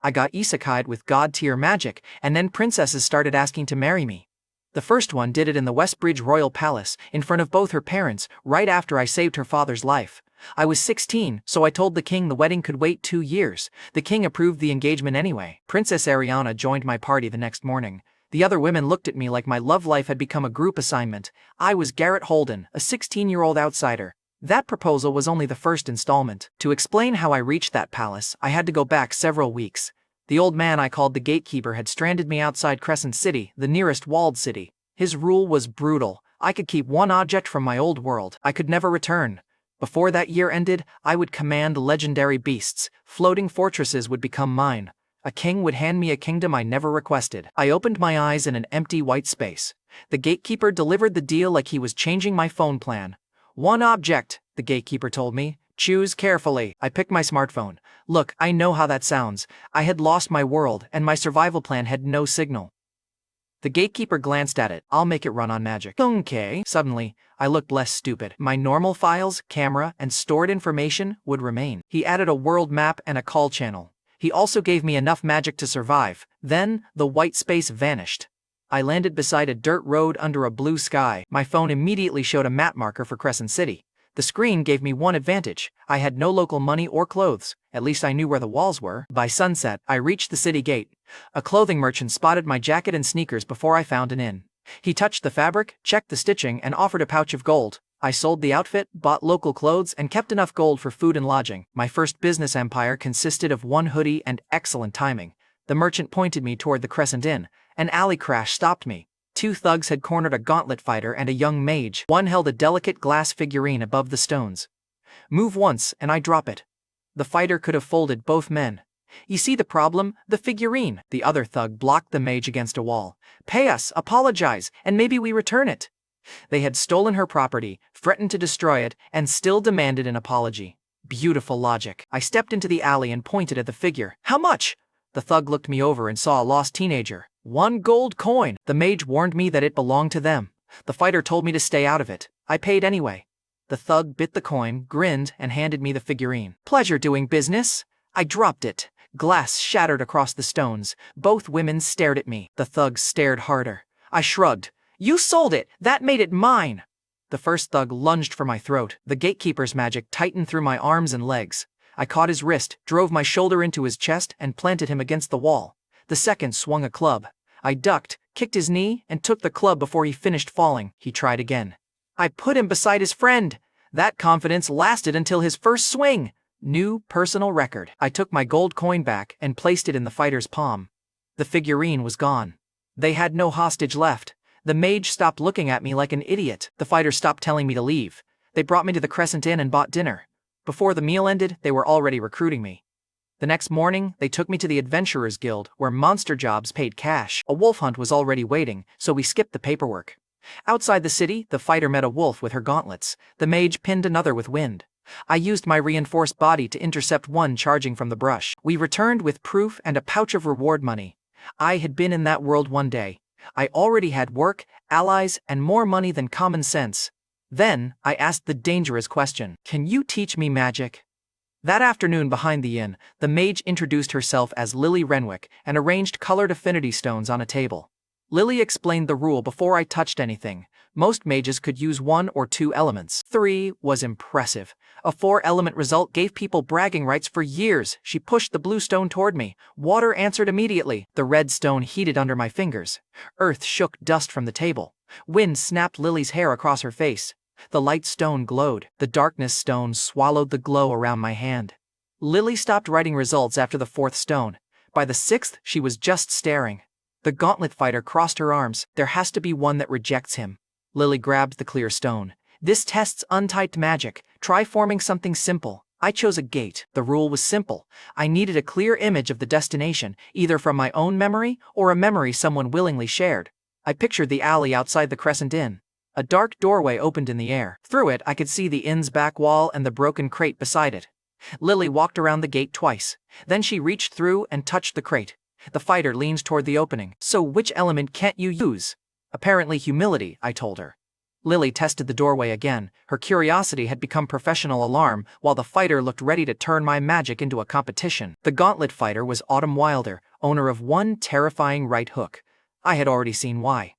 I got Isekai'd with god-tier magic, and then princesses started asking to marry me. The first one did it in the Westbridge Royal Palace, in front of both her parents, right after I saved her father's life. I was 16, so I told the king the wedding could wait 2 years. The king approved the engagement anyway. Princess Ariana joined my party the next morning. The other women looked at me like my love life had become a group assignment. I was Garrett Holden, a 16-year-old outsider. That proposal was only the first installment. To explain how I reached that palace, I had to go back several weeks. The old man I called the gatekeeper had stranded me outside Crescent City, the nearest walled city. His rule was brutal. I could keep one object from my old world. I could never return. Before that year ended, I would command legendary beasts. Floating fortresses would become mine. A king would hand me a kingdom I never requested. I opened my eyes in an empty white space. The gatekeeper delivered the deal like he was changing my phone plan. "One object," the gatekeeper told me. "Choose carefully." I picked my smartphone. Look, I know how that sounds. I had lost my world, and my survival plan had no signal. The gatekeeper glanced at it. "I'll make it run on magic." Okay. Suddenly, I looked less stupid. My normal files, camera, and stored information would remain. He added a world map and a call channel. He also gave me enough magic to survive. Then, the white space vanished. I landed beside a dirt road under a blue sky. My phone immediately showed a map marker for Crescent City. The screen gave me one advantage. I had no local money or clothes. At least I knew where the walls were. By sunset, I reached the city gate. A clothing merchant spotted my jacket and sneakers before I found an inn. He touched the fabric, checked the stitching, and offered a pouch of gold. I sold the outfit, bought local clothes, and kept enough gold for food and lodging. My first business empire consisted of one hoodie and excellent timing. The merchant pointed me toward the Crescent Inn. An alley crash stopped me. 2 thugs had cornered a gauntlet fighter and a young mage. One held a delicate glass figurine above the stones. Move once, and I drop it. The fighter could have folded both men. You see the problem? The figurine. The other thug blocked the mage against a wall. "Pay us, apologize, and maybe we return it." They had stolen her property, threatened to destroy it, and still demanded an apology. Beautiful logic. I stepped into the alley and pointed at the figure. "How much?" The thug looked me over and saw a lost teenager. "1 gold coin. The mage warned me that it belonged to them. The fighter told me to stay out of it. I paid anyway. The thug bit the coin, grinned, and handed me the figurine. "Pleasure doing business." I dropped it. Glass shattered across the stones. Both women stared at me. The thugs stared harder. I shrugged. "You sold it! That made it mine!" The first thug lunged for my throat. The gatekeeper's magic tightened through my arms and legs. I caught his wrist, drove my shoulder into his chest, and planted him against the wall. The second swung a club. I ducked, kicked his knee, and took the club before he finished falling. He tried again. I put him beside his friend. That confidence lasted until his first swing. New personal record. I took my gold coin back and placed it in the fighter's palm. The figurine was gone. They had no hostage left. The mage stopped looking at me like an idiot. The fighter stopped telling me to leave. They brought me to the Crescent Inn and bought dinner. Before the meal ended, they were already recruiting me. The next morning, they took me to the Adventurers Guild, where monster jobs paid cash. A wolf hunt was already waiting, so we skipped the paperwork. Outside the city, the fighter met a wolf with her gauntlets. The mage pinned another with wind. I used my reinforced body to intercept one charging from the brush. We returned with proof and a pouch of reward money. I had been in that world one day. I already had work, allies, and more money than common sense. Then, I asked the dangerous question. "Can you teach me magic?" That afternoon behind the inn, the mage introduced herself as Lily Renwick and arranged colored affinity stones on a table. Lily explained the rule before I touched anything. Most mages could use 1 or 2 elements. 3 was impressive. A 4-element result gave people bragging rights for years. She pushed the blue stone toward me. Water answered immediately. The red stone heated under my fingers. Earth shook dust from the table. Wind snapped Lily's hair across her face. The light stone glowed. The darkness stone swallowed the glow around my hand. Lily stopped writing results after the 4th stone. By the 6th, she was just staring. The gauntlet fighter crossed her arms. "There has to be one that rejects him." Lily grabbed the clear stone. "This tests untyped magic. Try forming something simple." I chose a gate. The rule was simple. I needed a clear image of the destination, either from my own memory or a memory someone willingly shared. I pictured the alley outside the Crescent Inn. A dark doorway opened in the air. Through it, I could see the inn's back wall and the broken crate beside it. Lily walked around the gate twice. Then she reached through and touched the crate. The fighter leaned toward the opening. "So which element can't you use?" "Apparently humility," I told her. Lily tested the doorway again. Her curiosity had become professional alarm, while the fighter looked ready to turn my magic into a competition. The gauntlet fighter was Autumn Wilder, owner of one terrifying right hook. I had already seen why.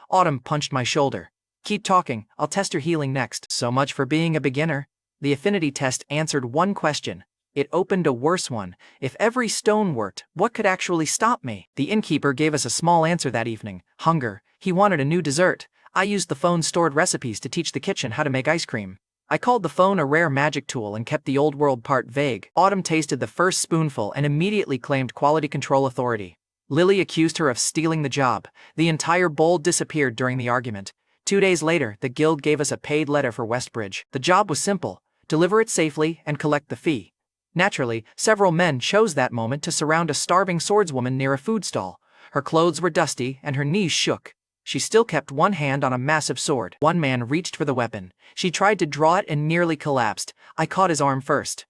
Autumn punched my shoulder. "Keep talking, I'll test your healing next." So much for being a beginner. The affinity test answered one question. It opened a worse one. If every stone worked, what could actually stop me? The innkeeper gave us a small answer that evening. Hunger. He wanted a new dessert. I used the phone's stored recipes to teach the kitchen how to make ice cream. I called the phone a rare magic tool and kept the old world part vague. Autumn tasted the first spoonful and immediately claimed quality control authority. Lily accused her of stealing the job. The entire bowl disappeared during the argument. 2 days later, the guild gave us a paid letter for Westbridge. The job was simple: deliver it safely and collect the fee. Naturally, several men chose that moment to surround a starving swordswoman near a food stall. Her clothes were dusty and her knees shook. She still kept one hand on a massive sword. One man reached for the weapon. She tried to draw it and nearly collapsed. I caught his arm first.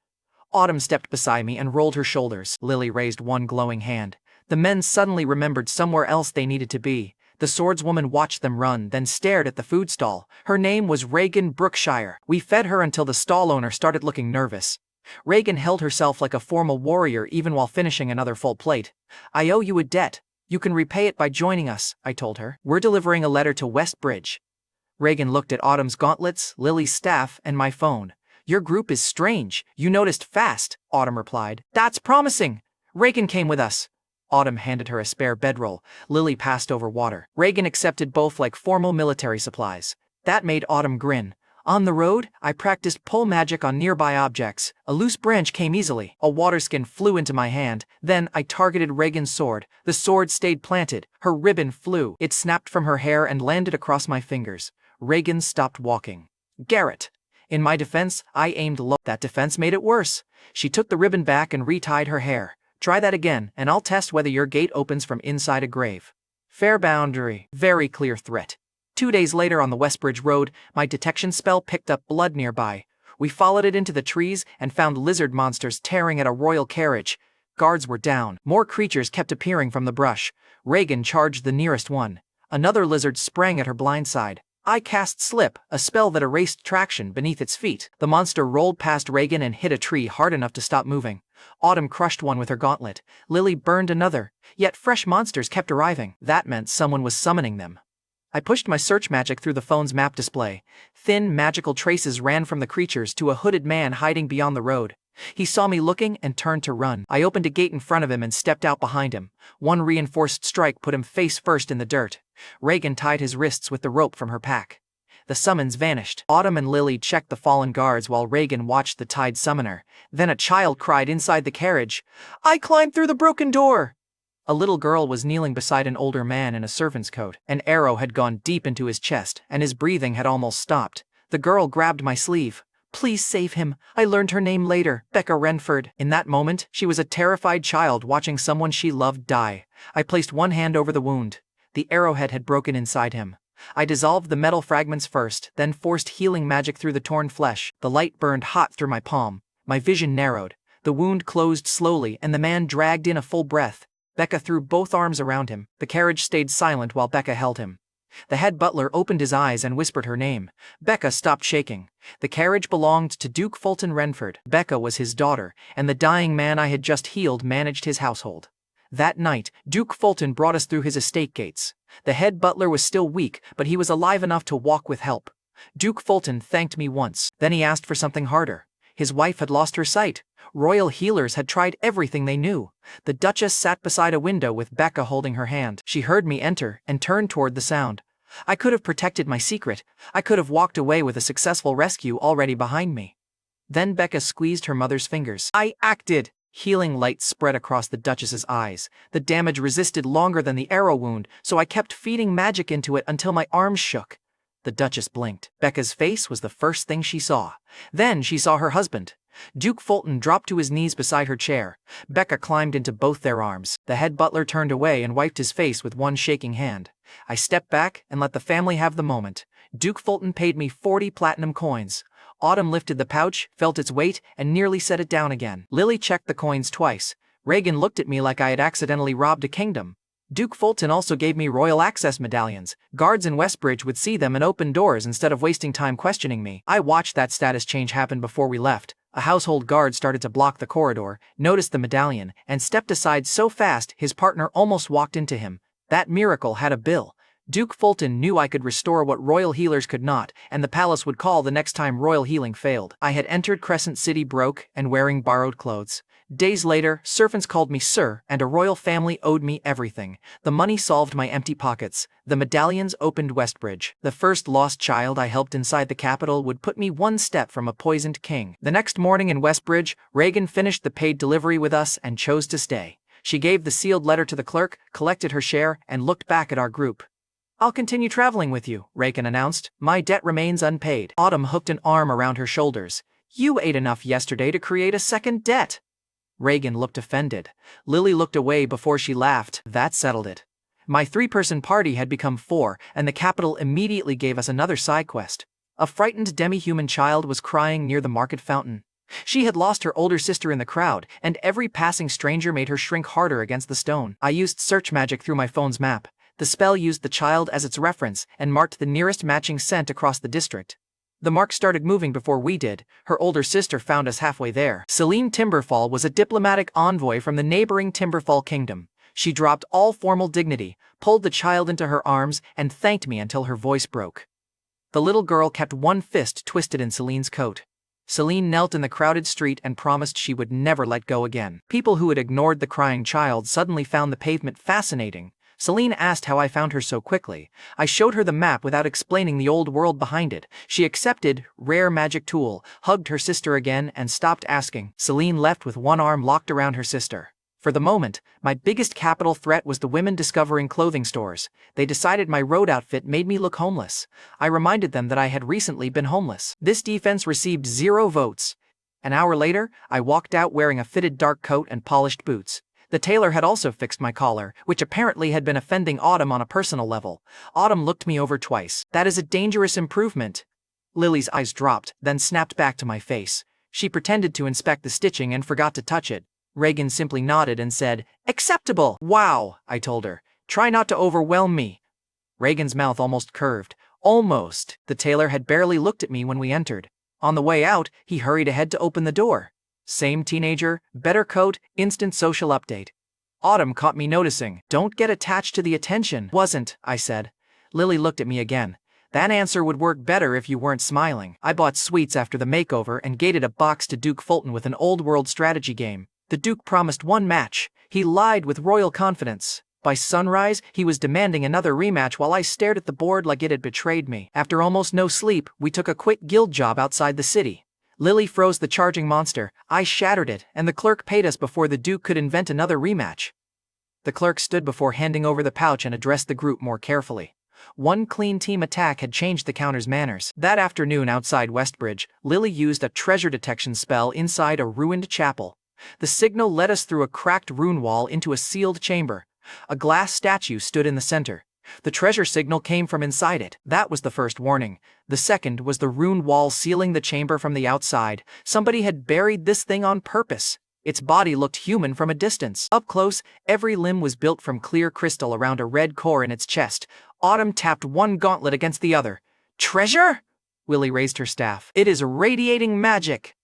Autumn stepped beside me and rolled her shoulders. Lily raised one glowing hand. The men suddenly remembered somewhere else they needed to be. The swordswoman watched them run, then stared at the food stall. Her name was Reagan Brookshire. We fed her until the stall owner started looking nervous. Reagan held herself like a formal warrior even while finishing another full plate. "I owe you a debt. You can repay it by joining us," I told her. "We're delivering a letter to Westbridge." Reagan looked at Autumn's gauntlets, Lily's staff, and my phone. "Your group is strange. You noticed fast," Autumn replied. "That's promising. Reagan came with us." Autumn handed her a spare bedroll. Lily passed over water. Reagan accepted both like formal military supplies. That made Autumn grin. On the road, I practiced pole magic on nearby objects. A loose branch came easily. A waterskin flew into my hand. Then I targeted Reagan's sword. The sword stayed planted. Her ribbon flew. It snapped from her hair and landed across my fingers. Reagan stopped walking. "Garrett." In my defense, I aimed low. That defense made it worse. She took the ribbon back and retied her hair. "Try that again, and I'll test whether your gate opens from inside a grave." Fair boundary. Very clear threat. 2 days later on the Westbridge Road, my detection spell picked up blood nearby. We followed it into the trees and found lizard monsters tearing at a royal carriage. Guards were down. More creatures kept appearing from the brush. Reagan charged the nearest one. Another lizard sprang at her blind side. I cast Slip, a spell that erased traction beneath its feet. The monster rolled past Reagan and hit a tree hard enough to stop moving. Autumn crushed one with her gauntlet. Lily burned another. Yet fresh monsters kept arriving. That meant someone was summoning them. I pushed my search magic through the phone's map display. Thin, magical traces ran from the creatures to a hooded man hiding beyond the road. He saw me looking and turned to run. I opened a gate in front of him and stepped out behind him. One reinforced strike put him face first in the dirt. Reagan tied his wrists with the rope from her pack. The summons vanished. Autumn and Lily checked the fallen guards while Reagan watched the tied summoner. Then a child cried inside the carriage, "I climbed through the broken door!" A little girl was kneeling beside an older man in a servant's coat. An arrow had gone deep into his chest, and his breathing had almost stopped. The girl grabbed my sleeve. "Please save him. I learned her name later, Becca Renford." In that moment, she was a terrified child watching someone she loved die. I placed one hand over the wound. The arrowhead had broken inside him. I dissolved the metal fragments first, then forced healing magic through the torn flesh. The light burned hot through my palm. My vision narrowed. The wound closed slowly, and the man dragged in a full breath. Becca threw both arms around him. The carriage stayed silent while Becca held him. The head butler opened his eyes and whispered her name. Becca stopped shaking. The carriage belonged to Duke Fulton Renford. Becca was his daughter, and the dying man I had just healed managed his household. That night, Duke Fulton brought us through his estate gates. The head butler was still weak, but he was alive enough to walk with help. Duke Fulton thanked me once. Then he asked for something harder. His wife had lost her sight. Royal healers had tried everything they knew. The Duchess sat beside a window with Becca holding her hand. She heard me enter and turned toward the sound. I could have protected my secret. I could have walked away with a successful rescue already behind me. Then Becca squeezed her mother's fingers. I acted. Healing light spread across the Duchess's eyes. The damage resisted longer than the arrow wound, so I kept feeding magic into it until my arms shook. The Duchess blinked. Becca's face was the first thing she saw. Then she saw her husband. Duke Fulton dropped to his knees beside her chair. Becca climbed into both their arms. The head butler turned away and wiped his face with one shaking hand. I stepped back and let the family have the moment. Duke Fulton paid me 40 platinum coins. Autumn lifted the pouch, felt its weight, and nearly set it down again. Lily checked the coins twice. Reagan looked at me like I had accidentally robbed a kingdom. Duke Fulton also gave me royal access medallions. Guards in Westbridge would see them and open doors instead of wasting time questioning me. I watched that status change happen before we left. A household guard started to block the corridor, noticed the medallion, and stepped aside so fast his partner almost walked into him. That miracle had a bill. Duke Fulton knew I could restore what royal healers could not, and the palace would call the next time royal healing failed. I had entered Crescent City broke and wearing borrowed clothes. Days later, servants called me sir, and a royal family owed me everything. The money solved my empty pockets. The medallions opened Westbridge. The first lost child I helped inside the capital would put me one step from a poisoned king. The next morning in Westbridge, Reagan finished the paid delivery with us and chose to stay. She gave the sealed letter to the clerk, collected her share, and looked back at our group. "I'll continue traveling with you," Reagan announced. "My debt remains unpaid." Autumn hooked an arm around her shoulders. "You ate enough yesterday to create a second debt." Reagan looked offended. Lily looked away before she laughed. That settled it. My three-person party had become four, and the capital immediately gave us another side quest. A frightened demi-human child was crying near the market fountain. She had lost her older sister in the crowd, and every passing stranger made her shrink harder against the stone. I used search magic through my phone's map. The spell used the child as its reference and marked the nearest matching scent across the district. The mark started moving before we did. Her older sister found us halfway there. Celine Timberfall was a diplomatic envoy from the neighboring Timberfall kingdom. She dropped all formal dignity, pulled the child into her arms, and thanked me until her voice broke. The little girl kept one fist twisted in Celine's coat. Celine knelt in the crowded street and promised she would never let go again. People who had ignored the crying child suddenly found the pavement fascinating. Celine asked how I found her so quickly. I showed her the map without explaining the old world behind it. She accepted, rare magic tool, hugged her sister again, and stopped asking. Celine left with one arm locked around her sister. For the moment, my biggest capital threat was the women discovering clothing stores. They decided my road outfit made me look homeless. I reminded them that I had recently been homeless. This defense received 0 votes. An hour later, I walked out wearing a fitted dark coat and polished boots. The tailor had also fixed my collar, which apparently had been offending Autumn on a personal level. Autumn looked me over twice. "That is a dangerous improvement." Lily's eyes dropped, then snapped back to my face. She pretended to inspect the stitching and forgot to touch it. Reagan simply nodded and said, "Acceptable." "Wow," I told her. "Try not to overwhelm me." Reagan's mouth almost curved. Almost. The tailor had barely looked at me when we entered. On the way out, he hurried ahead to open the door. Same teenager, better coat, instant social update. Autumn caught me noticing. "Don't get attached to the attention." "Wasn't," I said. Lily looked at me again. "That answer would work better if you weren't smiling." I bought sweets after the makeover and gated a box to Duke Fulton with an old-world strategy game. The Duke promised one match. He lied with royal confidence. By sunrise, he was demanding another rematch while I stared at the board like it had betrayed me. After almost no sleep, we took a quick guild job outside the city. Lily froze the charging monster, I shattered it, and the clerk paid us before the Duke could invent another rematch. The clerk stood before handing over the pouch and addressed the group more carefully. One clean team attack had changed the counter's manners. That afternoon outside Westbridge, Lily used a treasure detection spell inside a ruined chapel. The signal led us through a cracked rune wall into a sealed chamber. A glass statue stood in the center. The treasure signal came from inside it. That was the first warning. The second was the rune wall sealing the chamber from the outside. Somebody had buried this thing on purpose. Its body looked human from a distance. Up close, every limb was built from clear crystal around a red core in its chest. Autumn tapped one gauntlet against the other. "Treasure?" Willie raised her staff. "It is radiating magic."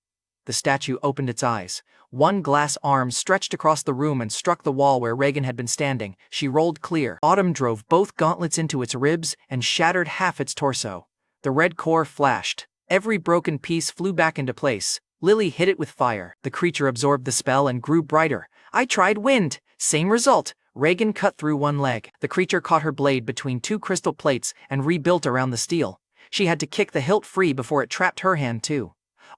The statue opened its eyes. One glass arm stretched across the room and struck the wall where Reagan had been standing. She rolled clear. Autumn drove both gauntlets into its ribs and shattered half its torso. The red core flashed. Every broken piece flew back into place. Lily hit it with fire. The creature absorbed the spell and grew brighter. I tried wind. Same result. Reagan cut through one leg. The creature caught her blade between two crystal plates and rebuilt around the steel. She had to kick the hilt free before it trapped her hand too.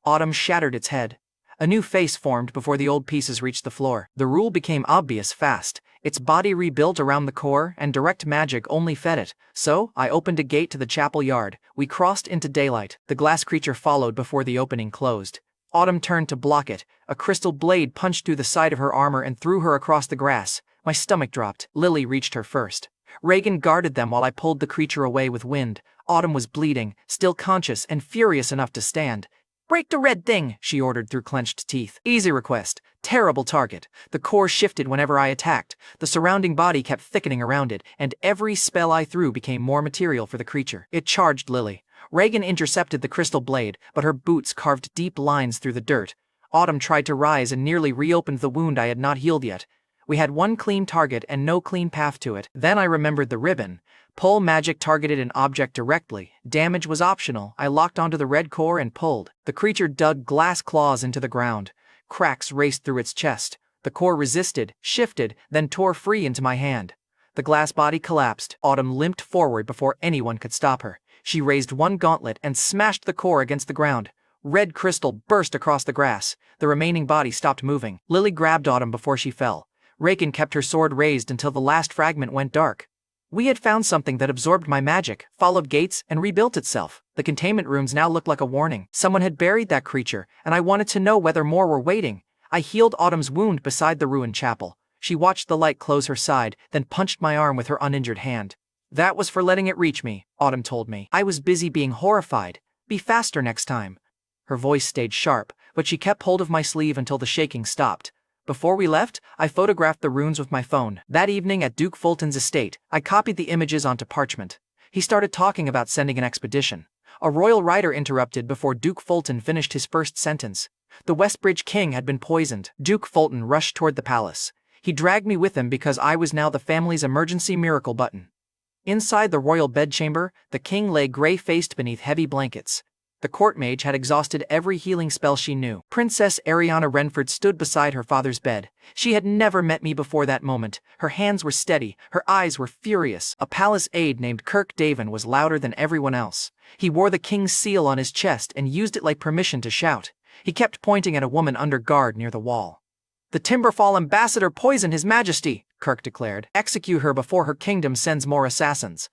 Autumn shattered its head. A new face formed before the old pieces reached the floor. The rule became obvious fast. Its body rebuilt around the core, and direct magic only fed it. So, I opened a gate to the chapel yard. We crossed into daylight. The glass creature followed before the opening closed. Autumn turned to block it. A crystal blade punched through the side of her armor and threw her across the grass. My stomach dropped. Lily reached her first. Reagan guarded them while I pulled the creature away with wind. Autumn was bleeding, still conscious and furious enough to stand. "Break the red thing," she ordered through clenched teeth. Easy request. Terrible target. The core shifted whenever I attacked. The surrounding body kept thickening around it, and every spell I threw became more material for the creature. It charged Lily. Reagan intercepted the crystal blade, but her boots carved deep lines through the dirt. Autumn tried to rise and nearly reopened the wound I had not healed yet. We had one clean target and no clean path to it. Then I remembered the ribbon. Pull magic targeted an object directly. Damage was optional. I locked onto the red core and pulled. The creature dug glass claws into the ground. Cracks raced through its chest. The core resisted, shifted, then tore free into my hand. The glass body collapsed. Autumn limped forward before anyone could stop her. She raised one gauntlet and smashed the core against the ground. Red crystal burst across the grass. The remaining body stopped moving. Lily grabbed Autumn before she fell. Reagan kept her sword raised until the last fragment went dark. We had found something that absorbed my magic, followed gates, and rebuilt itself. The containment rooms now looked like a warning. Someone had buried that creature, and I wanted to know whether more were waiting. I healed Autumn's wound beside the ruined chapel. She watched the light close her side, then punched my arm with her uninjured hand. "That was for letting it reach me," Autumn told me. "I was busy being horrified. Be faster next time." Her voice stayed sharp, but she kept hold of my sleeve until the shaking stopped. Before we left, I photographed the runes with my phone. That evening at Duke Fulton's estate, I copied the images onto parchment. He started talking about sending an expedition. A royal rider interrupted before Duke Fulton finished his first sentence. The Westbridge king had been poisoned. Duke Fulton rushed toward the palace. He dragged me with him because I was now the family's emergency miracle button. Inside the royal bedchamber, the king lay gray-faced beneath heavy blankets. The court mage had exhausted every healing spell she knew. Princess Ariana Renford stood beside her father's bed. She had never met me before that moment. Her hands were steady, her eyes were furious. A palace aide named Kirk Davin was louder than everyone else. He wore the king's seal on his chest and used it like permission to shout. He kept pointing at a woman under guard near the wall. "The Timberfall ambassador poisoned his majesty," Kirk declared. "Execute her before her kingdom sends more assassins."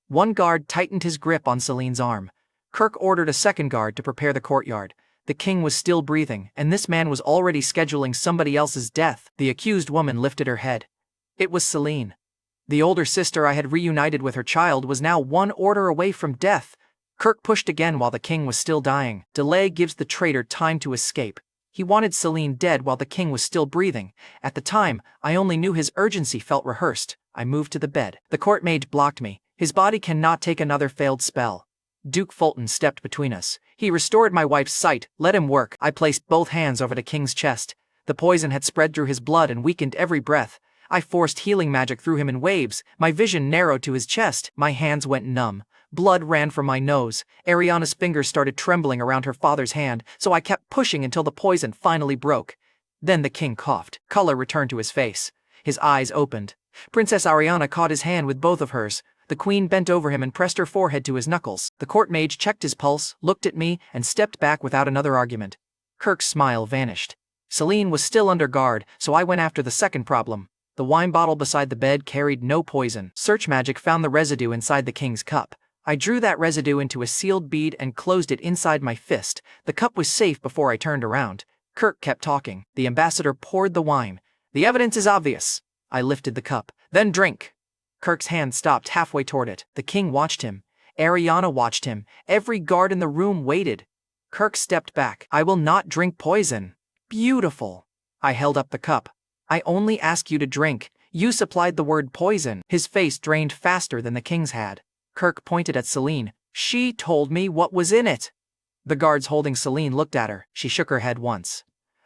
One guard tightened his grip on Celine's arm. Kirk ordered a second guard to prepare the courtyard. The king was still breathing, and this man was already scheduling somebody else's death. The accused woman lifted her head. It was Celine. The older sister I had reunited with her child was now one order away from death. Kirk pushed again while the king was still dying. Delay gives the traitor time to escape. He wanted Celine dead while the king was still breathing. At the time, I only knew his urgency felt rehearsed. I moved to the bed. The court mage blocked me. His body cannot take another failed spell. Duke Fulton stepped between us. He restored my wife's sight. Let him work. I placed both hands over the king's chest. The poison had spread through his blood and weakened every breath. I forced healing magic through him in waves. My vision narrowed to his chest. My hands went numb. Blood ran from my nose. Ariana's fingers started trembling around her father's hand, so I kept pushing until the poison finally broke. Then the king coughed. Color returned to his face. His eyes opened. Princess Ariana caught his hand with both of hers. The queen bent over him and pressed her forehead to his knuckles. The court mage checked his pulse, looked at me, and stepped back without another argument. Kirk's smile vanished. Celine was still under guard, so I went after the second problem. The wine bottle beside the bed carried no poison. Search magic found the residue inside the king's cup. I drew that residue into a sealed bead and closed it inside my fist. The cup was safe before I turned around. Kirk kept talking. The ambassador poured the wine. "The evidence is obvious." I lifted the cup. "Then drink." Kirk's hand stopped halfway toward it. The king watched him. Ariana watched him. Every guard in the room waited. Kirk stepped back. "I will not drink poison." "Beautiful." I held up the cup. "I only ask you to drink. You supplied the word poison." His face drained faster than the king's had. Kirk pointed at Celine. "She told me what was in it." The guards holding Celine looked at her. She shook her head once.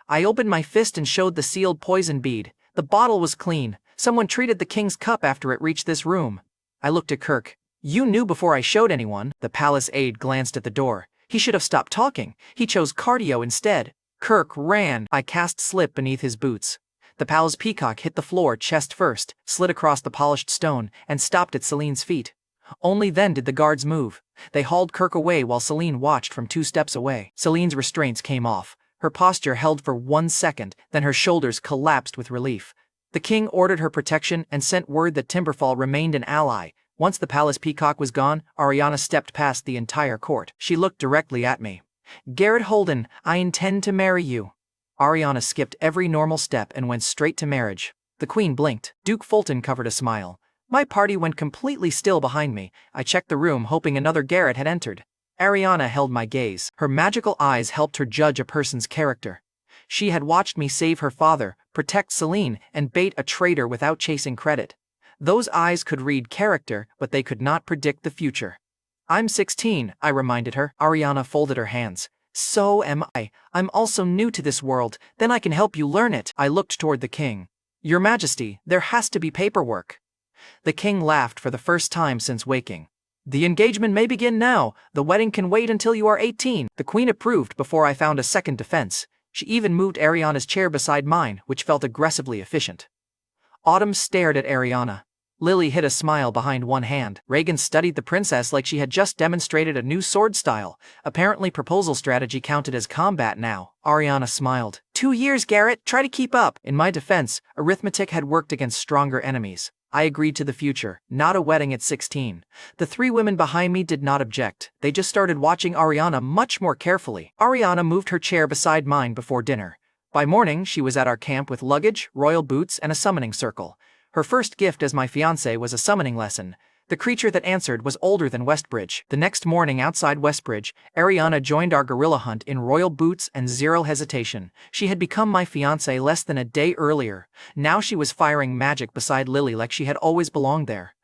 I opened my fist and showed the sealed poison bead. The bottle was clean. Someone treated the king's cup after it reached this room. I looked at Kirk. "You knew before I showed anyone." The palace aide glanced at the door. He should have stopped talking. He chose cardio instead. Kirk ran. I cast slip beneath his boots. The palace peacock hit the floor chest first, slid across the polished stone, and stopped at Celine's feet. Only then did the guards move. They hauled Kirk away while Celine watched from 2 steps away. Celine's restraints came off. Her posture held for 1 second, then her shoulders collapsed with relief. The king ordered her protection and sent word that Timberfall remained an ally. Once the palace peacock was gone, Ariana stepped past the entire court. She looked directly at me. "Garrett Holden, I intend to marry you." Ariana skipped every normal step and went straight to marriage. The queen blinked. Duke Fulton covered a smile. My party went completely still behind me. I checked the room hoping another Garrett had entered. Ariana held my gaze. Her magical eyes helped her judge a person's character. She had watched me save her father, protect Celine, and bait a traitor without chasing credit. Those eyes could read character, but they could not predict the future. I'm 16, I reminded her. Ariana folded her hands. So am I. I'm also new to this world, then I can help you learn it. I looked toward the king. Your Majesty, there has to be paperwork. The king laughed for the first time since waking. The engagement may begin now. The wedding can wait until you are 18. The queen approved before I found a second defense. She even moved Ariana's chair beside mine, which felt aggressively efficient. Autumn stared at Ariana. Lily hid a smile behind one hand. Reagan studied the princess like she had just demonstrated a new sword style. Apparently proposal strategy counted as combat now. Ariana smiled. 2 years, Garrett. Try to keep up. In my defense, arithmetic had worked against stronger enemies. I agreed to the future, not a wedding at 16. The 3 women behind me did not object. They just started watching Ariana much more carefully. Ariana moved her chair beside mine before dinner. By morning, she was at our camp with luggage, royal boots, and a summoning circle. Her first gift as my fiancé was a summoning lesson. The creature that answered was older than Westbridge. The next morning outside Westbridge, Ariana joined our gorilla hunt in royal boots and zero hesitation. She had become my fiancé less than a day earlier. Now she was firing magic beside Lily like she had always belonged there.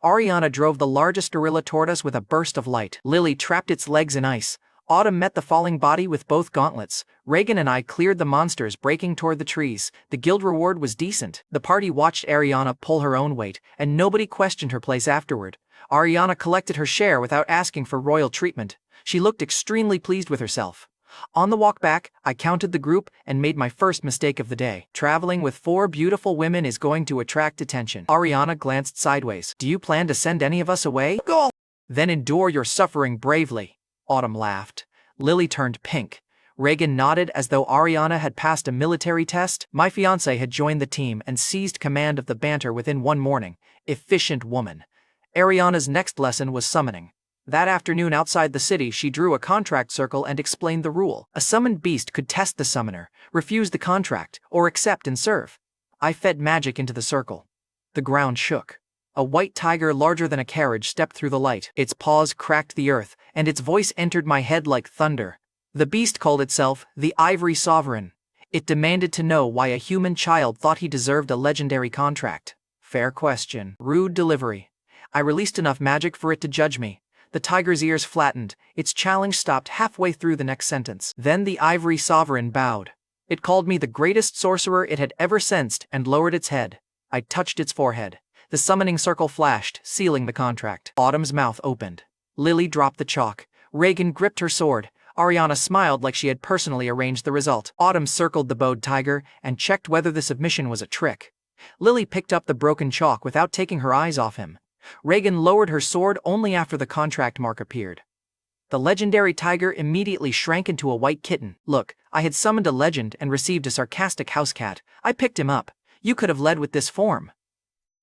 Ariana drove the largest gorilla toward us with a burst of light. Lily trapped its legs in ice. Autumn met the falling body with both gauntlets. Reagan and I cleared the monsters breaking toward the trees. The guild reward was decent. The party watched Ariana pull her own weight, and nobody questioned her place afterward. Ariana collected her share without asking for royal treatment. She looked extremely pleased with herself. On the walk back, I counted the group and made my first mistake of the day. Traveling with 4 beautiful women is going to attract attention. Ariana glanced sideways. Do you plan to send any of us away? Go! Then endure your suffering bravely. Autumn laughed. Lily turned pink. Reagan nodded as though Ariana had passed a military test. My fiancé had joined the team and seized command of the banter within one morning. Efficient woman. Ariana's next lesson was summoning. That afternoon outside the city, she drew a contract circle and explained the rule. A summoned beast could test the summoner, refuse the contract, or accept and serve. I fed magic into the circle. The ground shook. A white tiger larger than a carriage stepped through the light. Its paws cracked the earth, and its voice entered my head like thunder. The beast called itself the Ivory Sovereign. It demanded to know why a human child thought he deserved a legendary contract. Fair question. Rude delivery. I released enough magic for it to judge me. The tiger's ears flattened. Its challenge stopped halfway through the next sentence. Then the Ivory Sovereign bowed. It called me the greatest sorcerer it had ever sensed and lowered its head. I touched its forehead. The summoning circle flashed, sealing the contract. Autumn's mouth opened. Lily dropped the chalk. Reagan gripped her sword. Ariana smiled like she had personally arranged the result. Autumn circled the bowed tiger and checked whether the submission was a trick. Lily picked up the broken chalk without taking her eyes off him. Reagan lowered her sword only after the contract mark appeared. The legendary tiger immediately shrank into a white kitten. Look, I had summoned a legend and received a sarcastic house cat. I picked him up. You could have led with this form.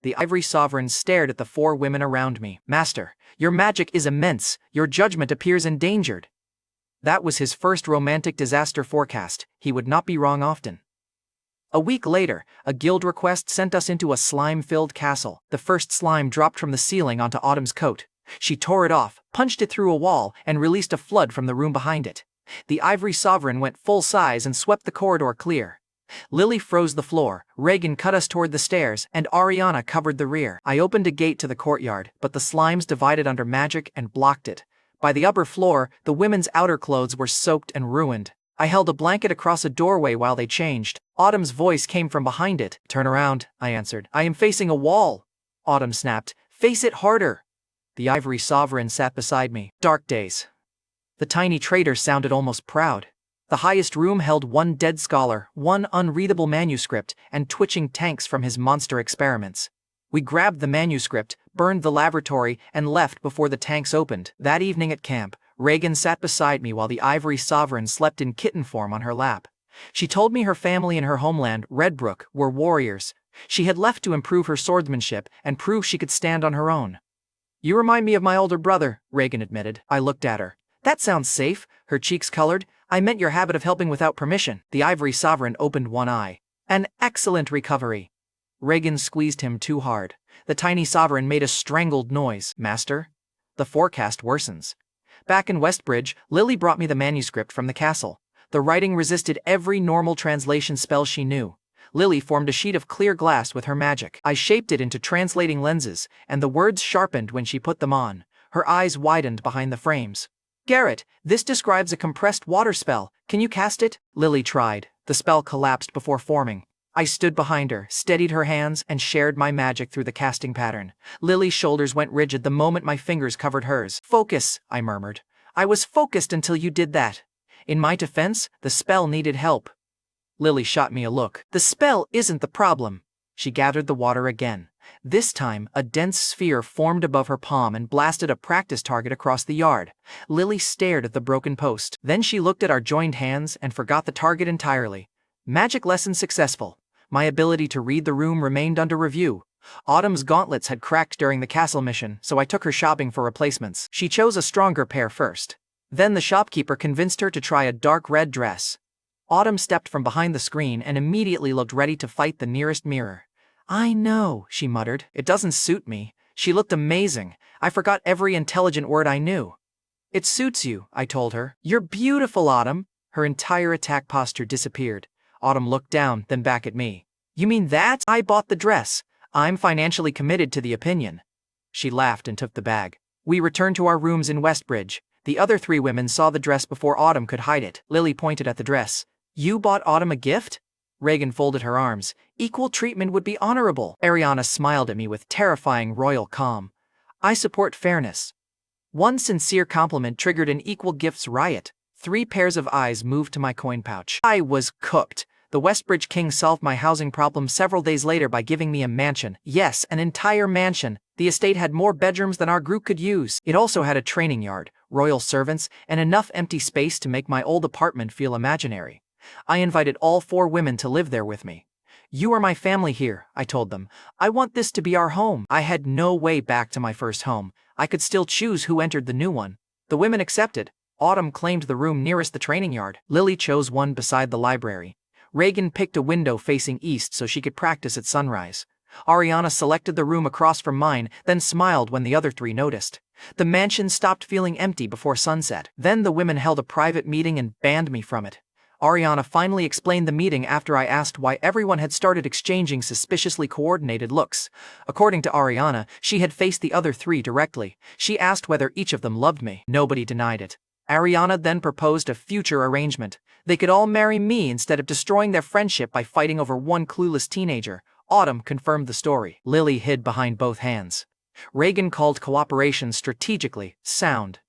The Ivory Sovereign stared at the 4 women around me. Master, your magic is immense. Your judgment appears endangered. That was his first romantic disaster forecast. He would not be wrong often. A week later, a guild request sent us into a slime-filled castle. The first slime dropped from the ceiling onto Autumn's coat. She tore it off, punched it through a wall, and released a flood from the room behind it. The Ivory Sovereign went full size and swept the corridor clear. Lily froze the floor, Reagan cut us toward the stairs, and Ariana covered the rear. I opened a gate to the courtyard, but the slimes divided under magic and blocked it. By the upper floor, the women's outer clothes were soaked and ruined. I held a blanket across a doorway while they changed. Autumn's voice came from behind it. Turn around, I answered. I am facing a wall. Autumn snapped. Face it harder. The Ivory Sovereign sat beside me. Dark days. The tiny traitor sounded almost proud. The highest room held 1 dead scholar, 1 unreadable manuscript, and twitching tanks from his monster experiments. We grabbed the manuscript, burned the laboratory, and left before the tanks opened. That evening at camp, Reagan sat beside me while the Ivory Sovereign slept in kitten form on her lap. She told me her family in her homeland, Redbrook, were warriors. She had left to improve her swordsmanship and prove she could stand on her own. You remind me of my older brother, Reagan admitted. I looked at her. That sounds safe. Her cheeks colored. I meant your habit of helping without permission. The Ivory Sovereign opened one eye. An excellent recovery. Reagan squeezed him too hard. The tiny sovereign made a strangled noise. Master? The forecast worsens. Back in Westbridge, Lily brought me the manuscript from the castle. The writing resisted every normal translation spell she knew. Lily formed a sheet of clear glass with her magic. I shaped it into translating lenses, and the words sharpened when she put them on. Her eyes widened behind the frames. Garrett, this describes a compressed water spell. Can you cast it? Lily tried. The spell collapsed before forming. I stood behind her, steadied her hands, and shared my magic through the casting pattern. Lily's shoulders went rigid the moment my fingers covered hers. Focus, I murmured. I was focused until you did that. In my defense, the spell needed help. Lily shot me a look. The spell isn't the problem. She gathered the water again. This time, a dense sphere formed above her palm and blasted a practice target across the yard. Lily stared at the broken post. Then she looked at our joined hands and forgot the target entirely. Magic lesson successful. My ability to read the room remained under review. Autumn's gauntlets had cracked during the castle mission, so I took her shopping for replacements. She chose a stronger pair first. Then the shopkeeper convinced her to try a dark red dress. Autumn stepped from behind the screen and immediately looked ready to fight the nearest mirror. I know, she muttered. It doesn't suit me. She looked amazing. I forgot every intelligent word I knew. It suits you, I told her. You're beautiful, Autumn. Her entire attack posture disappeared. Autumn looked down, then back at me. You mean that? I bought the dress. I'm financially committed to the opinion. She laughed and took the bag. We returned to our rooms in Westbridge. The other 3 women saw the dress before Autumn could hide it. Lily pointed at the dress. You bought Autumn a gift? Reagan folded her arms. Equal treatment would be honorable. Ariana smiled at me with terrifying royal calm. I support fairness. One sincere compliment triggered an equal gifts riot. 3 pairs of eyes moved to my coin pouch. I was cooked. The Westbridge King solved my housing problem several days later by giving me a mansion. Yes, an entire mansion. The estate had more bedrooms than our group could use. It also had a training yard, royal servants, and enough empty space to make my old apartment feel imaginary. I invited all 4 women to live there with me. You are my family here, I told them. I want this to be our home. I had no way back to my first home. I could still choose who entered the new one. The women accepted. Autumn claimed the room nearest the training yard. Lily chose one beside the library. Reagan picked a window facing east so she could practice at sunrise. Ariana selected the room across from mine, then smiled when the other 3 noticed. The mansion stopped feeling empty before sunset. Then the women held a private meeting and banned me from it. Ariana finally explained the meeting after I asked why everyone had started exchanging suspiciously coordinated looks. According to Ariana, she had faced the other 3 directly. She asked whether each of them loved me. Nobody denied it. Ariana then proposed a future arrangement. They could all marry me instead of destroying their friendship by fighting over one clueless teenager. Autumn confirmed the story. Lily hid behind both hands. Reagan called cooperation strategically sound.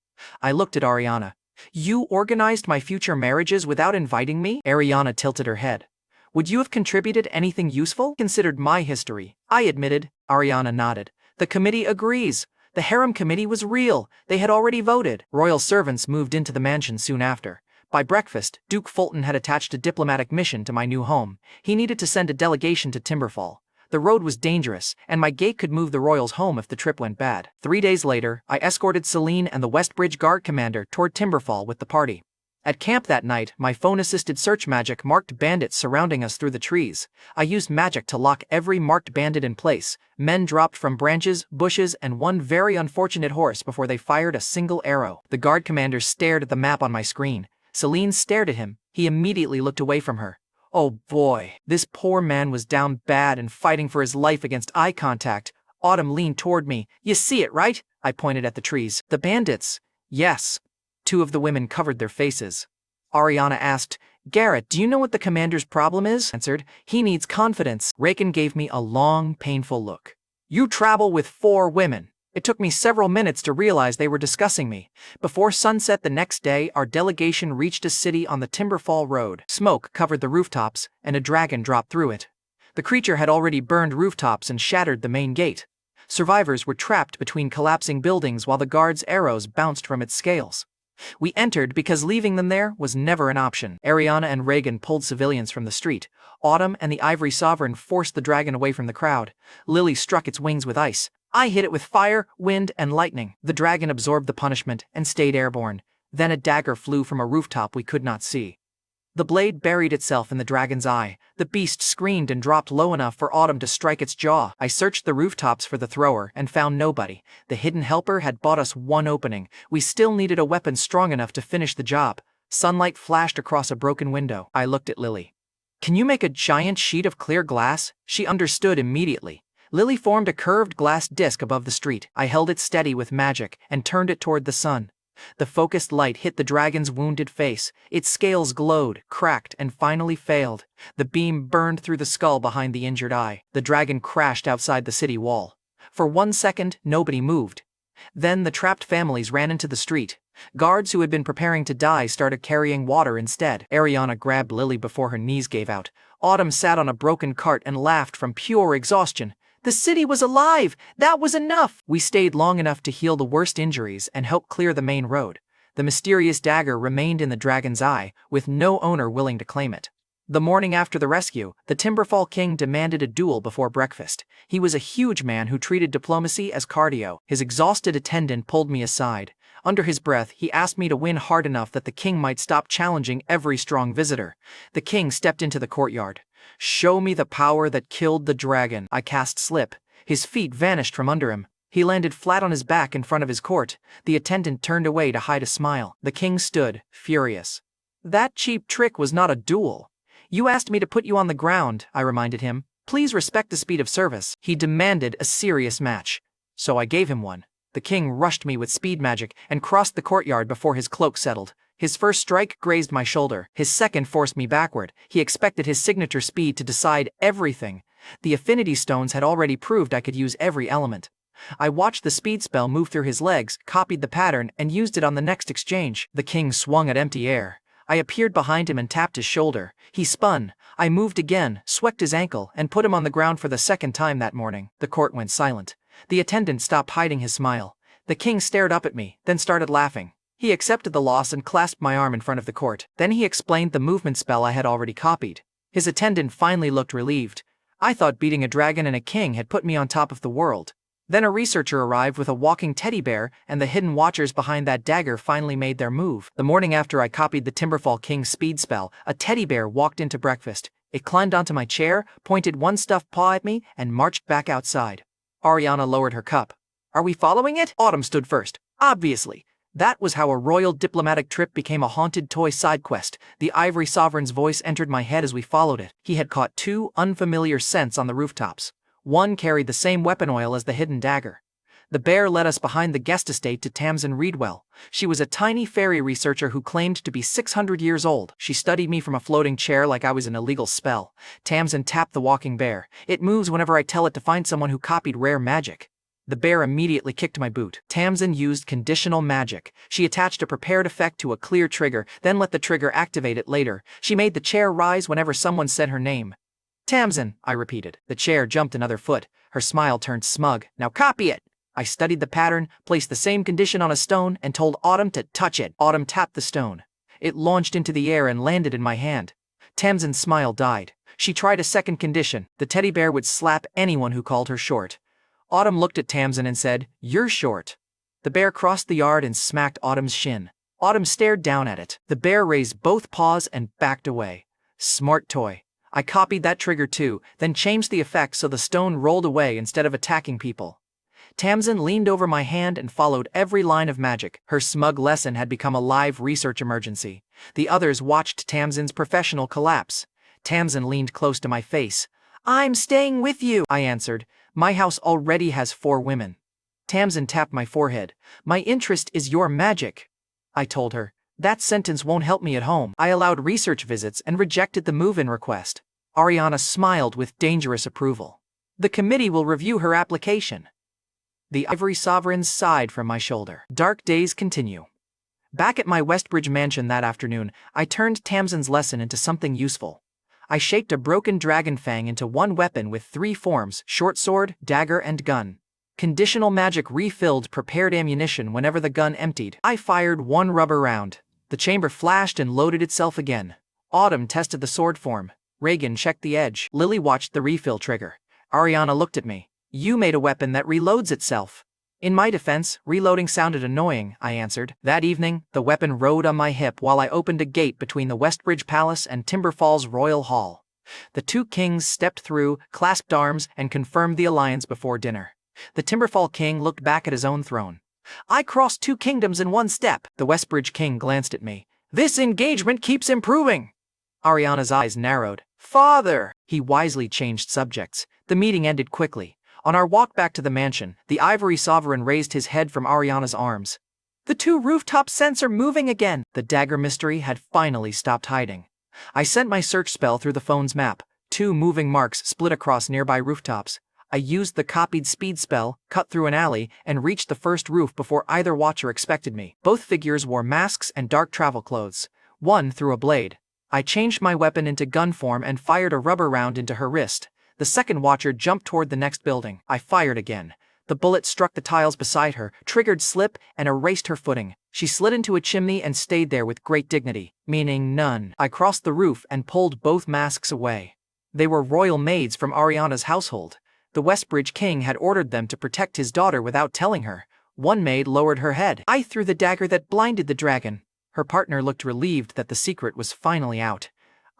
I looked at Ariana. You organized my future marriages without inviting me? Ariana tilted her head. Would you have contributed anything useful? Considered my history. I admitted. Ariana nodded. The committee agrees. The harem committee was real. They had already voted. Royal servants moved into the mansion soon after. By breakfast, Duke Fulton had attached a diplomatic mission to my new home. He needed to send a delegation to Timberfall. The road was dangerous, and my gate could move the royals home if the trip went bad. 3 days later, I escorted Celine and the Westbridge Guard commander toward Timberfall with the party. At camp that night, my phone-assisted search magic marked bandits surrounding us through the trees. I used magic to lock every marked bandit in place. Men dropped from branches, bushes, and one very unfortunate horse before they fired a single arrow. The guard commander stared at the map on my screen. Celine stared at him. He immediately looked away from her. Oh boy, this poor man was down bad and fighting for his life against eye contact. Autumn leaned toward me. You see it, right? I pointed at the trees. The bandits. Yes. 2 of the women covered their faces. Ariana asked, Garrett, do you know what the commander's problem is? Answered, he needs confidence. Reagan gave me a long, painful look. You travel with 4 women. It took me several minutes to realize they were discussing me. Before sunset the next day, our delegation reached a city on the Timberfall Road. Smoke covered the rooftops, and a dragon dropped through it. The creature had already burned rooftops and shattered the main gate. Survivors were trapped between collapsing buildings while the guards' arrows bounced from its scales. We entered because leaving them there was never an option. Ariana and Reagan pulled civilians from the street. Autumn and the Ivory Sovereign forced the dragon away from the crowd. Lily struck its wings with ice. I hit it with fire, wind, and lightning. The dragon absorbed the punishment and stayed airborne. Then a dagger flew from a rooftop we could not see. The blade buried itself in the dragon's eye. The beast screamed and dropped low enough for Autumn to strike its jaw. I searched the rooftops for the thrower and found nobody. The hidden helper had bought us one opening. We still needed a weapon strong enough to finish the job. Sunlight flashed across a broken window. I looked at Lily. "Can you make a giant sheet of clear glass?" She understood immediately. Lily formed a curved glass disc above the street. I held it steady with magic and turned it toward the sun. The focused light hit the dragon's wounded face. Its scales glowed, cracked, and finally failed. The beam burned through the skull behind the injured eye. The dragon crashed outside the city wall. For 1 second, nobody moved. Then the trapped families ran into the street. Guards who had been preparing to die started carrying water instead. Ariana grabbed Lily before her knees gave out. Autumn sat on a broken cart and laughed from pure exhaustion. The city was alive! That was enough! We stayed long enough to heal the worst injuries and help clear the main road. The mysterious dagger remained in the dragon's eye, with no owner willing to claim it. The morning after the rescue, the Timberfall King demanded a duel before breakfast. He was a huge man who treated diplomacy as cardio. His exhausted attendant pulled me aside. Under his breath, he asked me to win hard enough that the king might stop challenging every strong visitor. The king stepped into the courtyard. "Show me the power that killed the dragon." I cast slip. His feet vanished from under him. He landed flat on his back in front of his court. The attendant turned away to hide a smile. The king stood, furious. "That cheap trick was not a duel. You asked me to put you on the ground," I reminded him. "Please respect the speed of service." He demanded a serious match. So I gave him one. The king rushed me with speed magic and crossed the courtyard before his cloak settled. His first strike grazed my shoulder. His second forced me backward. He expected his signature speed to decide everything. The affinity stones had already proved I could use every element. I watched the speed spell move through his legs, copied the pattern, and used it on the next exchange. The king swung at empty air. I appeared behind him and tapped his shoulder. He spun. I moved again, swept his ankle, and put him on the ground for the second time that morning. The court went silent. The attendant stopped hiding his smile. The king stared up at me, then started laughing. He accepted the loss and clasped my arm in front of the court. Then he explained the movement spell I had already copied. His attendant finally looked relieved. I thought beating a dragon and a king had put me on top of the world. Then a researcher arrived with a walking teddy bear, and the hidden watchers behind that dagger finally made their move. The morning after I copied the Timberfall King's speed spell, a teddy bear walked into breakfast. It climbed onto my chair, pointed one stuffed paw at me, and marched back outside. Ariana lowered her cup. "Are we following it?" Autumn stood first. "Obviously. That was how a royal diplomatic trip became a haunted toy side quest." The Ivory Sovereign's voice entered my head as we followed it. He had caught 2 unfamiliar scents on the rooftops. One carried the same weapon oil as the hidden dagger. The bear led us behind the guest estate to Tamsin Reedwell. She was a tiny fairy researcher who claimed to be 600 years old. She studied me from a floating chair like I was an illegal spell. Tamsin tapped the walking bear. "It moves whenever I tell it to find someone who copied rare magic." The bear immediately kicked my boot. Tamsin used conditional magic. She attached a prepared effect to a clear trigger, then let the trigger activate it later. She made the chair rise whenever someone said her name. "Tamsin," I repeated. The chair jumped another foot. Her smile turned smug. "Now copy it." I studied the pattern, placed the same condition on a stone, and told Autumn to touch it. Autumn tapped the stone. It launched into the air and landed in my hand. Tamsin's smile died. She tried a second condition. The teddy bear would slap anyone who called her short. Autumn looked at Tamsin and said, "You're short." The bear crossed the yard and smacked Autumn's shin. Autumn stared down at it. The bear raised both paws and backed away. Smart toy. I copied that trigger too, then changed the effect so the stone rolled away instead of attacking people. Tamsin leaned over my hand and followed every line of magic. Her smug lesson had become a live research emergency. The others watched Tamsin's professional collapse. Tamsin leaned close to my face. "I'm staying with you," I answered. "My house already has 4 women." Tamsin tapped my forehead. "My interest is your magic," I told her. "That sentence won't help me at home." I allowed research visits and rejected the move-in request. Ariana smiled with dangerous approval. "The committee will review her application." The Ivory Sovereign sighed from my shoulder. Dark days continue. Back at my Westbridge mansion that afternoon, I turned Tamsin's lesson into something useful. I shaped a broken dragon fang into one weapon with 3 forms: short sword, dagger, and gun. Conditional magic refilled prepared ammunition whenever the gun emptied. I fired 1 rubber round. The chamber flashed and loaded itself again. Autumn tested the sword form. Reagan checked the edge. Lily watched the refill trigger. Ariana looked at me. "You made a weapon that reloads itself." In my defense, reloading sounded annoying, I answered. That evening, the weapon rode on my hip while I opened a gate between the Westbridge Palace and Timberfall's Royal Hall. The two kings stepped through, clasped arms, and confirmed the alliance before dinner. The Timberfall king looked back at his own throne. I crossed 2 kingdoms in 1 step. The Westbridge king glanced at me. This engagement keeps improving. Ariana's eyes narrowed. Father! He wisely changed subjects. The meeting ended quickly. On our walk back to the mansion, the ivory sovereign raised his head from Ariana's arms. The 2 rooftop scents are moving again. The dagger mystery had finally stopped hiding. I sent my search spell through the phone's map. 2 moving marks split across nearby rooftops. I used the copied speed spell, cut through an alley, and reached the first roof before either watcher expected me. Both figures wore masks and dark travel clothes. One threw a blade. I changed my weapon into gun form and fired a rubber round into her wrist. The second watcher jumped toward the next building. I fired again. The bullet struck the tiles beside her, triggered slip, and erased her footing. She slid into a chimney and stayed there with great dignity, meaning none. I crossed the roof and pulled both masks away. They were royal maids from Ariana's household. The Westbridge king had ordered them to protect his daughter without telling her. One maid lowered her head. I threw the dagger that blinded the dragon. Her partner looked relieved that the secret was finally out.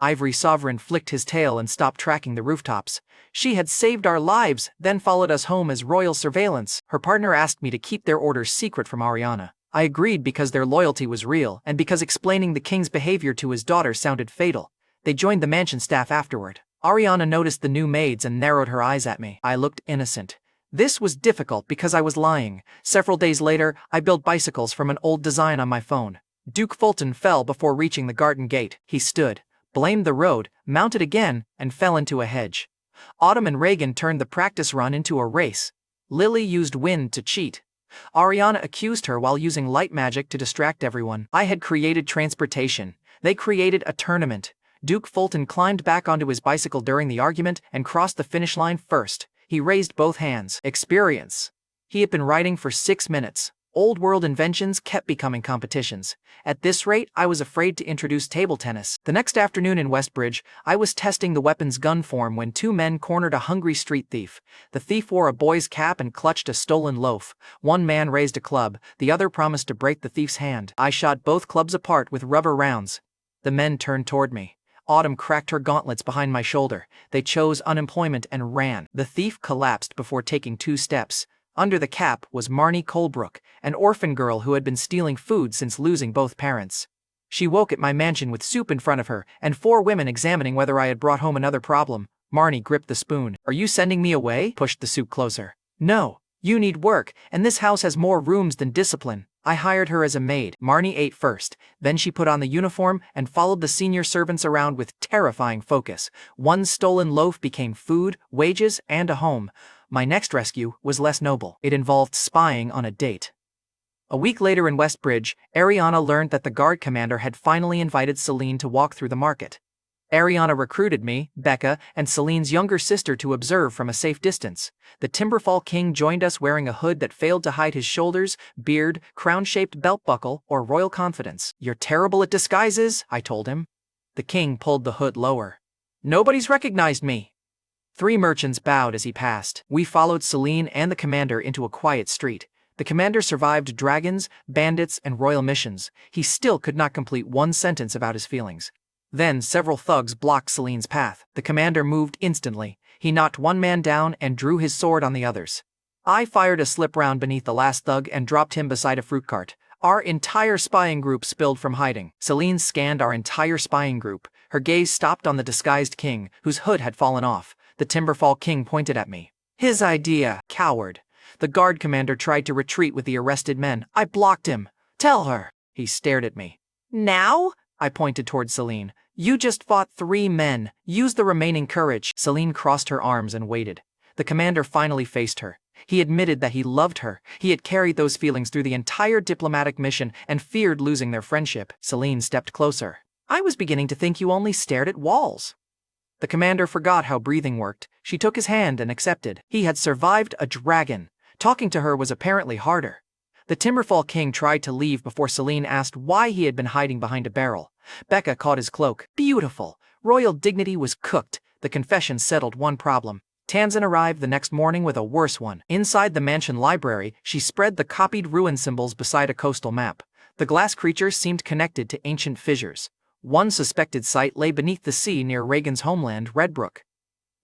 Ivory Sovereign flicked his tail and stopped tracking the rooftops. She had saved our lives, then followed us home as royal surveillance. Her partner asked me to keep their orders secret from Ariana. I agreed because their loyalty was real and because explaining the king's behavior to his daughter sounded fatal. They joined the mansion staff afterward. Ariana noticed the new maids and narrowed her eyes at me. I looked innocent. This was difficult because I was lying. Several days later, I built bicycles from an old design on my phone. Duke Fulton fell before reaching the garden gate. He stood, blamed the road, mounted again, and fell into a hedge. Autumn and Reagan turned the practice run into a race. Lily used wind to cheat. Ariana accused her while using light magic to distract everyone. I had created transportation. They created a tournament. Duke Fulton climbed back onto his bicycle during the argument and crossed the finish line first. He raised both hands. Experience. He had been riding for 6 minutes. Old world inventions kept becoming competitions. At this rate, I was afraid to introduce table tennis. The next afternoon in Westbridge, I was testing the weapon's gun form when 2 men cornered a hungry street thief. The thief wore a boy's cap and clutched a stolen loaf. One man raised a club, the other promised to break the thief's hand. I shot both clubs apart with rubber rounds. The men turned toward me. Autumn cracked her gauntlets behind my shoulder. They chose unemployment and ran. The thief collapsed before taking 2 steps. Under the cap was Marnie Colebrook, an orphan girl who had been stealing food since losing both parents. She woke at my mansion with soup in front of her, and 4 women examining whether I had brought home another problem. Marnie gripped the spoon. Are you sending me away? Pushed the soup closer. No, you need work, and this house has more rooms than discipline. I hired her as a maid. Marnie ate first, then she put on the uniform and followed the senior servants around with terrifying focus. 1 stolen loaf became food, wages, and a home. My next rescue was less noble. It involved spying on a date. A week later in Westbridge, Ariana learned that the guard commander had finally invited Celine to walk through the market. Ariana recruited me, Becca, and Celine's younger sister to observe from a safe distance. The Timberfall king joined us wearing a hood that failed to hide his shoulders, beard, crown-shaped belt buckle, or royal confidence. You're terrible at disguises, I told him. The king pulled the hood lower. Nobody's recognized me. 3 merchants bowed as he passed. We followed Celine and the commander into a quiet street. The commander survived dragons, bandits, and royal missions. He still could not complete 1 sentence about his feelings. Then several thugs blocked Celine's path. The commander moved instantly. He knocked 1 man down and drew his sword on the others. I fired a slip round beneath the last thug and dropped him beside a fruit cart. Our entire spying group spilled from hiding. Celine scanned our entire spying group. Her gaze stopped on the disguised king, whose hood had fallen off. The Timberfall king pointed at me. His idea, coward. The guard commander tried to retreat with the arrested men. I blocked him. Tell her. He stared at me. Now? I pointed toward Celine. You just fought 3 men. Use the remaining courage. Celine crossed her arms and waited. The commander finally faced her. He admitted that he loved her. He had carried those feelings through the entire diplomatic mission and feared losing their friendship. Celine stepped closer. I was beginning to think you only stared at walls. The commander forgot how breathing worked. She took his hand and accepted. He had survived a dragon. Talking to her was apparently harder. The Timberfall king tried to leave before Celine asked why he had been hiding behind a barrel. Becca caught his cloak. Beautiful. Royal dignity was cooked. The confession settled 1 problem. Tamsin arrived the next morning with a worse one. Inside the mansion library, she spread the copied ruin symbols beside a coastal map. The glass creatures seemed connected to ancient fissures. One suspected site lay beneath the sea near Reagan's homeland, Redbrook.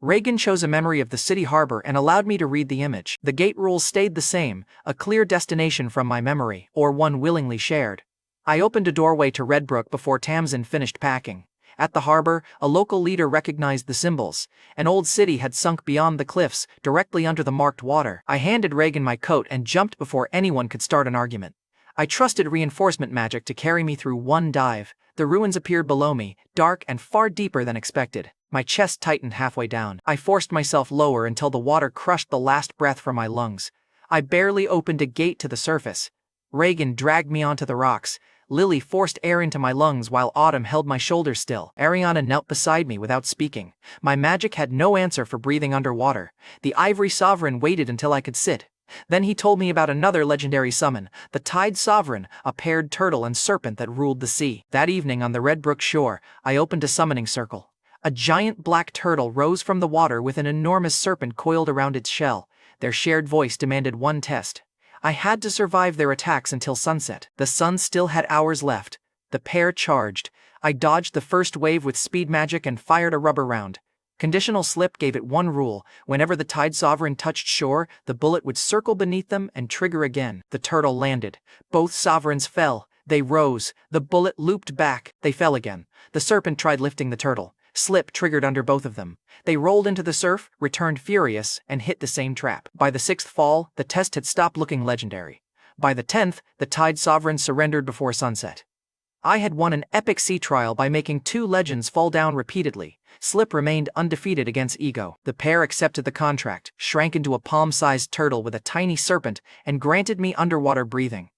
Reagan chose a memory of the city harbor and allowed me to read the image. The gate rules stayed the same, a clear destination from my memory, or one willingly shared. I opened a doorway to Redbrook before Tamsin finished packing. At the harbor, a local leader recognized the symbols. An old city had sunk beyond the cliffs, directly under the marked water. I handed Reagan my coat and jumped before anyone could start an argument. I trusted reinforcement magic to carry me through one dive. The ruins appeared below me, dark and far deeper than expected. My chest tightened halfway down. I forced myself lower until the water crushed the last breath from my lungs. I barely opened a gate to the surface. Reagan dragged me onto the rocks. Lily forced air into my lungs while Autumn held my shoulders still. Ariana knelt beside me without speaking. My magic had no answer for breathing underwater. The Ivory Sovereign waited until I could sit. Then he told me about another legendary summon, the Tide Sovereign, a paired turtle and serpent that ruled the sea. That evening on the Redbrook shore, I opened a summoning circle. A giant black turtle rose from the water with an enormous serpent coiled around its shell. Their shared voice demanded one test. I had to survive their attacks until sunset. The sun still had hours left. The pair charged. I dodged the first wave with speed magic and fired a rubber round. Conditional slip gave it one rule: whenever the Tide Sovereign touched shore, the bullet would circle beneath them and trigger again. The turtle landed. Both sovereigns fell. They rose. The bullet looped back. They fell again. The serpent tried lifting the turtle. Slip triggered under both of them. They rolled into the surf, returned furious, and hit the same trap. By the 6th fall, the test had stopped looking legendary. By the 10th, the Tide Sovereign surrendered before sunset. I had won an epic sea trial by making 2 legends fall down repeatedly. Slip remained undefeated against Ego. The pair accepted the contract, shrank into a palm-sized turtle with a tiny serpent, and granted me underwater breathing.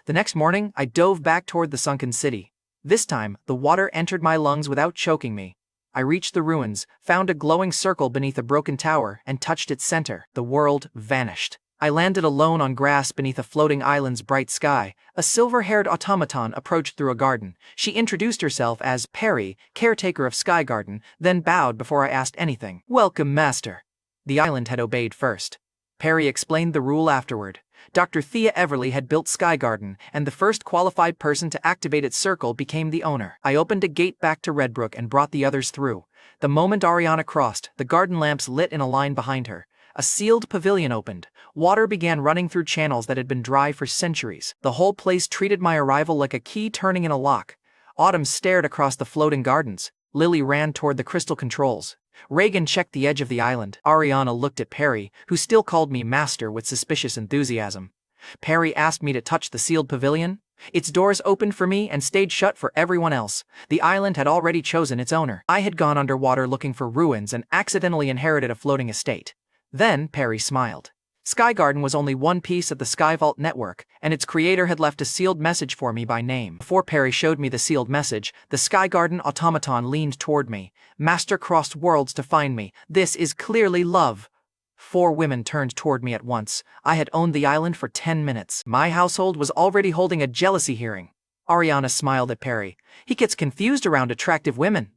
The next morning, I dove back toward the sunken city. This time, the water entered my lungs without choking me. I reached the ruins, found a glowing circle beneath a broken tower, and touched its center. The world vanished. I landed alone on grass beneath a floating island's bright sky. A silver-haired automaton approached through a garden. She introduced herself as Perry, caretaker of Sky Garden, then bowed before I asked anything. "Welcome, Master." The island had obeyed first. Perry explained the rule afterward. Dr. Thea Everly had built Sky Garden, and the first qualified person to activate its circle became the owner. I opened a gate back to Redbrook and brought the others through. The moment Ariana crossed, the garden lamps lit in a line behind her. A sealed pavilion opened. Water began running through channels that had been dry for centuries. The whole place treated my arrival like a key turning in a lock. Autumn stared across the floating gardens. Lily ran toward the crystal controls. Reagan checked the edge of the island. Ariana looked at Perry, who still called me Master with suspicious enthusiasm. Perry asked me to touch the sealed pavilion. Its doors opened for me and stayed shut for everyone else. The island had already chosen its owner. I had gone underwater looking for ruins and accidentally inherited a floating estate. Then Perry smiled. Sky Garden was only one piece of the Sky Vault network, and its creator had left a sealed message for me by name. Before Perry showed me the sealed message, the Sky Garden automaton leaned toward me. "Master crossed worlds to find me. This is clearly love." 4 women turned toward me at once. I had owned the island for 10 minutes. My household was already holding a jealousy hearing. Ariana smiled at Perry. "He gets confused around attractive women."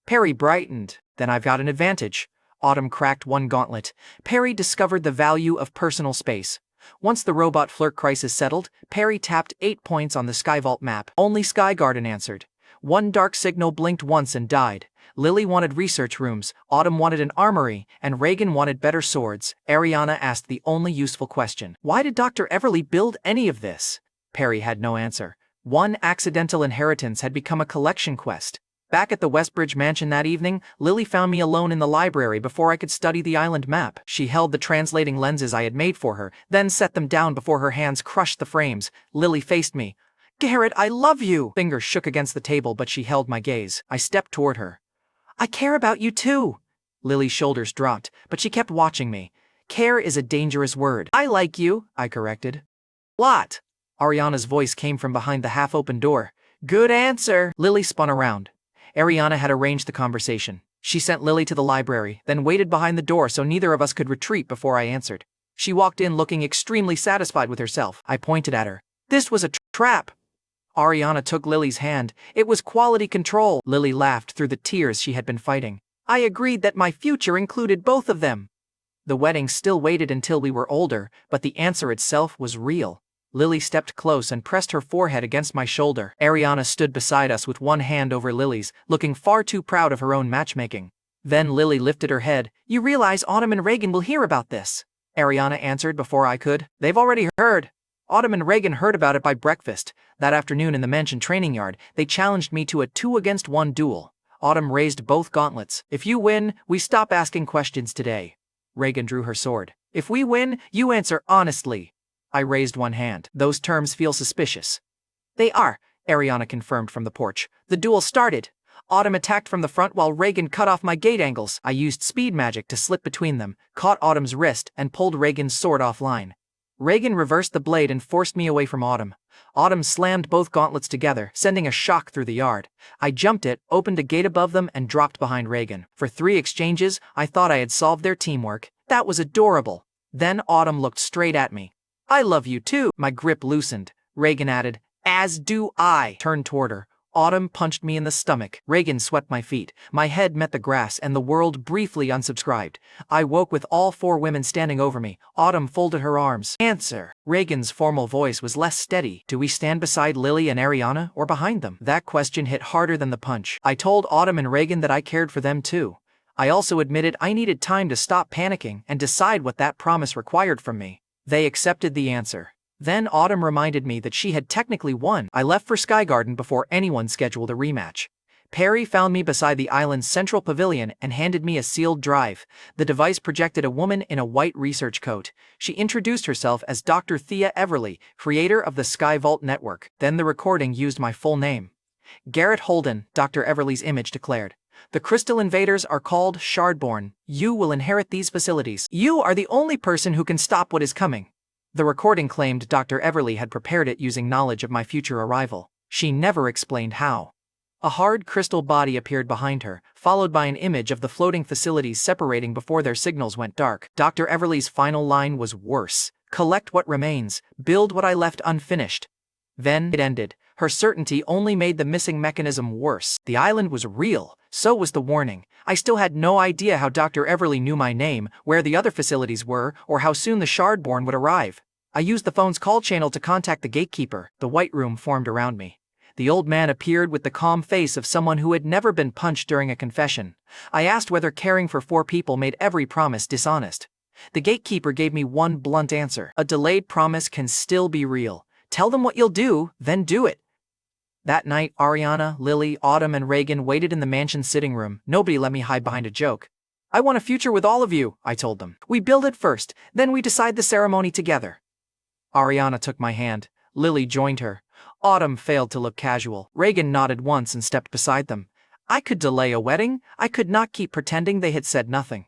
Perry brightened. "Then I've got an advantage." Autumn cracked one gauntlet. Perry discovered the value of personal space. Once the robot flirt crisis settled, Perry tapped 8 points on the Sky Vault map. Only Sky Garden answered. One dark signal blinked once and died. Lily wanted research rooms, Autumn wanted an armory, and Reagan wanted better swords. Ariana asked the only useful question. Why did Dr. Everly build any of this? Perry had no answer. One accidental inheritance had become a collection quest. Back at the Westbridge mansion that evening, Lily found me alone in the library before I could study the island map. She held the translating lenses I had made for her, then set them down before her hands crushed the frames. Lily faced me. "Garrett, I love you!" Fingers shook against the table, but she held my gaze. I stepped toward her. "I care about you too!" Lily's shoulders dropped, but she kept watching me. Care is a dangerous word. "I like you," I corrected. "Lot!" Ariana's voice came from behind the half-open door. "Good answer!" Lily spun around. Ariana had arranged the conversation. She sent Lily to the library, then waited behind the door so neither of us could retreat before I answered. She walked in looking extremely satisfied with herself. I pointed at her. "This was a trap." Ariana took Lily's hand. "It was quality control." Lily laughed through the tears she had been fighting. "I agreed that my future included both of them." The wedding still waited until we were older, but the answer itself was real. Lily stepped close and pressed her forehead against my shoulder. Ariana stood beside us with one hand over Lily's, looking far too proud of her own matchmaking. Then Lily lifted her head. "You realize Autumn and Reagan will hear about this?" Ariana answered before I could. "They've already heard." Autumn and Reagan heard about it by breakfast. That afternoon in the mansion training yard, they challenged me to a 2-against-1 duel. Autumn raised both gauntlets. "If you win, we stop asking questions today." Reagan drew her sword. "If we win, you answer honestly." I raised one hand. "Those terms feel suspicious." "They are," Ariana confirmed from the porch. The duel started. Autumn attacked from the front while Reagan cut off my gate angles. I used speed magic to slip between them, caught Autumn's wrist, and pulled Reagan's sword offline. Reagan reversed the blade and forced me away from Autumn. Autumn slammed both gauntlets together, sending a shock through the yard. I jumped it, opened a gate above them, and dropped behind Reagan. For 3 exchanges, I thought I had solved their teamwork. That was adorable. Then Autumn looked straight at me. "I love you too." My grip loosened. Reagan added, "As do I." Turned toward her. Autumn punched me in the stomach. Reagan swept my feet. My head met the grass and the world briefly unsubscribed. I woke with all 4 women standing over me. Autumn folded her arms. "Answer." Reagan's formal voice was less steady. "Do we stand beside Lily and Ariana or behind them?" That question hit harder than the punch. I told Autumn and Reagan that I cared for them too. I also admitted I needed time to stop panicking and decide what that promise required from me. They accepted the answer. Then Autumn reminded me that she had technically won. I left for Sky Garden before anyone scheduled a rematch. Perry found me beside the island's central pavilion and handed me a sealed drive. The device projected a woman in a white research coat. She introduced herself as Dr. Thea Everly, creator of the Sky Vault network. Then the recording used my full name. Garrett Holden, Dr. Everly's image declared. "The Crystal Invaders are called Shardborn. You will inherit these facilities. You are the only person who can stop what is coming." The recording claimed Dr. Everly had prepared it using knowledge of my future arrival. She never explained how. A hard crystal body appeared behind her, followed by an image of the floating facilities separating before their signals went dark. Dr. Everly's final line was worse. "Collect what remains, build what I left unfinished." Then it ended. Her certainty only made the missing mechanism worse. The island was real, so was the warning. I still had no idea how Dr. Everly knew my name, where the other facilities were, or how soon the Shardborn would arrive. I used the phone's call channel to contact the gatekeeper. The white room formed around me. The old man appeared with the calm face of someone who had never been punched during a confession. I asked whether caring for 4 people made every promise dishonest. The gatekeeper gave me one blunt answer. "A delayed promise can still be real. Tell them what you'll do, then do it." That night, Ariana, Lily, Autumn, and Reagan waited in the mansion's sitting room. Nobody let me hide behind a joke. "I want a future with all of you," I told them. "We build it first, then we decide the ceremony together." Ariana took my hand. Lily joined her. Autumn failed to look casual. Reagan nodded once and stepped beside them. I could delay a wedding. I could not keep pretending they had said nothing.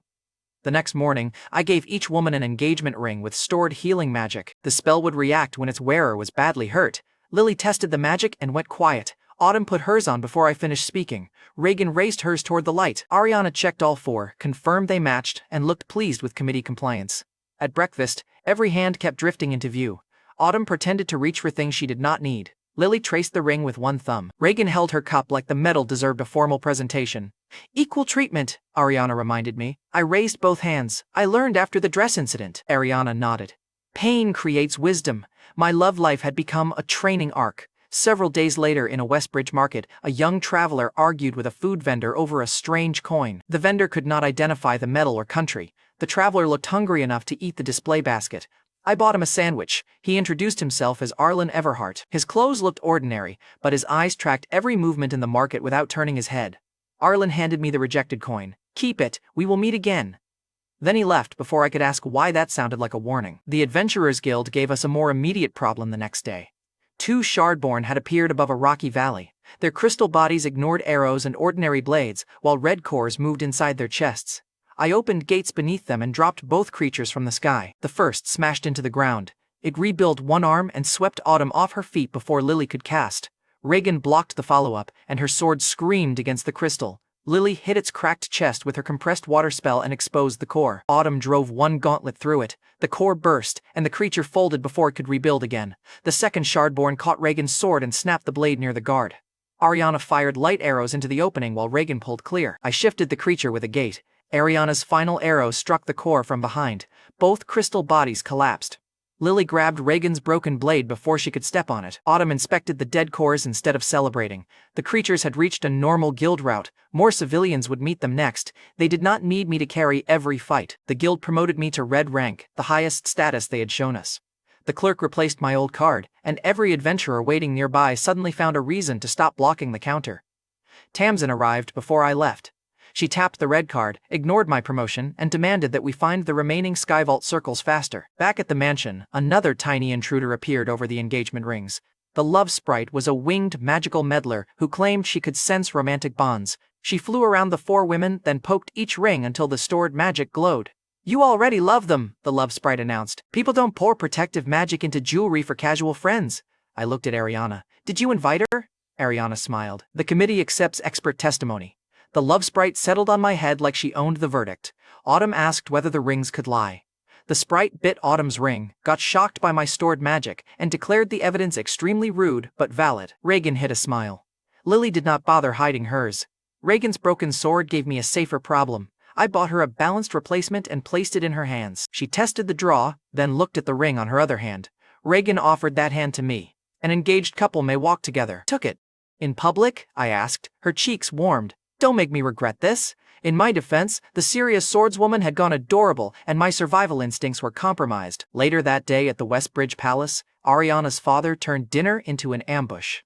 The next morning, I gave each woman an engagement ring with stored healing magic. The spell would react when its wearer was badly hurt. Lily tested the magic and went quiet. Autumn put hers on before I finished speaking. Reagan raised hers toward the light. Ariana checked all 4, confirmed they matched, and looked pleased with committee compliance. At breakfast, every hand kept drifting into view. Autumn pretended to reach for things she did not need. Lily traced the ring with one thumb. Reagan held her cup like the medal deserved a formal presentation. "Equal treatment," Ariana reminded me. I raised both hands. "I learned after the dress incident." Ariana nodded. "Pain creates wisdom." My love life had become a training arc. Several days later in a Westbridge market, a young traveler argued with a food vendor over a strange coin. The vendor could not identify the metal or country. The traveler looked hungry enough to eat the display basket. I bought him a sandwich. He introduced himself as Arlen Everhart. His clothes looked ordinary, but his eyes tracked every movement in the market without turning his head. Arlen handed me the rejected coin. "Keep it, we will meet again." Then he left before I could ask why that sounded like a warning. The Adventurers Guild gave us a more immediate problem the next day. 2 Shardborn had appeared above a rocky valley. Their crystal bodies ignored arrows and ordinary blades, while red cores moved inside their chests. I opened gates beneath them and dropped both creatures from the sky. The first smashed into the ground. It rebuilt one arm and swept Autumn off her feet before Lily could cast. Reagan blocked the follow-up, and her sword screamed against the crystal. Lily hit its cracked chest with her compressed water spell and exposed the core. Autumn drove one gauntlet through it. The core burst, and the creature folded before it could rebuild again. The second Shardborn caught Reagan's sword and snapped the blade near the guard. Ariana fired light arrows into the opening while Reagan pulled clear. I shifted the creature with a gate. Ariana's final arrow struck the core from behind. Both crystal bodies collapsed. Lily grabbed Reagan's broken blade before she could step on it. Autumn inspected the dead cores instead of celebrating. The creatures had reached a normal guild route. More civilians would meet them next. They did not need me to carry every fight. The guild promoted me to red rank, the highest status they had shown us. The clerk replaced my old card, and every adventurer waiting nearby suddenly found a reason to stop blocking the counter. Tamsin arrived before I left. She tapped the red card, ignored my promotion, and demanded that we find the remaining Skyvault circles faster. Back at the mansion, another tiny intruder appeared over the engagement rings. The love sprite was a winged magical meddler who claimed she could sense romantic bonds. She flew around the 4 women, then poked each ring until the stored magic glowed. "You already love them," the love sprite announced. "People don't pour protective magic into jewelry for casual friends." I looked at Ariana. "Did you invite her?" Ariana smiled. "The committee accepts expert testimony." The love sprite settled on my head like she owned the verdict. Autumn asked whether the rings could lie. The sprite bit Autumn's ring, got shocked by my stored magic, and declared the evidence extremely rude but valid. Reagan hid a smile. Lily did not bother hiding hers. Reagan's broken sword gave me a safer problem. I bought her a balanced replacement and placed it in her hands. She tested the draw, then looked at the ring on her other hand. Reagan offered that hand to me. An engaged couple may walk together. Took it. "In public?" I asked. Her cheeks warmed. "Don't make me regret this." In my defense, the serious swordswoman had gone adorable and my survival instincts were compromised. Later that day at the Westbridge Palace, Ariana's father turned dinner into an ambush.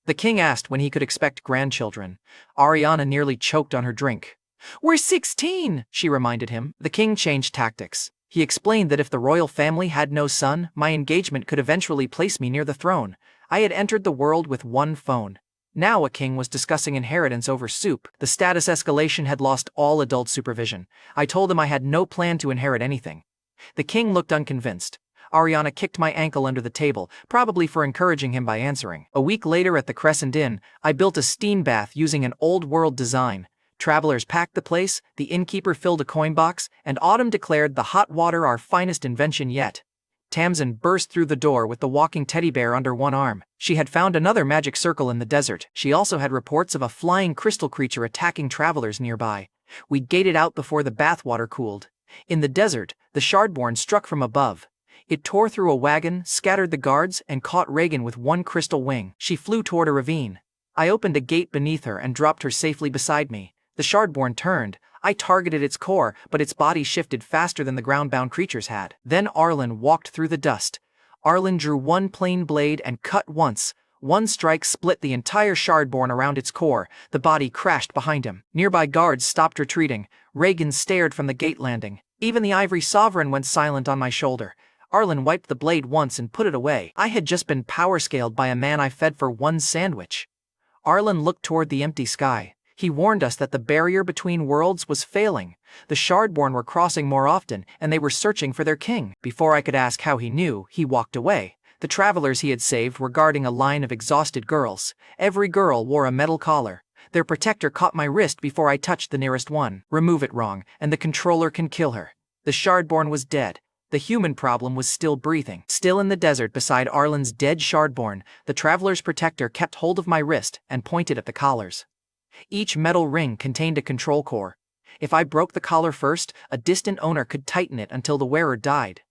The king asked when he could expect grandchildren. Ariana nearly choked on her drink. "We're 16, she reminded him. The king changed tactics. He explained that if the royal family had no son, my engagement could eventually place me near the throne. I had entered the world with one phone. Now a king was discussing inheritance over soup. The status escalation had lost all adult supervision. I told him I had no plan to inherit anything. The king looked unconvinced. Ariana kicked my ankle under the table, probably for encouraging him by answering. A week later at the Crescent Inn, I built a steam bath using an old-world design. Travelers packed the place, the innkeeper filled a coin box, and Autumn declared the hot water our finest invention yet. Tamsin burst through the door with the walking teddy bear under one arm. She had found another magic circle in the desert. She also had reports of a flying crystal creature attacking travelers nearby. We gated out before the bathwater cooled. In the desert, the Shardborn struck from above. It tore through a wagon, scattered the guards, and caught Reagan with one crystal wing. She flew toward a ravine. I opened a gate beneath her and dropped her safely beside me. The Shardborn turned. I targeted its core, but its body shifted faster than the ground-bound creatures had. Then Arlen walked through the dust. Arlen drew one plain blade and cut once. One strike split the entire Shardborn around its core. The body crashed behind him. Nearby guards stopped retreating. Reagan stared from the gate landing. Even the Ivory Sovereign went silent on my shoulder. Arlen wiped the blade once and put it away. I had just been power-scaled by a man I fed for one sandwich. Arlen looked toward the empty sky. He warned us that the barrier between worlds was failing. The Shardborn were crossing more often, and they were searching for their king. Before I could ask how he knew, he walked away. The travelers he had saved were guarding a line of exhausted girls. Every girl wore a metal collar. Their protector caught my wrist before I touched the nearest one. Remove it wrong, and the controller can kill her. The Shardborn was dead. The human problem was still breathing. Still in the desert beside Arlen's dead Shardborn, the traveler's protector kept hold of my wrist and pointed at the collars. Each metal ring contained a control core. If I broke the collar first, a distant owner could tighten it until the wearer died.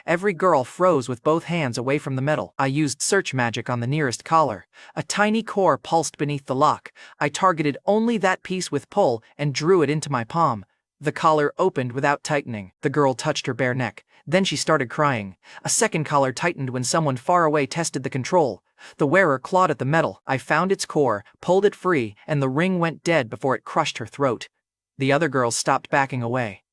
Every girl froze with both hands away from the metal. I used search magic on the nearest collar. A tiny core pulsed beneath the lock. I targeted only that piece with pull and drew it into my palm. The collar opened without tightening. The girl touched her bare neck. Then she started crying. A second collar tightened when someone far away tested the control. The wearer clawed at the metal. I found its core, pulled it free, and the ring went dead before it crushed her throat. The other girls stopped backing away.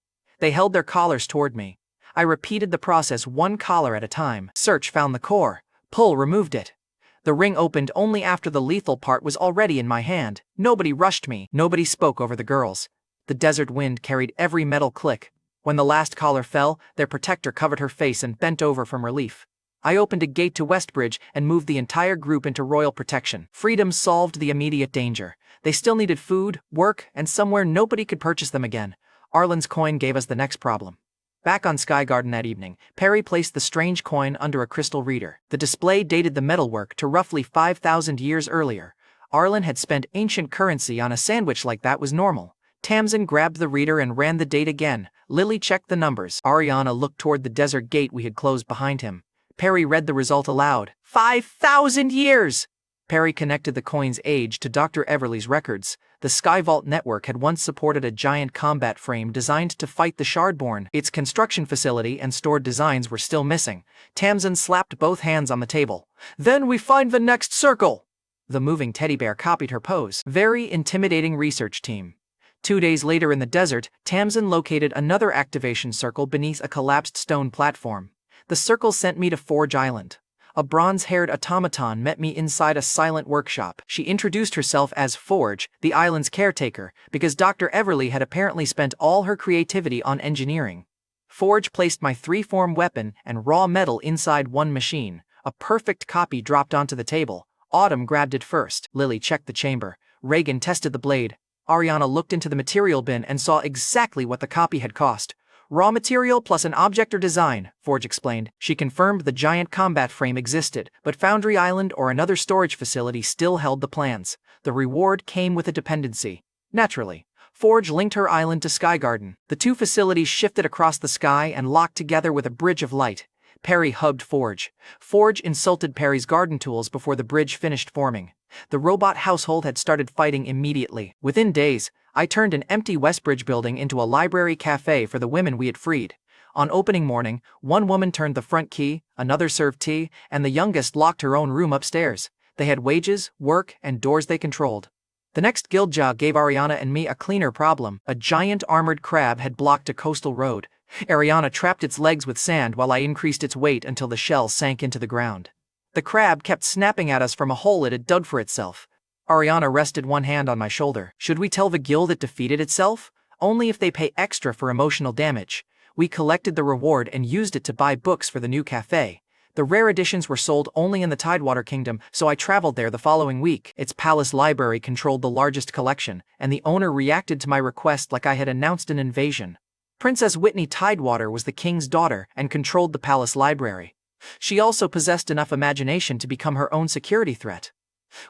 They held their collars toward me. I repeated the process one collar at a time. Search found the core. Pull removed it. The ring opened only after the lethal part was already in my hand. Nobody rushed me. Nobody spoke over the girls. The desert wind carried every metal click. When the last collar fell, their protector covered her face and bent over from relief. I opened a gate to Westbridge and moved the entire group into royal protection. Freedom solved the immediate danger. They still needed food, work, and somewhere nobody could purchase them again. Arlen's coin gave us the next problem. Back on Sky Garden that evening, Perry placed the strange coin under a crystal reader. The display dated the metalwork to roughly 5,000 years earlier. Arlen had spent ancient currency on a sandwich like that was normal. Tamsin grabbed the reader and ran the date again. Lily checked the numbers. Ariana looked toward the desert gate we had closed behind him. Perry read the result aloud. 5,000 years! Perry connected the coin's age to Dr. Everly's records. The Skyvault network had once supported a giant combat frame designed to fight the Shardborn. Its construction facility and stored designs were still missing. Tamsin slapped both hands on the table. Then we find the next circle! The moving teddy bear copied her pose. Very intimidating research team. 2 days later in the desert, Tamsin located another activation circle beneath a collapsed stone platform. The circle sent me to Forge Island. A bronze-haired automaton met me inside a silent workshop. She introduced herself as Forge, the island's caretaker, because Dr. Everly had apparently spent all her creativity on engineering. Forge placed my 3-form weapon and raw metal inside one machine. A perfect copy dropped onto the table. Autumn grabbed it first. Lily checked the chamber. Reagan tested the blade. Ariana looked into the material bin and saw exactly what the copy had cost. Raw material plus an object or design, Forge explained. She confirmed the giant combat frame existed, but Foundry Island or another storage facility still held the plans. The reward came with a dependency. Naturally, Forge linked her island to Sky Garden. The two facilities shifted across the sky and locked together with a bridge of light. Perry hugged Forge. Forge insulted Perry's garden tools before the bridge finished forming. The robot household had started fighting immediately. Within days, I turned an empty Westbridge building into a library cafe for the women we had freed. On opening morning, one woman turned the front key, another served tea, and the youngest locked her own room upstairs. They had wages, work, and doors they controlled. The next guild job gave Ariana and me a cleaner problem. A giant armored crab had blocked a coastal road. Ariana trapped its legs with sand while I increased its weight until the shell sank into the ground. The crab kept snapping at us from a hole it had dug for itself. Ariana rested one hand on my shoulder. Should we tell the guild it defeated itself? Only if they pay extra for emotional damage. We collected the reward and used it to buy books for the new cafe. The rare editions were sold only in the Tidewater Kingdom, so I traveled there the following week. Its palace library controlled the largest collection, and the owner reacted to my request like I had announced an invasion. Princess Whitney Tidewater was the king's daughter and controlled the palace library. She also possessed enough imagination to become her own security threat.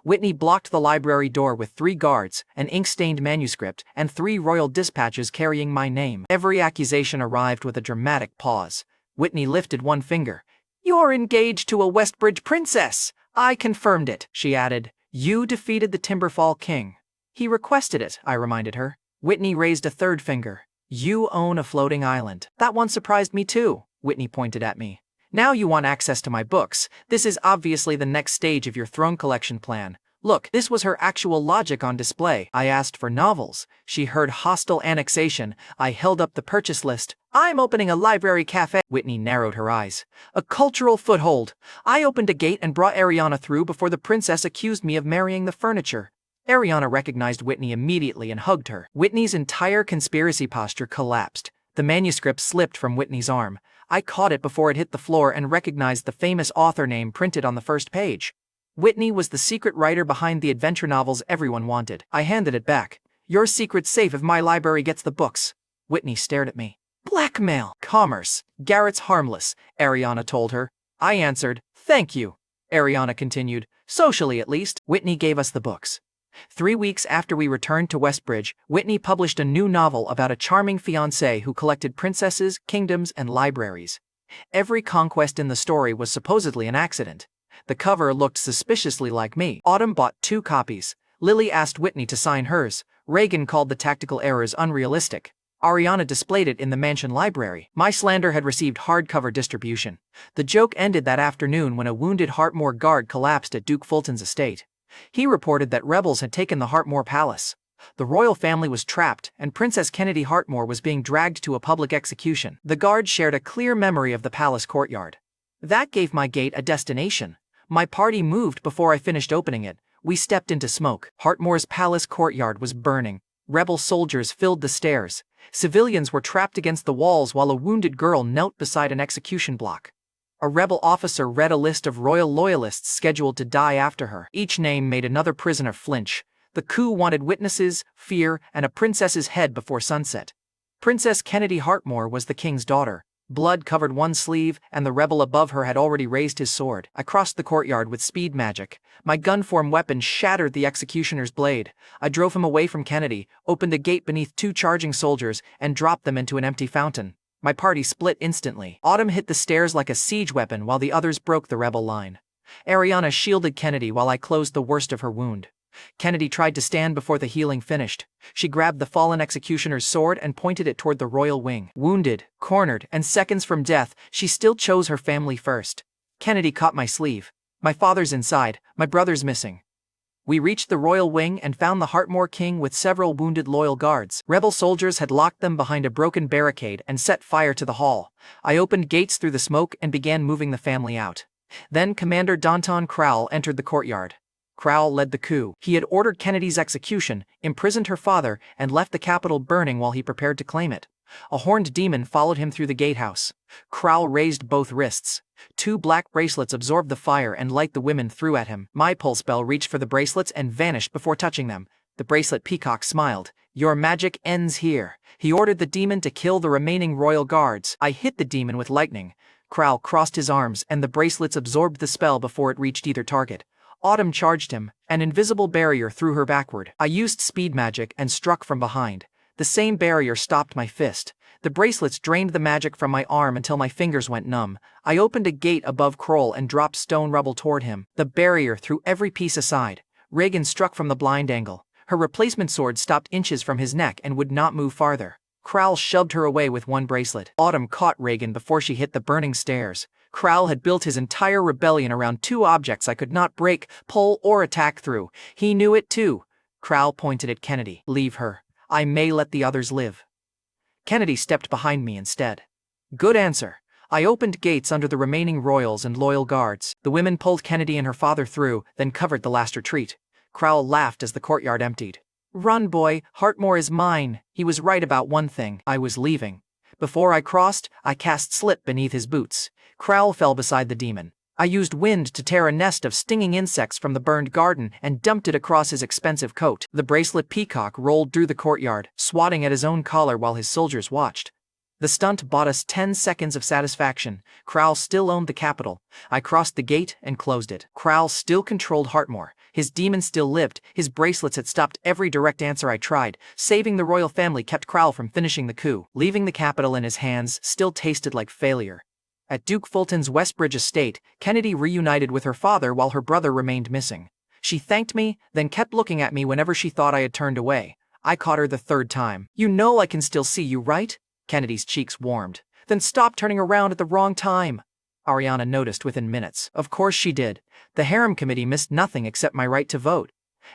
Whitney blocked the library door with 3 guards, an ink-stained manuscript, and 3 royal dispatches carrying my name. Every accusation arrived with a dramatic pause. Whitney lifted one finger. "You're engaged to a Westbridge princess! I confirmed it," she added. "You defeated the Timberfall King." "He requested it," I reminded her. Whitney raised a 3rd finger. "You own a floating island." "That one surprised me too," Whitney pointed at me. "Now you want access to my books. This is obviously the next stage of your throne collection plan." Look, this was her actual logic on display. I asked for novels. She heard hostile annexation. I held up the purchase list. "I'm opening a library cafe." Whitney narrowed her eyes. "A cultural foothold." I opened a gate and brought Ariana through before the princess accused me of marrying the furniture. Ariana recognized Whitney immediately and hugged her. Whitney's entire conspiracy posture collapsed. The manuscript slipped from Whitney's arm. I caught it before it hit the floor and recognized the famous author name printed on the first page. Whitney was the secret writer behind the adventure novels everyone wanted. I handed it back. "Your secret's safe if my library gets the books." Whitney stared at me. "Blackmail." "Commerce. Garrett's harmless," Ariana told her. I answered, "Thank you." Ariana continued, "Socially at least." Whitney gave us the books. 3 weeks after we returned to Westbridge, Whitney published a new novel about a charming fiancée who collected princesses, kingdoms, and libraries. Every conquest in the story was supposedly an accident. The cover looked suspiciously like me. Autumn bought 2 copies. Lily asked Whitney to sign hers. Reagan called the tactical errors unrealistic. Ariana displayed it in the mansion library. My slander had received hardcover distribution. The joke ended that afternoon when a wounded Hartmoor guard collapsed at Duke Fulton's estate. He reported that rebels had taken the Hartmoor Palace. The royal family was trapped, and Princess Kennedy Hartmoor was being dragged to a public execution. The guard shared a clear memory of the palace courtyard. That gave my gate a destination. My party moved before I finished opening it. We stepped into smoke. Hartmoor's palace courtyard was burning. Rebel soldiers filled the stairs. Civilians were trapped against the walls while a wounded girl knelt beside an execution block. A rebel officer read a list of royal loyalists scheduled to die after her. Each name made another prisoner flinch. The coup wanted witnesses, fear, and a princess's head before sunset. Princess Kennedy Hartmoor was the king's daughter. Blood covered one sleeve, and the rebel above her had already raised his sword. I crossed the courtyard with speed magic. My gun-form weapon shattered the executioner's blade. I drove him away from Kennedy, opened a gate beneath 2 charging soldiers, and dropped them into an empty fountain. My party split instantly. Autumn hit the stairs like a siege weapon while the others broke the rebel line. Ariana shielded Kennedy while I closed the worst of her wound. Kennedy tried to stand before the healing finished. She grabbed the fallen executioner's sword and pointed it toward the royal wing. Wounded, cornered, and seconds from death, she still chose her family first. Kennedy caught my sleeve. My father's inside, my brother's missing. We reached the royal wing and found the Heartmore King with several wounded loyal guards. Rebel soldiers had locked them behind a broken barricade and set fire to the hall. I opened gates through the smoke and began moving the family out. Then Commander Danton Crowell entered the courtyard. Crowell led the coup. He had ordered Kennedy's execution, imprisoned her father, and left the capital burning while he prepared to claim it. A horned demon followed him through the gatehouse. Crowell raised both wrists. 2 black bracelets absorbed the fire and light the women threw at him. My pulse bell reached for the bracelets and vanished before touching them. The bracelet peacock smiled. "Your magic ends here." He ordered the demon to kill the remaining royal guards. I hit the demon with lightning. Crowell crossed his arms and the bracelets absorbed the spell before it reached either target. Autumn charged him. An invisible barrier threw her backward. I used speed magic and struck from behind. The same barrier stopped my fist. The bracelets drained the magic from my arm until my fingers went numb. I opened a gate above Kroll and dropped stone rubble toward him. The barrier threw every piece aside. Reagan struck from the blind angle. Her replacement sword stopped inches from his neck and would not move farther. Crowell shoved her away with one bracelet. Autumn caught Reagan before she hit the burning stairs. Crowell had built his entire rebellion around 2 objects I could not break, pull, or attack through. He knew it too. Crowell pointed at Kennedy. "Leave her. I may let the others live." Kennedy stepped behind me instead. Good answer. I opened gates under the remaining royals and loyal guards. The women pulled Kennedy and her father through, then covered the last retreat. Crowell laughed as the courtyard emptied. "Run, boy, Heartmore is mine." He was right about one thing. I was leaving. Before I crossed, I cast Slip beneath his boots. Crowell fell beside the demon. I used wind to tear a nest of stinging insects from the burned garden and dumped it across his expensive coat. The bracelet peacock rolled through the courtyard, swatting at his own collar while his soldiers watched. The stunt bought us 10 seconds of satisfaction. Crowell still owned the capital. I crossed the gate and closed it. Crowell still controlled Heartmore. His demon still lived. His bracelets had stopped every direct answer I tried. Saving the royal family kept Crowell from finishing the coup. Leaving the capital in his hands still tasted like failure. At Duke Fulton's Westbridge estate, Kennedy reunited with her father while her brother remained missing. She thanked me, then kept looking at me whenever she thought I had turned away. I caught her the 3rd time. "You know I can still see you, right?" Kennedy's cheeks warmed. "Then stop turning around at the wrong time." Ariana noticed within minutes. Of course she did. The harem committee missed nothing except my right to vote.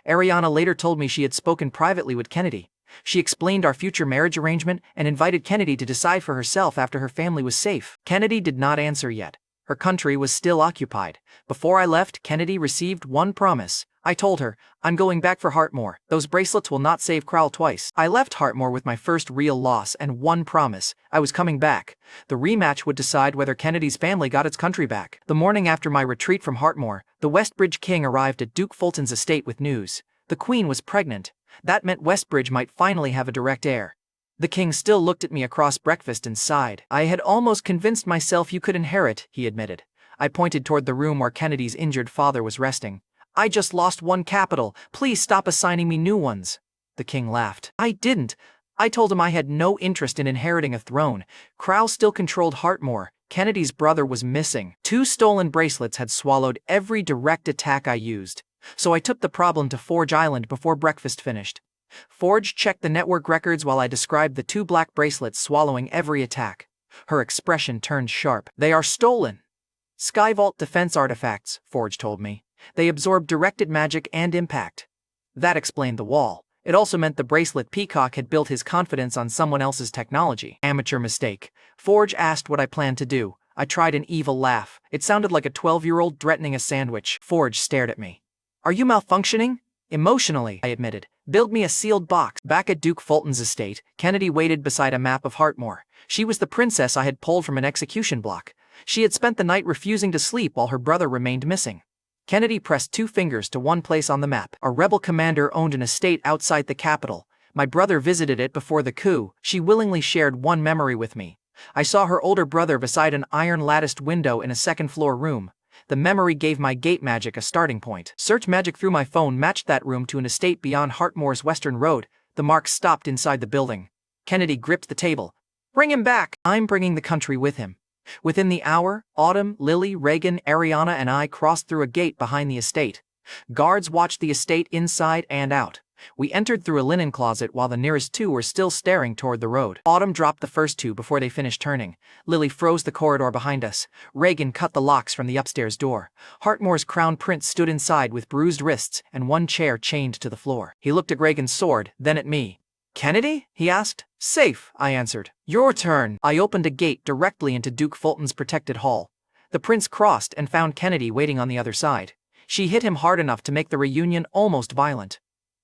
Ariana later told me she had spoken privately with Kennedy. She explained our future marriage arrangement and invited Kennedy to decide for herself after her family was safe. Kennedy did not answer yet. Her country was still occupied. Before I left, Kennedy received one promise. I told her, "I'm going back for Heartmore. Those bracelets will not save Crowell twice." I left Heartmore with my first real loss and one promise. I was coming back. The rematch would decide whether Kennedy's family got its country back. The morning after my retreat from Heartmore, the Westbridge King arrived at Duke Fulton's estate with news. The Queen was pregnant. That meant Westbridge might finally have a direct heir. The king still looked at me across breakfast and sighed. "I had almost convinced myself you could inherit," he admitted. I pointed toward the room where Kennedy's injured father was resting. "I just lost one capital. Please stop assigning me new ones." The king laughed. "I didn't. I told him I had no interest in inheriting a throne. Crowell still controlled Heartmore. Kennedy's brother was missing. 2 stolen bracelets had swallowed every direct attack I used. So I took the problem to Forge Island before breakfast finished. Forge checked the network records while I described the 2 black bracelets swallowing every attack. Her expression turned sharp. "They are stolen." "Skyvault defense artifacts," Forge told me. "They absorb directed magic and impact." That explained the wall. It also meant the bracelet peacock had built his confidence on someone else's technology. Amateur mistake. Forge asked what I planned to do. I tried an evil laugh. It sounded like a 12-year-old threatening a sandwich. Forge stared at me. "Are you malfunctioning?" "Emotionally," I admitted. "Build me a sealed box." Back at Duke Fulton's estate, Kennedy waited beside a map of Heartmore. She was the princess I had pulled from an execution block. She had spent the night refusing to sleep while her brother remained missing. Kennedy pressed 2 fingers to one place on the map. A rebel commander owned an estate outside the capital. My brother visited it before the coup. She willingly shared one memory with me. I saw her older brother beside an iron-latticed window in a second-floor room. The memory gave my gate magic a starting point. Search magic through my phone matched that room to an estate beyond Hartmoor's Western Road. The mark stopped inside the building. Kennedy gripped the table. Bring him back! I'm bringing the country with him. Within the hour, Autumn, Lily, Reagan, Ariana and I crossed through a gate behind the estate. Guards watched the estate inside and out. We entered through a linen closet while the nearest two were still staring toward the road. Autumn dropped the first two before they finished turning. Lily froze the corridor behind us. Reagan cut the locks from the upstairs door. Hartmoor's crown prince stood inside with bruised wrists and one chair chained to the floor. He looked at Reagan's sword, then at me. Kennedy? He asked. Safe, I answered. Your turn. I opened a gate directly into Duke Fulton's protected hall. The prince crossed and found Kennedy waiting on the other side. She hit him hard enough to make the reunion almost violent.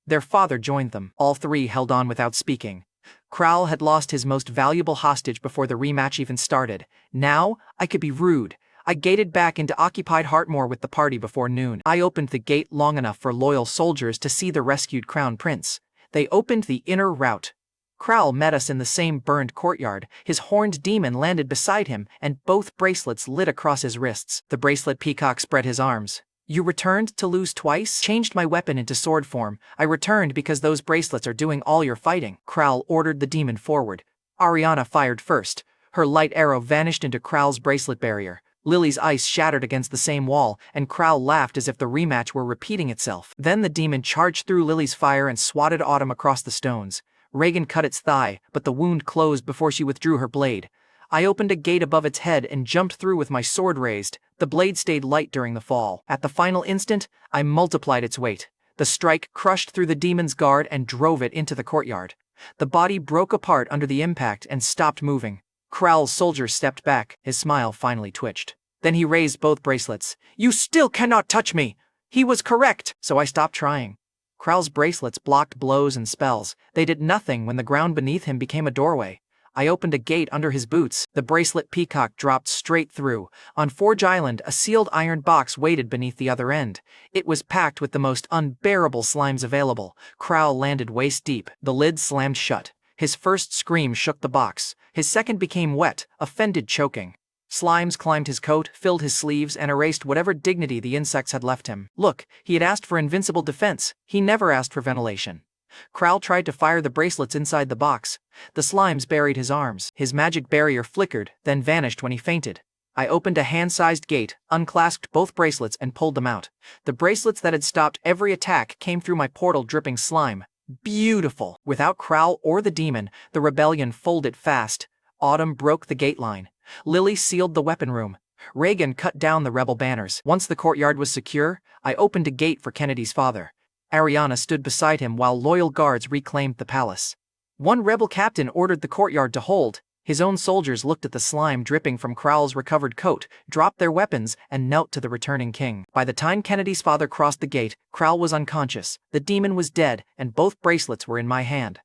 Their father joined them. All three held on without speaking. Crowell had lost his most valuable hostage before the rematch even started. Now, I could be rude. I gated back into occupied Hartmoor with the party before noon. I opened the gate long enough for loyal soldiers to see the rescued crown prince. They opened the inner route. Crowell met us in the same burned courtyard. His horned demon landed beside him, and both bracelets lit across his wrists. The bracelet peacock spread his arms. You returned to lose twice? Changed my weapon into sword form. I returned because those bracelets are doing all your fighting. Crowell ordered the demon forward. Ariana fired first. Her light arrow vanished into Crowell's bracelet barrier. Lily's ice shattered against the same wall, and Crowell laughed as if the rematch were repeating itself. Then the demon charged through Lily's fire and swatted Autumn across the stones. Reagan cut its thigh, but the wound closed before she withdrew her blade. I opened a gate above its head and jumped through with my sword raised. The blade stayed light during the fall. At the final instant, I multiplied its weight. The strike crushed through the demon's guard and drove it into the courtyard. The body broke apart under the impact and stopped moving. Crowell's soldier stepped back, his smile finally twitched. Then he raised both bracelets. You still cannot touch me! He was correct, so I stopped trying. Crowell's bracelets blocked blows and spells. They did nothing when the ground beneath him became a doorway. I opened a gate under his boots. The bracelet peacock dropped straight through. On Forge Island, a sealed iron box waited beneath the other end. It was packed with the most unbearable slimes available. Crowell landed waist deep. The lid slammed shut. His first scream shook the box. His second became wet, offended, choking. Slimes climbed his coat, filled his sleeves, and erased whatever dignity the insects had left him. Look, he had asked for invincible defense. He never asked for ventilation. Crowell tried to fire the bracelets inside the box. The slimes buried his arms. His magic barrier flickered, then vanished when he fainted. I opened a hand-sized gate, unclasped both bracelets and pulled them out. The bracelets that had stopped every attack came through my portal dripping slime. Beautiful! Without Crowell or the demon, the rebellion folded fast. Autumn broke the gate line. Lily sealed the weapon room. Reagan cut down the rebel banners. Once the courtyard was secure, I opened a gate for Kennedy's father. Ariana stood beside him while loyal guards reclaimed the palace. One rebel captain ordered the courtyard to hold. His own soldiers looked at the slime dripping from Crowell's recovered coat, dropped their weapons, and knelt to the returning king. By the time Kennedy's father crossed the gate, Crowell was unconscious, the demon was dead, and both bracelets were in my hand.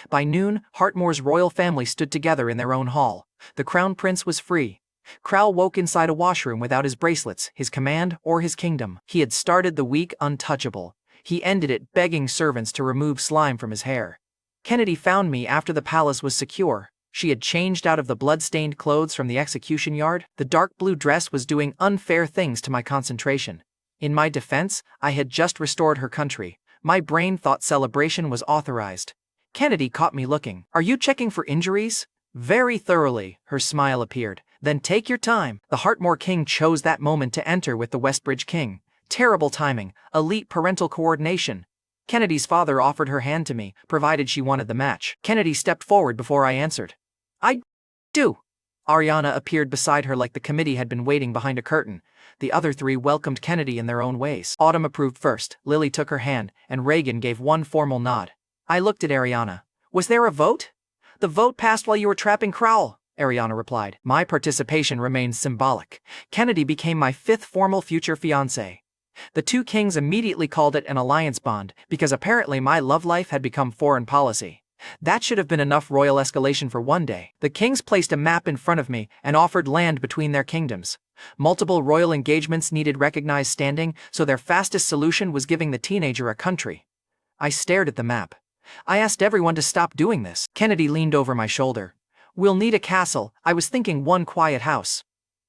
By noon, Hartmoor's royal family stood together in their own hall. The crown prince was free. Crowell woke inside a washroom without his bracelets, his command, or his kingdom. He had started the week untouchable. He ended it begging servants to remove slime from his hair. Kennedy found me after the palace was secure. She had changed out of the blood-stained clothes from the execution yard. The dark blue dress was doing unfair things to my concentration. In my defense, I had just restored her country. My brain thought celebration was authorized. Kennedy caught me looking. Are you checking for injuries? Very thoroughly, her smile appeared. Then take your time. The Hartmoor king chose that moment to enter with the Westbridge king. Terrible timing, elite parental coordination. Kennedy's father offered her hand to me, provided she wanted the match. Kennedy stepped forward before I answered. I do. Ariana appeared beside her like the committee had been waiting behind a curtain. The other three welcomed Kennedy in their own ways. Autumn approved first, Lily took her hand, and Reagan gave one formal nod. I looked at Ariana. Was there a vote? The vote passed while you were trapping Crowell, Ariana replied. My participation remained symbolic. Kennedy became my fifth formal future fiancée. The two kings immediately called it an alliance bond, because apparently my love life had become foreign policy. That should have been enough royal escalation for one day. The kings placed a map in front of me and offered land between their kingdoms. Multiple royal engagements needed recognized standing, so their fastest solution was giving the teenager a country. I stared at the map. I asked everyone to stop doing this. Kennedy leaned over my shoulder. We'll need a castle. I was thinking one quiet house.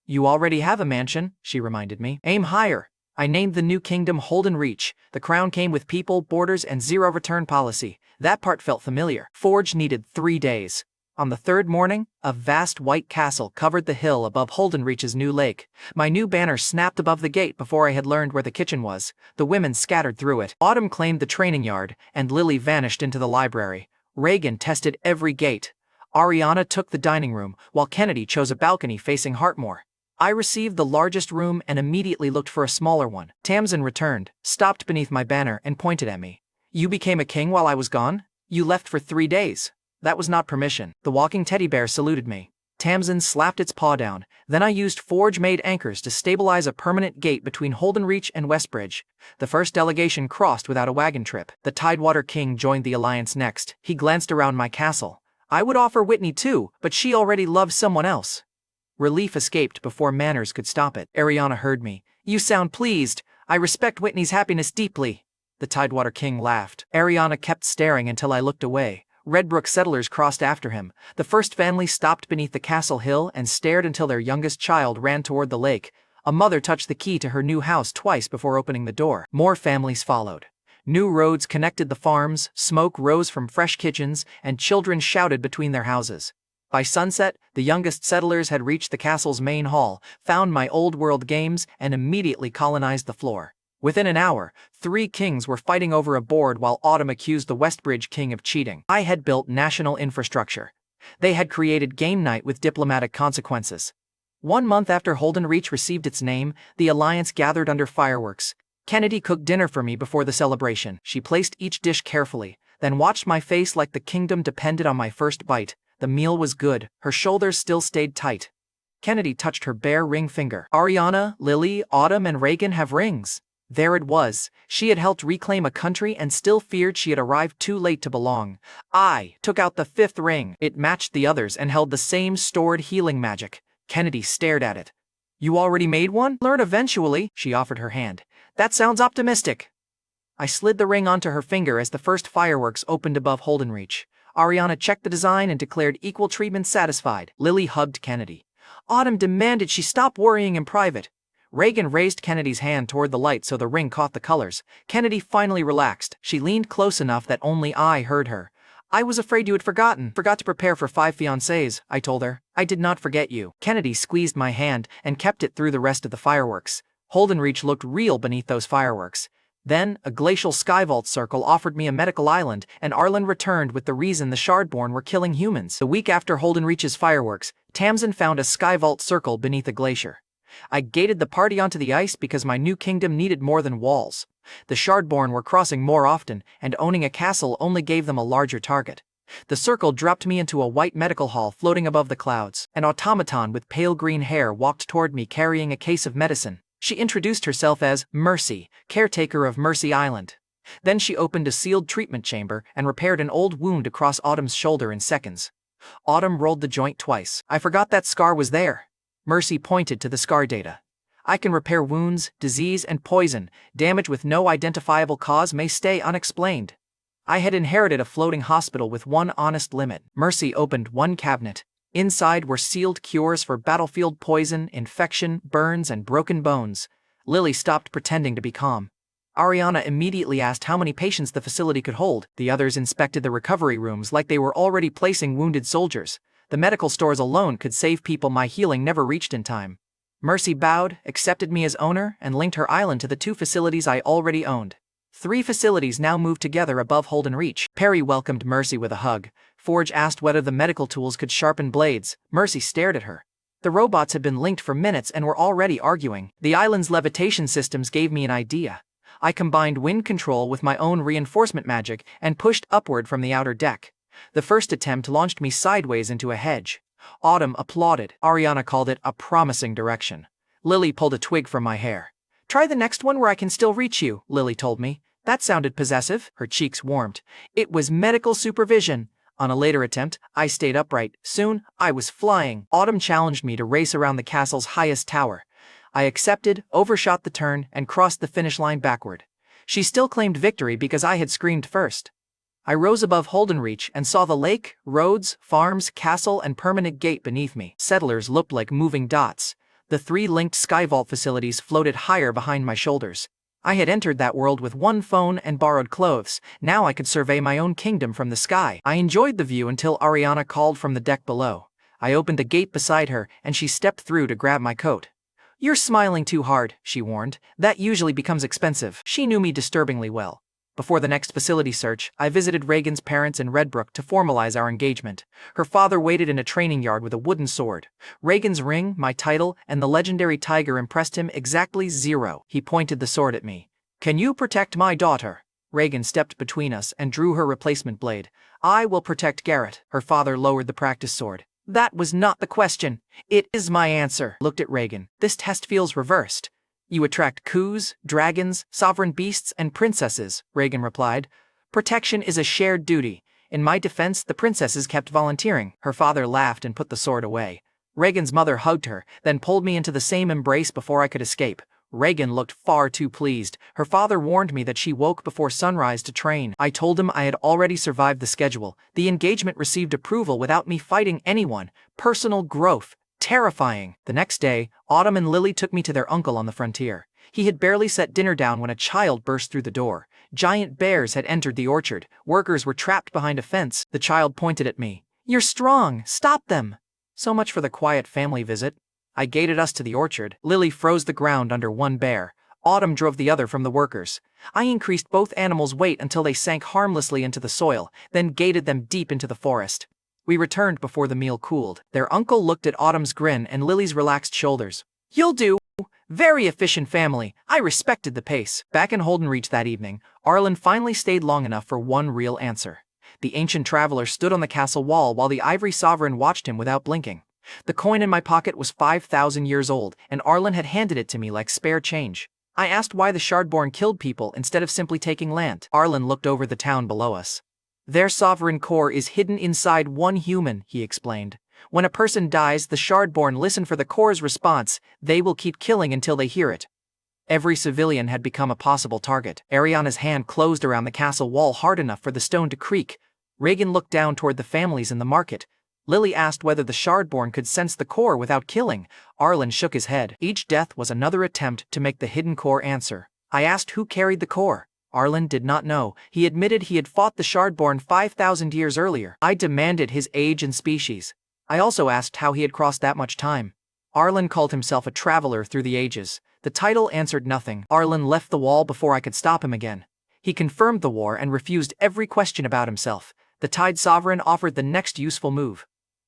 You already have a mansion, she reminded me. Aim higher. I named the new kingdom Holden Reach. The crown came with people, borders, and zero return policy. That part felt familiar. Forge needed 3 days. On the third morning, a vast white castle covered the hill above Holden Reach's new lake. My new banner snapped above the gate before I had learned where the kitchen was. The women scattered through it. Autumn claimed the training yard, and Lily vanished into the library. Reagan tested every gate. Ariana took the dining room, while Kennedy chose a balcony facing Hartmoor. I received the largest room and immediately looked for a smaller one. Tamsin returned, stopped beneath my banner, and pointed at me. You became a king while I was gone? You left for 3 days. That was not permission. The walking teddy bear saluted me. Tamsin slapped its paw down. Then I used forge-made anchors to stabilize a permanent gate between Holden Reach and Westbridge. The first delegation crossed without a wagon trip. The Tidewater King joined the alliance next. He glanced around my castle. I would offer Whitney too, but she already loved someone else. Relief escaped before manners could stop it. Ariana heard me. You sound pleased. I respect Whitney's happiness deeply. The Tidewater King laughed. Ariana kept staring until I looked away. Redbrook settlers crossed after him. The first family stopped beneath the castle hill and stared until their youngest child ran toward the lake. A mother touched the key to her new house twice before opening the door. More families followed. New roads connected the farms, smoke rose from fresh kitchens, and children shouted between their houses. By sunset, the youngest settlers had reached the castle's main hall, found my old-world games, and immediately colonized the floor. Within an hour, 3 kings were fighting over a board while Autumn accused the Westbridge king of cheating. I had built national infrastructure. They had created game night with diplomatic consequences. 1 month after Holden Reach received its name, the alliance gathered under fireworks. Kennedy cooked dinner for me before the celebration. She placed each dish carefully, then watched my face like the kingdom depended on my first bite. The meal was good. Her shoulders still stayed tight. Kennedy touched her bare ring finger. Ariana, Lily, Autumn, and Reagan have rings. There it was. She had helped reclaim a country and still feared she had arrived too late to belong. I took out the 5th ring. It matched the others and held the same stored healing magic. Kennedy stared at it. You already made one? Learn eventually, she offered her hand. That sounds optimistic. I slid the ring onto her finger as the first fireworks opened above Holden Reach. Ariana checked the design and declared equal treatment satisfied. Lily hugged Kennedy. Autumn demanded she stop worrying in private. Reagan raised Kennedy's hand toward the light so the ring caught the colors. Kennedy finally relaxed. She leaned close enough that only I heard her. I was afraid you had forgotten. Forgot to prepare for 5 fiancés, I told her. I did not forget you. Kennedy squeezed my hand and kept it through the rest of the fireworks. Holden Reach looked real beneath those fireworks. Then, a glacial skyvault circle offered me a medical island, and Arlen returned with the reason the Shardborn were killing humans. The week after Holden Reach's fireworks, Tamsin found a skyvault circle beneath a glacier. I gated the party onto the ice because my new kingdom needed more than walls. The Shardborn were crossing more often, and owning a castle only gave them a larger target. The circle dropped me into a white medical hall floating above the clouds. An automaton with pale green hair walked toward me carrying a case of medicine. She introduced herself as Mercy, caretaker of Mercy Island. Then she opened a sealed treatment chamber and repaired an old wound across Autumn's shoulder in seconds. Autumn rolled the joint twice. I forgot that scar was there. Mercy pointed to the scar data. I can repair wounds, disease, and poison. Damage with no identifiable cause may stay unexplained. I had inherited a floating hospital with one honest limit. Mercy opened one cabinet. Inside were sealed cures for battlefield poison, infection, burns, and broken bones. Lily stopped pretending to be calm. Ariana immediately asked how many patients the facility could hold. The others inspected the recovery rooms like they were already placing wounded soldiers. The medical stores alone could save people my healing never reached in time. Mercy bowed, accepted me as owner, and linked her island to the 2 facilities I already owned. 3 facilities now moved together above Holden Reach. Perry welcomed Mercy with a hug. Forge asked whether the medical tools could sharpen blades. Mercy stared at her. The robots had been linked for minutes and were already arguing. The island's levitation systems gave me an idea. I combined wind control with my own reinforcement magic and pushed upward from the outer deck. The first attempt launched me sideways into a hedge. Autumn applauded. Ariana called it a promising direction. Lily pulled a twig from my hair. Try the next one where I can still reach you, Lily told me. That sounded possessive. Her cheeks warmed. It was medical supervision. On a later attempt, I stayed upright. Soon, I was flying. Autumn challenged me to race around the castle's highest tower. I accepted, overshot the turn, and crossed the finish line backward. She still claimed victory because I had screamed first. I rose above Holdenreach and saw the lake, roads, farms, castle, and permanent gate beneath me. Settlers looked like moving dots. The 3 linked skyvault facilities floated higher behind my shoulders. I had entered that world with 1 phone and borrowed clothes. Now I could survey my own kingdom from the sky. I enjoyed the view until Ariana called from the deck below. I opened the gate beside her, and she stepped through to grab my coat. "You're smiling too hard," she warned. "That usually becomes expensive." She knew me disturbingly well. Before the next facility search, I visited Reagan's parents in Redbrook to formalize our engagement. Her father waited in a training yard with a wooden sword. Reagan's ring, my title, and the legendary tiger impressed him exactly 0. He pointed the sword at me. "Can you protect my daughter?" Reagan stepped between us and drew her replacement blade. "I will protect Garrett." Her father lowered the practice sword. "That was not the question. It is my answer." Looked at Reagan. "This test feels reversed." "You attract coups, dragons, sovereign beasts, and princesses," Reagan replied. "Protection is a shared duty. In my defense, the princesses kept volunteering." Her father laughed and put the sword away. Reagan's mother hugged her, then pulled me into the same embrace before I could escape. Reagan looked far too pleased. Her father warned me that she woke before sunrise to train. I told him I had already survived the schedule. The engagement received approval without me fighting anyone. Personal growth. Terrifying. The next day, Autumn and Lily took me to their uncle on the frontier. He had barely set dinner down when a child burst through the door. Giant bears had entered the orchard. Workers were trapped behind a fence. The child pointed at me. "You're strong. Stop them." So much for the quiet family visit. I gated us to the orchard. Lily froze the ground under 1 bear. Autumn drove the other from the workers. I increased both animals' weight until they sank harmlessly into the soil, then gated them deep into the forest. We returned before the meal cooled. Their uncle looked at Autumn's grin and Lily's relaxed shoulders. "You'll do. Very efficient family." I respected the pace. Back in Holdenreach that evening, Arlen finally stayed long enough for one real answer. The ancient traveler stood on the castle wall while the ivory sovereign watched him without blinking. The coin in my pocket was 5,000 years old, and Arlen had handed it to me like spare change. I asked why the Shardborn killed people instead of simply taking land. Arlen looked over the town below us. "Their sovereign core is hidden inside 1 human," he explained. "When a person dies, the Shardborn listen for the core's response. They will keep killing until they hear it." Every civilian had become a possible target. Ariana's hand closed around the castle wall hard enough for the stone to creak. Reagan looked down toward the families in the market. Lily asked whether the Shardborn could sense the core without killing. Arlen shook his head. Each death was another attempt to make the hidden core answer. I asked who carried the core. Arlen did not know. He admitted he had fought the Shardborn 5,000 years earlier. I demanded his age and species. I also asked how he had crossed that much time. Arlen called himself a traveler through the ages. The title answered nothing. Arlen left the wall before I could stop him again. He confirmed the war and refused every question about himself. The Tide Sovereign offered the next useful move.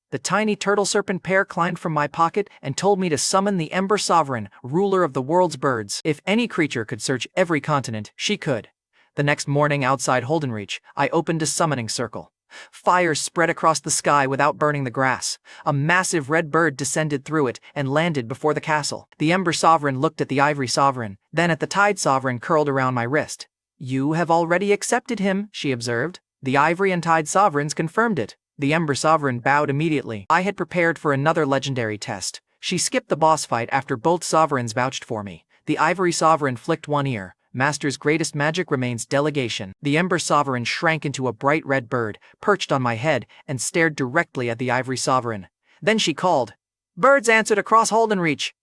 The tiny turtle serpent pair climbed from my pocket and told me to summon the Ember Sovereign, ruler of the world's birds. If any creature could search every continent, she could. The next morning outside Holdenreach, I opened a summoning circle. Fire spread across the sky without burning the grass. A massive red bird descended through it and landed before the castle. The Ember Sovereign looked at the Ivory Sovereign, then at the Tide Sovereign curled around my wrist. "You have already accepted him," she observed. The Ivory and Tide Sovereigns confirmed it. The Ember Sovereign bowed immediately. I had prepared for another legendary test. She skipped the boss fight after both sovereigns vouched for me. The Ivory Sovereign flicked one ear. Master's greatest magic remains delegation. The Ember Sovereign shrank into a bright red bird, perched on my head, and stared directly at the Ivory Sovereign. Then she called. Birds answered across Holdenreach.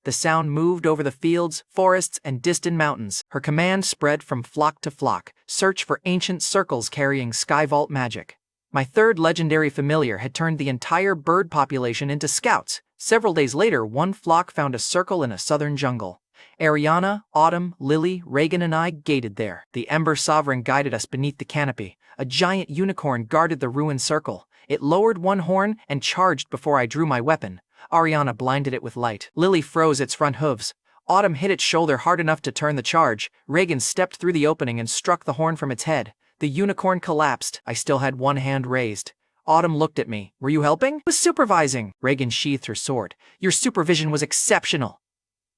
The sound moved over the fields, forests, and distant mountains. Her command spread from flock to flock. Search for ancient circles carrying Skyvault magic. My third legendary familiar had turned the entire bird population into scouts. Several days later, one flock found a circle in a southern jungle. Ariana, Autumn, Lily, Reagan, and I gated there. The Ember Sovereign guided us beneath the canopy. A giant unicorn guarded the ruined circle. It lowered one horn and charged before I drew my weapon. Ariana blinded it with light. Lily froze its front hooves. Autumn hit its shoulder hard enough to turn the charge. Reagan stepped through the opening and struck the horn from its head. The unicorn collapsed. I still had one hand raised. Autumn looked at me. Were you helping? I was supervising. Reagan sheathed her sword. Your supervision was exceptional.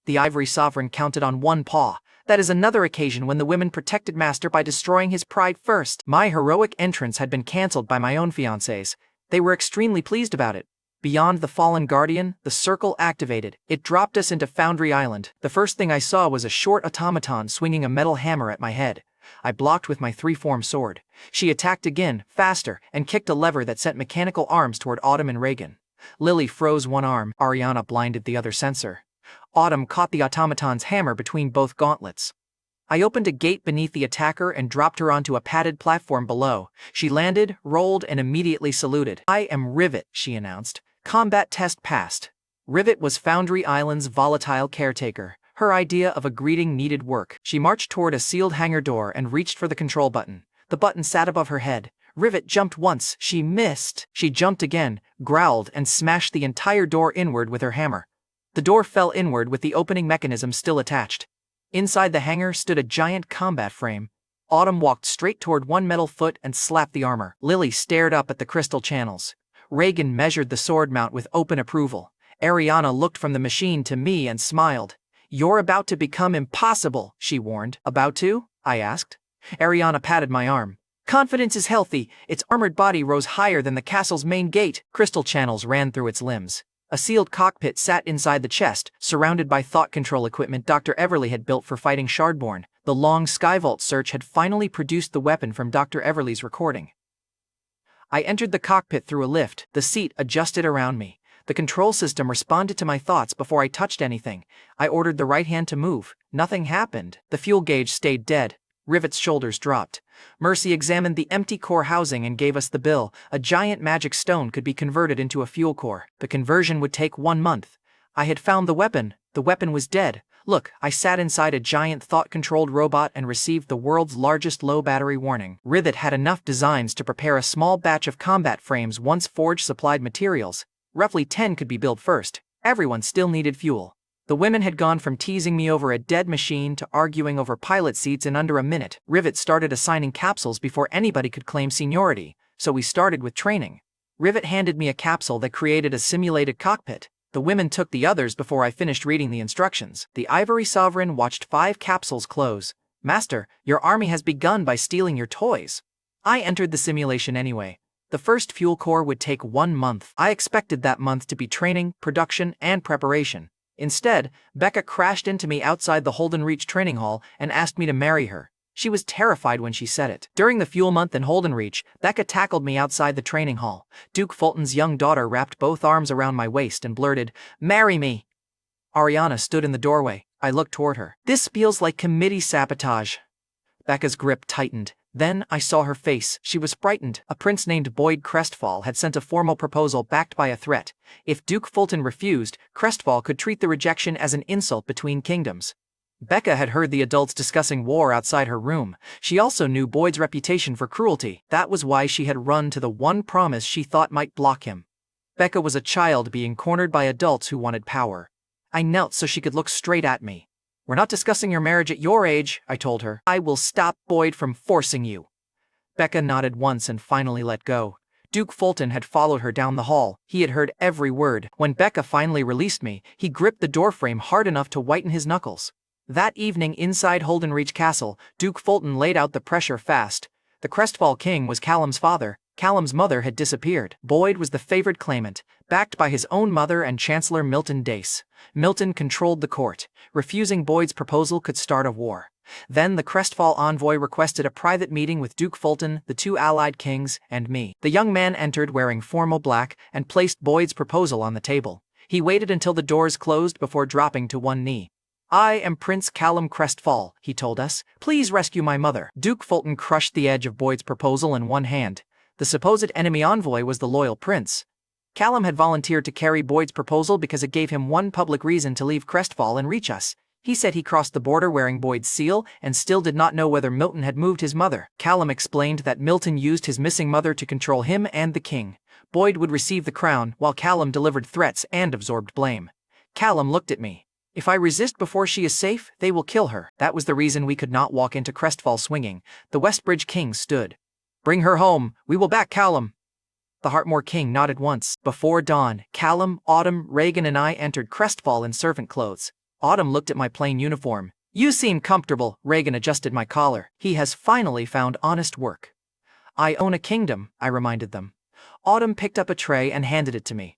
The Ivory Sovereign counted on one paw. That is another occasion when the women protected Master by destroying his pride first. My heroic entrance had been cancelled by my own fiancés. They were extremely pleased about it. Beyond the fallen guardian, the circle activated. It dropped us into Foundry Island. The first thing I saw was a short automaton swinging a metal hammer at my head. I blocked with my three-form sword. She attacked again, faster, and kicked a lever that sent mechanical arms toward Autumn and Reagan. Lily froze one arm, Ariana blinded the other sensor. Autumn caught the automaton's hammer between both gauntlets. I opened a gate beneath the attacker and dropped her onto a padded platform below. She landed, rolled, and immediately saluted. "I am Rivet," she announced. "Combat test passed." Rivet was Foundry Island's volatile caretaker. Her idea of a greeting needed work. She marched toward a sealed hangar door and reached for the control button. The button sat above her head. Rivet jumped once. She missed. She jumped again, growled, and smashed the entire door inward with her hammer. The door fell inward with the opening mechanism still attached. Inside the hangar stood a giant combat frame. Autumn walked straight toward one metal foot and slapped the armor. Lily stared up at the crystal channels. Reagan measured the sword mount with open approval. Ariana looked from the machine to me and smiled. "You're about to become impossible," she warned. "About to?" I asked. Ariana patted my arm. "Confidence is healthy." Its armored body rose higher than the castle's main gate. Crystal channels ran through its limbs. A sealed cockpit sat inside the chest, surrounded by thought control equipment Dr. Everly had built for fighting Shardborn. The long Skyvault search had finally produced the weapon from Dr. Everly's recording. I entered the cockpit through a lift. The seat adjusted around me. The control system responded to my thoughts before I touched anything. I ordered the right hand to move. Nothing happened. The fuel gauge stayed dead. Rivet's shoulders dropped. Mercy examined the empty core housing and gave us the bill. A giant magic stone could be converted into a fuel core. The conversion would take 1 month. I had found the weapon. The weapon was dead. Look, I sat inside a giant thought-controlled robot and received the world's largest low-battery warning. Rivet had enough designs to prepare a small batch of combat frames once Forge supplied materials. Roughly 10 could be built first. Everyone still needed fuel. The women had gone from teasing me over a dead machine to arguing over pilot seats in under a minute. Rivet started assigning capsules before anybody could claim seniority, so we started with training. Rivet handed me a capsule that created a simulated cockpit. The women took the others before I finished reading the instructions. The Ivory Sovereign watched 5 capsules close. "Master, your army has begun by stealing your toys." I entered the simulation anyway. The first fuel core would take 1 month. I expected that month to be training, production, and preparation. Instead, Becca crashed into me outside the Holden Reach training hall and asked me to marry her. She was terrified when she said it. During the fuel month in Holden Reach, Becca tackled me outside the training hall. Duke Fulton's young daughter wrapped both arms around my waist and blurted, "Marry me." Ariana stood in the doorway. I looked toward her. "This feels like committee sabotage." Becca's grip tightened. Then I saw her face. She was frightened. A prince named Boyd Crestfall had sent a formal proposal backed by a threat. If Duke Fulton refused, Crestfall could treat the rejection as an insult between kingdoms. Becca had heard the adults discussing war outside her room. She also knew Boyd's reputation for cruelty. That was why she had run to the one promise she thought might block him. Becca was a child being cornered by adults who wanted power. I knelt so she could look straight at me. "We're not discussing your marriage at your age," I told her. "I will stop Boyd from forcing you." Becca nodded once and finally let go. Duke Fulton had followed her down the hall. He had heard every word. When Becca finally released me, he gripped the doorframe hard enough to whiten his knuckles. That evening inside Holden Reach Castle, Duke Fulton laid out the pressure fast. The Crestfall King was Callum's father. Callum's mother had disappeared. Boyd was the favored claimant, backed by his own mother and Chancellor Milton Dace. Milton controlled the court. Refusing Boyd's proposal could start a war. Then the Crestfall envoy requested a private meeting with Duke Fulton, the 2 allied kings, and me. The young man entered wearing formal black and placed Boyd's proposal on the table. He waited until the doors closed before dropping to one knee. "I am Prince Callum Crestfall," he told us. "Please rescue my mother." Duke Fulton crushed the edge of Boyd's proposal in one hand. The supposed enemy envoy was the loyal prince. Callum had volunteered to carry Boyd's proposal because it gave him one public reason to leave Crestfall and reach us. He said he crossed the border wearing Boyd's seal and still did not know whether Milton had moved his mother. Callum explained that Milton used his missing mother to control him and the king. Boyd would receive the crown while Callum delivered threats and absorbed blame. Callum looked at me. "If I resist before she is safe, they will kill her." That was the reason we could not walk into Crestfall swinging. The Westbridge King stood. "Bring her home. We will back Callum." The Heartmoor King nodded once. Before dawn, Callum, Autumn, Reagan, and I entered Crestfall in servant clothes. Autumn looked at my plain uniform. "You seem comfortable." Reagan adjusted my collar. "He has finally found honest work." "I own a kingdom," I reminded them. Autumn picked up a tray and handed it to me.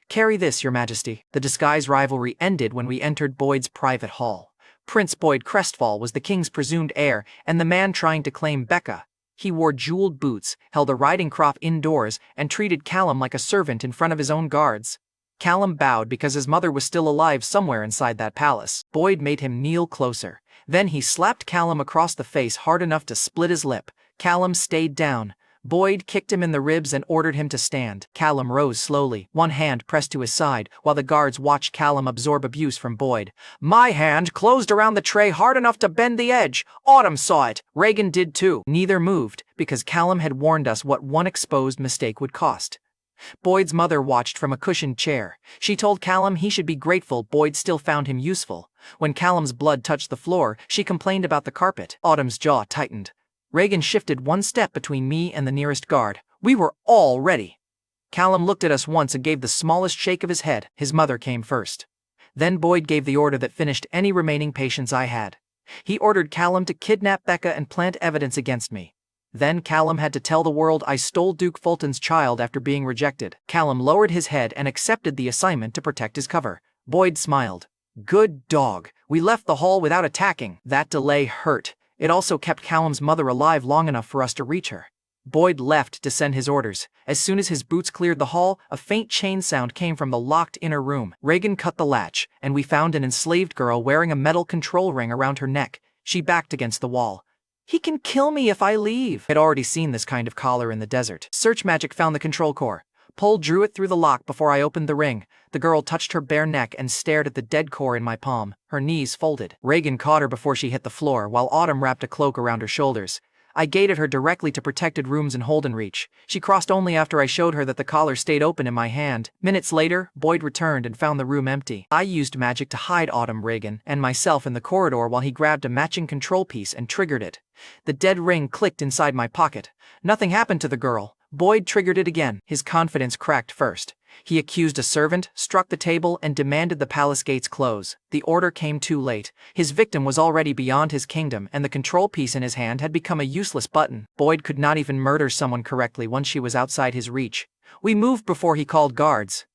"Carry this, Your Majesty." The disguise rivalry ended when we entered Boyd's private hall. Prince Boyd Crestfall was the king's presumed heir and the man trying to claim Becca. He wore jeweled boots, held a riding crop indoors, and treated Callum like a servant in front of his own guards. Callum bowed because his mother was still alive somewhere inside that palace. Boyd made him kneel closer. Then he slapped Callum across the face hard enough to split his lip. Callum stayed down. Boyd kicked him in the ribs and ordered him to stand. Callum rose slowly, one hand pressed to his side, while the guards watched Callum absorb abuse from Boyd. My hand closed around the tray hard enough to bend the edge. Autumn saw it. Reagan did too. Neither moved, because Callum had warned us what one exposed mistake would cost. Boyd's mother watched from a cushioned chair. She told Callum he should be grateful Boyd still found him useful. When Callum's blood touched the floor, she complained about the carpet. Autumn's jaw tightened. Reagan shifted one step between me and the nearest guard. We were all ready. Callum looked at us once and gave the smallest shake of his head. His mother came first. Then Boyd gave the order that finished any remaining patience I had. He ordered Callum to kidnap Becca and plant evidence against me. Then Callum had to tell the world I stole Duke Fulton's child after being rejected. Callum lowered his head and accepted the assignment to protect his cover. Boyd smiled. Good dog. We left the hall without attacking. That delay hurt. It also kept Callum's mother alive long enough for us to reach her. Boyd left to send his orders. As soon as his boots cleared the hall, a faint chain sound came from the locked inner room. Reagan cut the latch, and we found an enslaved girl wearing a metal control ring around her neck. She backed against the wall. He can kill me if I leave. I'd already seen this kind of collar in the desert. Search magic found the control core. Pole drew it through the lock before I opened the ring. The girl touched her bare neck and stared at the dead core in my palm, her knees folded. Reagan caught her before she hit the floor, while Autumn wrapped a cloak around her shoulders. I gated her directly to protected rooms in Holden Reach. She crossed only after I showed her that the collar stayed open in my hand. Minutes later, Boyd returned and found the room empty. I used magic to hide Autumn, Reagan, and myself in the corridor while he grabbed a matching control piece and triggered it. The dead ring clicked inside my pocket. Nothing happened to the girl. Boyd triggered it again. His confidence cracked first. He accused a servant, struck the table, and demanded the palace gates close. The order came too late. His victim was already beyond his kingdom, and the control piece in his hand had become a useless button. Boyd could not even murder someone correctly once she was outside his reach. We moved before he called guards.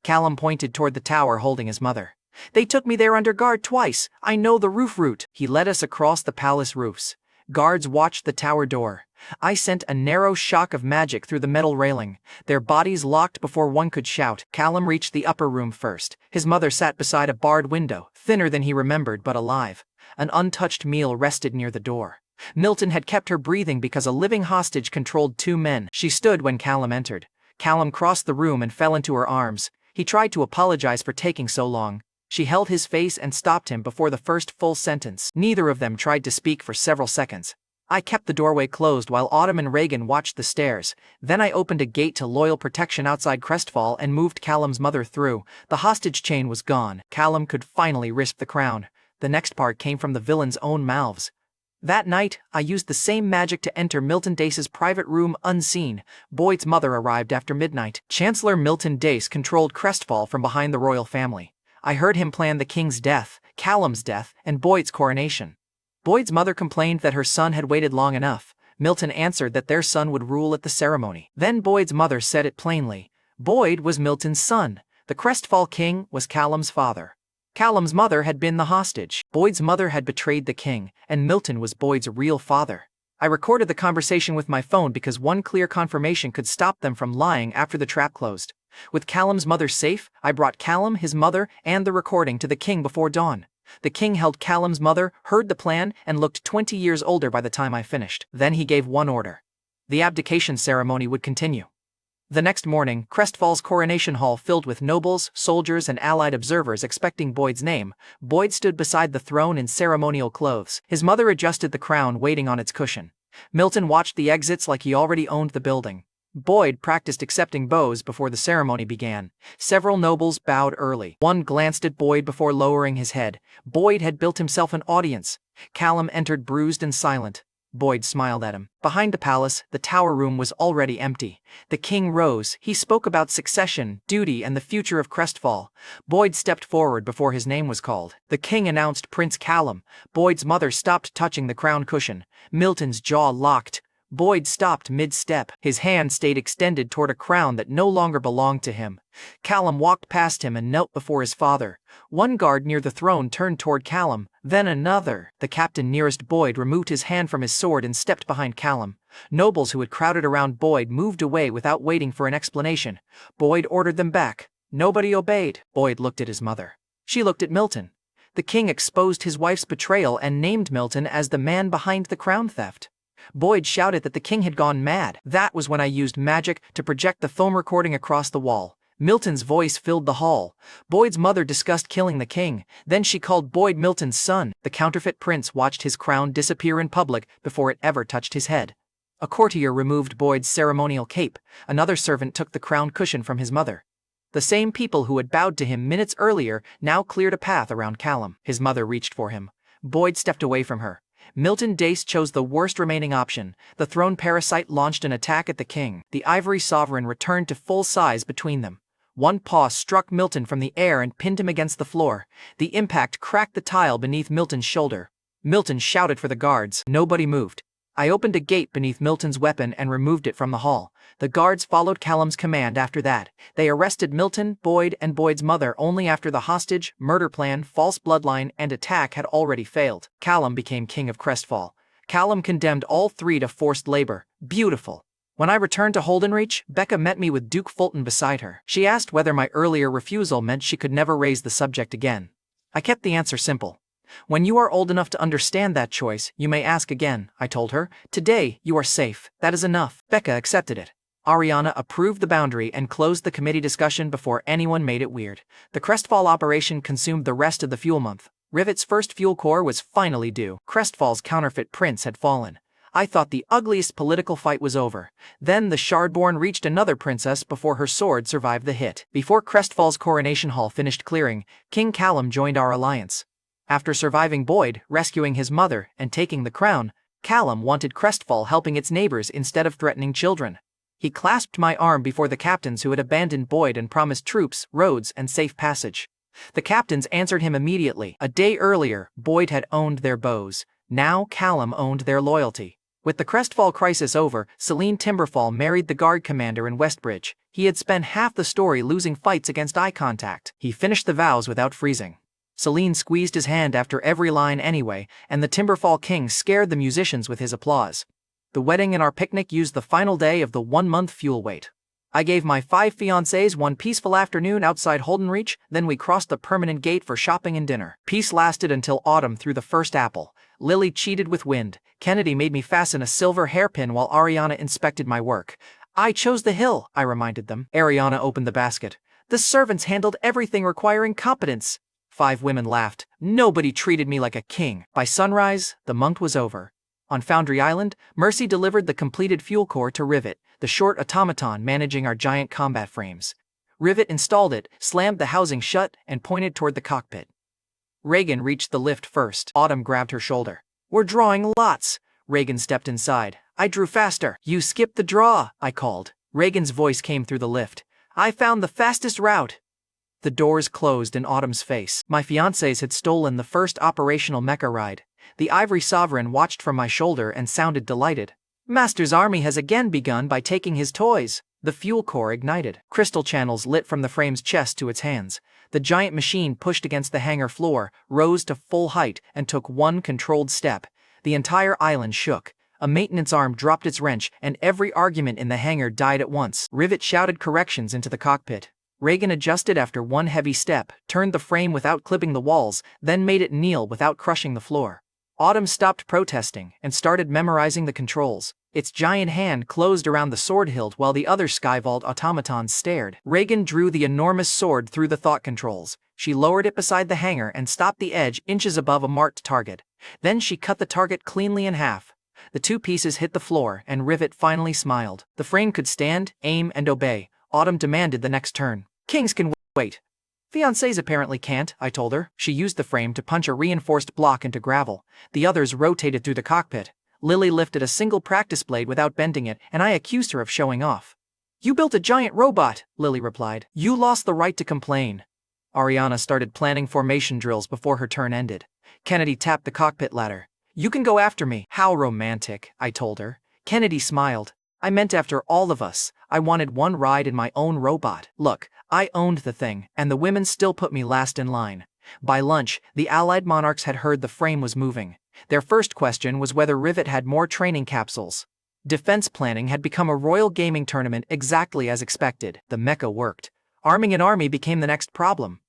Callum pointed toward the tower holding his mother. They took me there under guard twice. I know the roof route. He led us across the palace roofs. Guards watched the tower door. I sent a narrow shock of magic through the metal railing. Their bodies locked before one could shout. Callum reached the upper room first. His mother sat beside a barred window, thinner than he remembered but alive. An untouched meal rested near the door. Milton had kept her breathing because a living hostage controlled two men. She stood when Callum entered. Callum crossed the room and fell into her arms. He tried to apologize for taking so long. She held his face and stopped him before the first full sentence. Neither of them tried to speak for several seconds. I kept the doorway closed while Autumn and Reagan watched the stairs. Then I opened a gate to loyal protection outside Crestfall and moved Callum's mother through. The hostage chain was gone. Callum could finally risk the crown. The next part came from the villain's own mouths. That night, I used the same magic to enter Milton Dace's private room unseen. Boyd's mother arrived after midnight. Chancellor Milton Dace controlled Crestfall from behind the royal family. I heard him plan the king's death, Callum's death, and Boyd's coronation. Boyd's mother complained that her son had waited long enough. Milton answered that their son would rule at the ceremony. Then Boyd's mother said it plainly. Boyd was Milton's son. The Crestfall king was Callum's father. Callum's mother had been the hostage. Boyd's mother had betrayed the king, and Milton was Boyd's real father. I recorded the conversation with my phone because one clear confirmation could stop them from lying after the trap closed. With Callum's mother safe, I brought Callum, his mother, and the recording to the king before dawn. The king held Callum's mother, heard the plan, and looked 20 years older by the time I finished. Then he gave one order. The abdication ceremony would continue. The next morning, Crestfall's coronation hall filled with nobles, soldiers, and allied observers expecting Boyd's name. Boyd stood beside the throne in ceremonial clothes. His mother adjusted the crown waiting on its cushion. Milton watched the exits like he already owned the building. Boyd practiced accepting bows before the ceremony began. Several nobles bowed early. One glanced at Boyd before lowering his head. Boyd had built himself an audience. Callum entered bruised and silent. Boyd smiled at him. Behind the palace, the tower room was already empty. The king rose. He spoke about succession, duty, and the future of Crestfall. Boyd stepped forward before his name was called. The king announced Prince Callum. Boyd's mother stopped touching the crown cushion. Milton's jaw locked. Boyd stopped mid-step. His hand stayed extended toward a crown that no longer belonged to him. Callum walked past him and knelt before his father. One guard near the throne turned toward Callum, then another. The captain nearest Boyd removed his hand from his sword and stepped behind Callum. Nobles who had crowded around Boyd moved away without waiting for an explanation. Boyd ordered them back. Nobody obeyed. Boyd looked at his mother. She looked at Milton. The king exposed his wife's betrayal and named Milton as the man behind the crown theft. Boyd shouted that the king had gone mad. That was when I used magic to project the phone recording across the wall. Milton's voice filled the hall. Boyd's mother discussed killing the king. Then she called Boyd Milton's son. The counterfeit prince watched his crown disappear in public before it ever touched his head. A courtier removed Boyd's ceremonial cape. Another servant took the crown cushion from his mother. The same people who had bowed to him minutes earlier now cleared a path around Callum. His mother reached for him. Boyd stepped away from her. Milton Dace chose the worst remaining option. The throne parasite launched an attack at the king. The ivory sovereign returned to full size between them. One paw struck Milton from the air and pinned him against the floor. The impact cracked the tile beneath Milton's shoulder. Milton shouted for the guards. Nobody moved. I opened a gate beneath Milton's weapon and removed it from the hall. The guards followed Callum's command after that. They arrested Milton, Boyd, and Boyd's mother only after the hostage, murder plan, false bloodline, and attack had already failed. Callum became king of Crestfall. Callum condemned all three to forced labor. Beautiful. When I returned to Holdenreach, Becca met me with Duke Fulton beside her. She asked whether my earlier refusal meant she could never raise the subject again. I kept the answer simple. When you are old enough to understand that choice, you may ask again, I told her. Today, you are safe. That is enough. Becca accepted it. Ariana approved the boundary and closed the committee discussion before anyone made it weird. The Crestfall operation consumed the rest of the fuel month. Rivet's first fuel core was finally due. Crestfall's counterfeit prince had fallen. I thought the ugliest political fight was over. Then the Shardborn reached another princess before her sword survived the hit. Before Crestfall's coronation hall finished clearing, King Callum joined our alliance. After surviving Boyd, rescuing his mother, and taking the crown, Callum wanted Crestfall helping its neighbors instead of threatening children. He clasped my arm before the captains who had abandoned Boyd and promised troops, roads, and safe passage. The captains answered him immediately. A day earlier, Boyd had owned their bows. Now Callum owned their loyalty. With the Crestfall crisis over, Celine Timberfall married the guard commander in Westbridge. He had spent half the story losing fights against eye contact. He finished the vows without freezing. Celine squeezed his hand after every line anyway, and the Timberfall king scared the musicians with his applause. The wedding and our picnic used the final day of the 1-month fuel wait. I gave my 5 fiancés one peaceful afternoon outside Holdenreach, then we crossed the permanent gate for shopping and dinner. Peace lasted until autumn threw the first apple. Lily cheated with wind. Kennedy made me fasten a silver hairpin while Ariana inspected my work. I chose the hill, I reminded them. Ariana opened the basket. The servants handled everything requiring competence. 5 women laughed. Nobody treated me like a king. By sunrise, the month was over. On Foundry Island, Mercy delivered the completed fuel core to Rivet, the short automaton managing our giant combat frames. Rivet installed it, slammed the housing shut, and pointed toward the cockpit. Reagan reached the lift first. Autumn grabbed her shoulder. We're drawing lots. Reagan stepped inside. I drew faster. You skipped the draw, I called. Reagan's voice came through the lift. I found the fastest route. The doors closed in Autumn's face. My fiancés had stolen the first operational mecha ride. The Ivory Sovereign watched from my shoulder and sounded delighted. Master's army has again begun by taking his toys. The fuel core ignited. Crystal channels lit from the frame's chest to its hands. The giant machine pushed against the hangar floor, rose to full height, and took one controlled step. The entire island shook. A maintenance arm dropped its wrench, and every argument in the hangar died at once. Rivet shouted corrections into the cockpit. Reagan adjusted after one heavy step, turned the frame without clipping the walls, then made it kneel without crushing the floor. Autumn stopped protesting and started memorizing the controls. Its giant hand closed around the sword hilt while the other Skyvault automatons stared. Reagan drew the enormous sword through the thought controls. She lowered it beside the hangar and stopped the edge inches above a marked target. Then she cut the target cleanly in half. The 2 pieces hit the floor, and Rivet finally smiled. The frame could stand, aim, and obey. Autumn demanded the next turn. Kings can wait. Fiancés apparently can't, I told her. She used the frame to punch a reinforced block into gravel. The others rotated through the cockpit. Lily lifted a single practice blade without bending it, and I accused her of showing off. You built a giant robot, Lily replied. You lost the right to complain. Ariana started planning formation drills before her turn ended. Kennedy tapped the cockpit ladder. You can go after me. How romantic, I told her. Kennedy smiled. I meant after all of us, I wanted one ride in my own robot. Look, I owned the thing, and the women still put me last in line. By lunch, the Allied monarchs had heard the frame was moving. Their first question was whether Rivet had more training capsules. Defense planning had become a royal gaming tournament exactly as expected. The mecha worked. Arming an army became the next problem.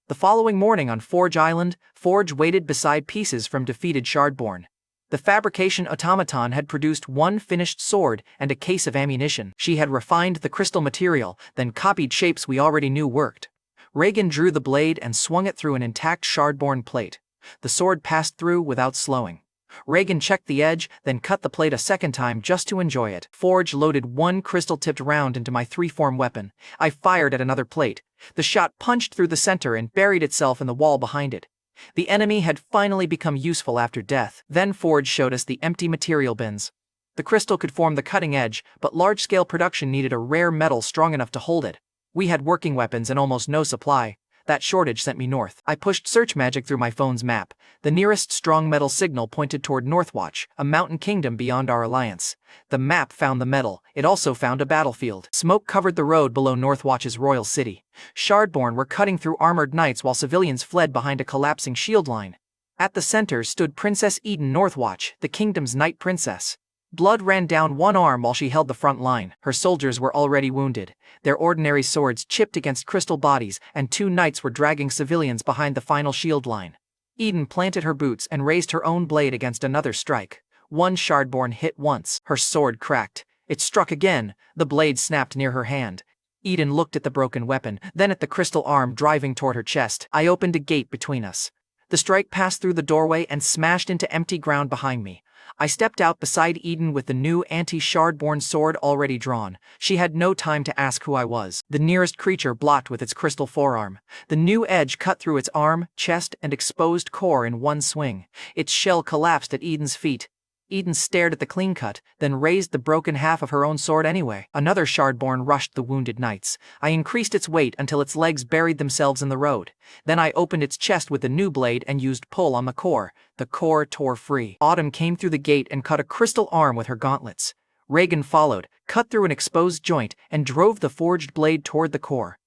The following morning on Forge Island, Forge waited beside pieces from defeated Shardborn. The fabrication automaton had produced one finished sword and a case of ammunition. She had refined the crystal material, then copied shapes we already knew worked. Reagan drew the blade and swung it through an intact Shardborn plate. The sword passed through without slowing. Reagan checked the edge, then cut the plate a second time just to enjoy it. Forge loaded one crystal-tipped round into my three-form weapon. I fired at another plate. The shot punched through the center and buried itself in the wall behind it. The enemy had finally become useful after death. Then Forge showed us the empty material bins. The crystal could form the cutting edge, but large-scale production needed a rare metal strong enough to hold it. We had working weapons and almost no supply. That shortage sent me north. I pushed search magic through my phone's map. The nearest strong metal signal pointed toward Northwatch, a mountain kingdom beyond our alliance. The map found the metal. It also found a battlefield. Smoke covered the road below Northwatch's royal city. Shardborn were cutting through armored knights while civilians fled behind a collapsing shield line. At the center stood Princess Eden Northwatch, the kingdom's knight princess. Blood ran down one arm while she held the front line. Her soldiers were already wounded. Their ordinary swords chipped against crystal bodies, and two knights were dragging civilians behind the final shield line. Eden planted her boots and raised her own blade against another strike. One Shardborn hit once. Her sword cracked. It struck again. The blade snapped near her hand. Eden looked at the broken weapon, then at the crystal arm driving toward her chest. I opened a gate between us. The strike passed through the doorway and smashed into empty ground behind me. I stepped out beside Eden with the new anti-Shardborn sword already drawn. She had no time to ask who I was. The nearest creature blocked with its crystal forearm. The new edge cut through its arm, chest, and exposed core in one swing. Its shell collapsed at Eden's feet. Eden stared at the clean cut, then raised the broken half of her own sword anyway. Another Shardborn rushed the wounded knights. I increased its weight until its legs buried themselves in the road. Then I opened its chest with the new blade and used pull on the core. The core tore free. Autumn came through the gate and cut a crystal arm with her gauntlets. Reagan followed, cut through an exposed joint, and drove the forged blade toward the core.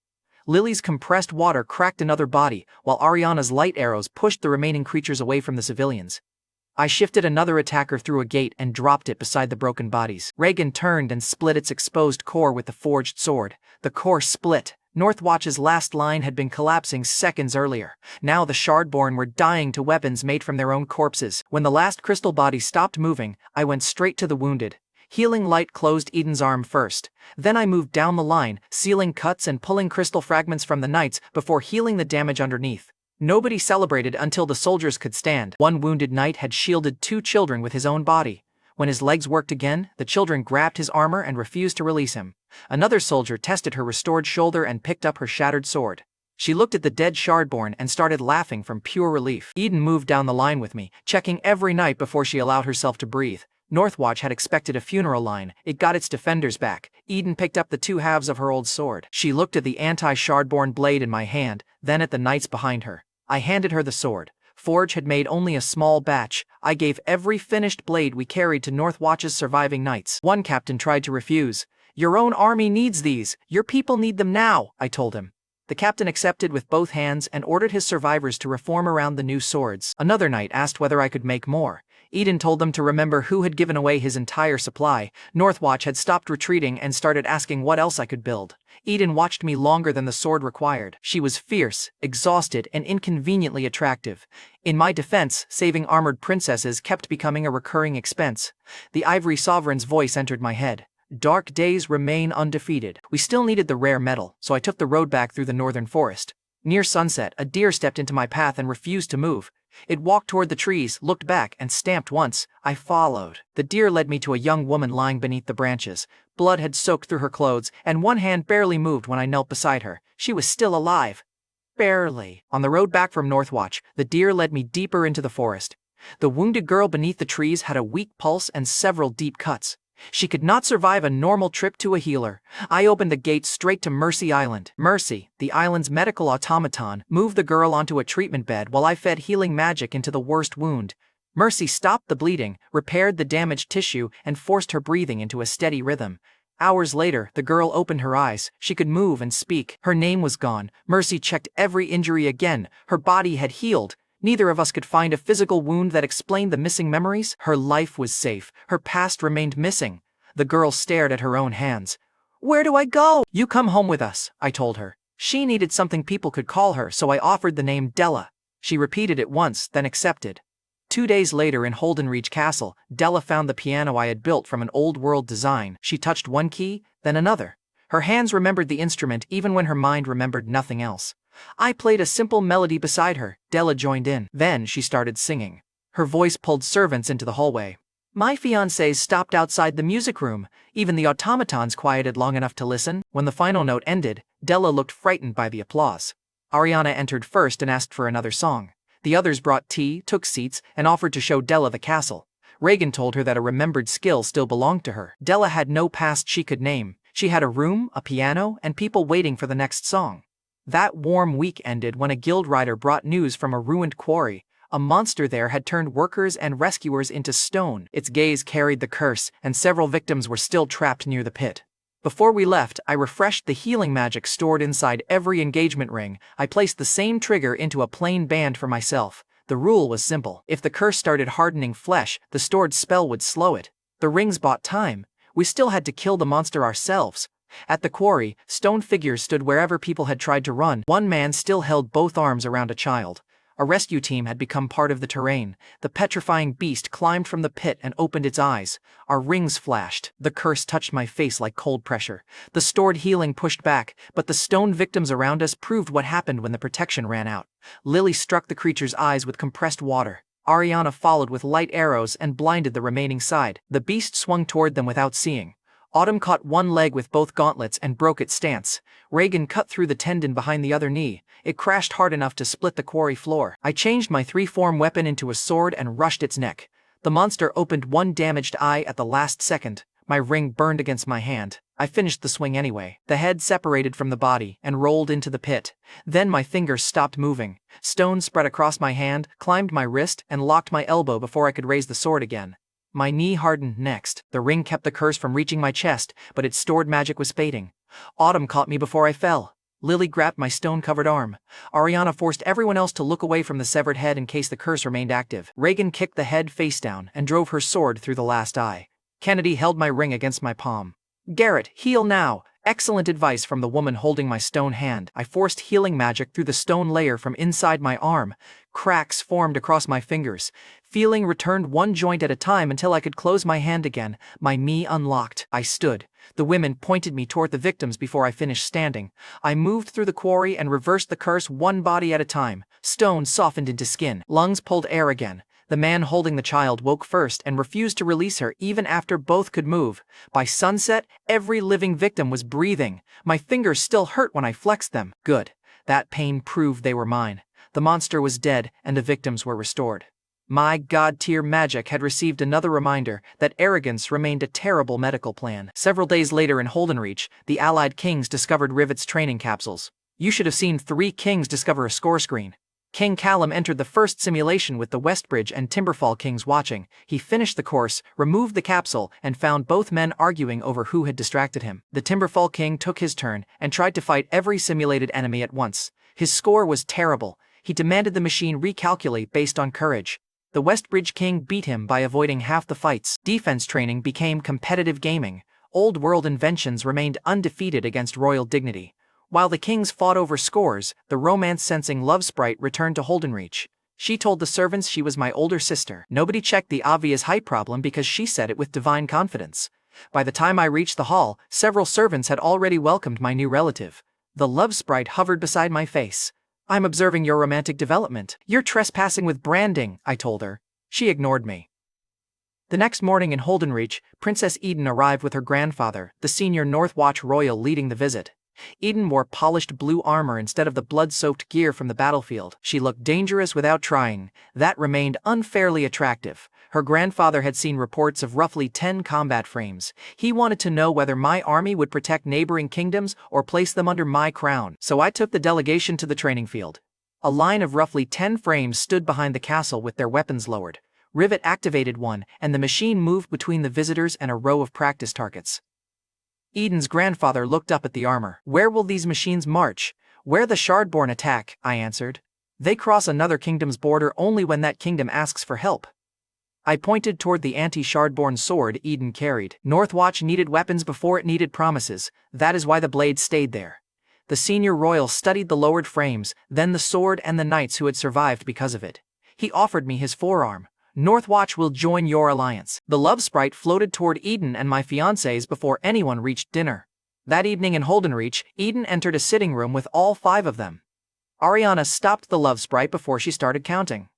Lily's compressed water cracked another body, while Ariana's light arrows pushed the remaining creatures away from the civilians. I shifted another attacker through a gate and dropped it beside the broken bodies. Reagan turned and split its exposed core with the forged sword. The core split. Northwatch's last line had been collapsing seconds earlier. Now the Shardborn were dying to weapons made from their own corpses. When the last crystal body stopped moving, I went straight to the wounded. Healing light closed Eden's arm first. Then I moved down the line, sealing cuts and pulling crystal fragments from the knights before healing the damage underneath. Nobody celebrated until the soldiers could stand. One wounded knight had shielded two children with his own body. When his legs worked again, the children grabbed his armor and refused to release him. Another soldier tested her restored shoulder and picked up her shattered sword. She looked at the dead Shardborn and started laughing from pure relief. Eden moved down the line with me, checking every knight before she allowed herself to breathe. Northwatch had expected a funeral line. It got its defenders back. Eden picked up the two halves of her old sword. She looked at the anti-Shardborn blade in my hand, then at the knights behind her. I handed her the sword. Forge had made only a small batch. I gave every finished blade we carried to Northwatch's surviving knights. One captain tried to refuse. "Your own army needs these. Your people need them now," I told him. The captain accepted with both hands and ordered his survivors to reform around the new swords. Another knight asked whether I could make more. Eden told them to remember who had given away his entire supply. Northwatch had stopped retreating and started asking what else I could build. Eden watched me longer than the sword required. She was fierce, exhausted, and inconveniently attractive. In my defense, saving armored princesses kept becoming a recurring expense. The Ivory Sovereign's voice entered my head. Dark days remain undefeated. We still needed the rare metal, so I took the road back through the northern forest. Near sunset, a deer stepped into my path and refused to move. It walked toward the trees, looked back, and stamped once. I followed. The deer led me to a young woman lying beneath the branches. Blood had soaked through her clothes, and one hand barely moved when I knelt beside her. She was still alive. Barely. On the road back from Northwatch, the deer led me deeper into the forest. The wounded girl beneath the trees had a weak pulse and several deep cuts. She could not survive a normal trip to a healer. I opened the gate straight to Mercy Island. Mercy, the island's medical automaton, moved the girl onto a treatment bed while I fed healing magic into the worst wound. Mercy stopped the bleeding, repaired the damaged tissue, and forced her breathing into a steady rhythm. Hours later, the girl opened her eyes. She could move and speak. Her name was gone. Mercy checked every injury again. Her body had healed. Neither of us could find a physical wound that explained the missing memories. Her life was safe. Her past remained missing. The girl stared at her own hands. "Where do I go?" "You come home with us," I told her. She needed something people could call her, so I offered the name Della. She repeated it once, then accepted. 2 days later in Holdenreach Castle, Della found the piano I had built from an old-world design. She touched one key, then another. Her hands remembered the instrument even when her mind remembered nothing else. I played a simple melody beside her. Della joined in. Then she started singing. Her voice pulled servants into the hallway. My fiancés stopped outside the music room. Even the automatons quieted long enough to listen. When the final note ended, Della looked frightened by the applause. Ariana entered first and asked for another song. The others brought tea, took seats, and offered to show Della the castle. Reagan told her that a remembered skill still belonged to her. Della had no past she could name. She had a room, a piano, and people waiting for the next song. That warm week ended when a guild rider brought news from a ruined quarry. A monster there had turned workers and rescuers into stone. Its gaze carried the curse, and several victims were still trapped near the pit. Before we left, I refreshed the healing magic stored inside every engagement ring. I placed the same trigger into a plain band for myself. The rule was simple. If the curse started hardening flesh, the stored spell would slow it. The rings bought time. We still had to kill the monster ourselves. At the quarry, stone figures stood wherever people had tried to run. One man still held both arms around a child. A rescue team had become part of the terrain. The petrifying beast climbed from the pit and opened its eyes. Our rings flashed. The curse touched my face like cold pressure. The stored healing pushed back, but the stone victims around us proved what happened when the protection ran out. Lily struck the creature's eyes with compressed water. Ariana followed with light arrows and blinded the remaining side. The beast swung toward them without seeing. Autumn caught one leg with both gauntlets and broke its stance. Reagan cut through the tendon behind the other knee. It crashed hard enough to split the quarry floor. I changed my three-form weapon into a sword and rushed its neck. The monster opened one damaged eye at the last second. My ring burned against my hand. I finished the swing anyway. The head separated from the body and rolled into the pit. Then my fingers stopped moving. Stone spread across my hand, climbed my wrist, and locked my elbow before I could raise the sword again. My knee hardened next. The ring kept the curse from reaching my chest, but its stored magic was fading. Autumn caught me before I fell. Lily grabbed my stone-covered arm. Ariana forced everyone else to look away from the severed head in case the curse remained active. Reagan kicked the head face down and drove her sword through the last eye. Kennedy held my ring against my palm. Garrett, heal now. Excellent advice from the woman holding my stone hand. I forced healing magic through the stone layer from inside my arm. Cracks formed across my fingers. Feeling returned one joint at a time until I could close my hand again. My me unlocked. I stood. The women pointed me toward the victims before I finished standing. I moved through the quarry and reversed the curse one body at a time. Stone softened into skin. Lungs pulled air again. The man holding the child woke first and refused to release her even after both could move. By sunset, every living victim was breathing. My fingers still hurt when I flexed them. Good. That pain proved they were mine. The monster was dead and the victims were restored. My god-tier magic had received another reminder that arrogance remained a terrible medical plan. Several days later in Holdenreach, the allied kings discovered Rivet's training capsules. You should have seen 3 kings discover a score screen. King Callum entered the first simulation with the Westbridge and Timberfall kings watching. He finished the course, removed the capsule, and found both men arguing over who had distracted him. The Timberfall king took his turn and tried to fight every simulated enemy at once. His score was terrible. He demanded the machine recalculate based on courage. The Westbridge king beat him by avoiding half the fights. Defense training became competitive gaming. Old-world inventions remained undefeated against royal dignity. While the kings fought over scores, the romance-sensing love sprite returned to Holdenreach. She told the servants she was my older sister. Nobody checked the obvious height problem because she said it with divine confidence. By the time I reached the hall, several servants had already welcomed my new relative. The love sprite hovered beside my face. I'm observing your romantic development. You're trespassing with branding, I told her. She ignored me. The next morning in Holdenreach, Princess Eden arrived with her grandfather, the senior Northwatch royal leading the visit. Eden wore polished blue armor instead of the blood-soaked gear from the battlefield. She looked dangerous without trying. That remained unfairly attractive. Her grandfather had seen reports of roughly 10 combat frames. He wanted to know whether my army would protect neighboring kingdoms or place them under my crown. So I took the delegation to the training field. A line of roughly 10 frames stood behind the castle with their weapons lowered. Rivet activated one, and the machine moved between the visitors and a row of practice targets. Eden's grandfather looked up at the armor. Where will these machines march? Where the Shardborn attack, I answered. They cross another kingdom's border only when that kingdom asks for help. I pointed toward the anti-Shardborn sword Eden carried. Northwatch needed weapons before it needed promises. That is why the blade stayed there. The senior royal studied the lowered frames, then the sword and the knights who had survived because of it. He offered me his forearm. Northwatch will join your alliance. The love sprite floated toward Eden and my fiancés before anyone reached dinner. That evening in Holdenreach, Eden entered a sitting room with all 5 of them. Ariana stopped the love sprite before she started counting.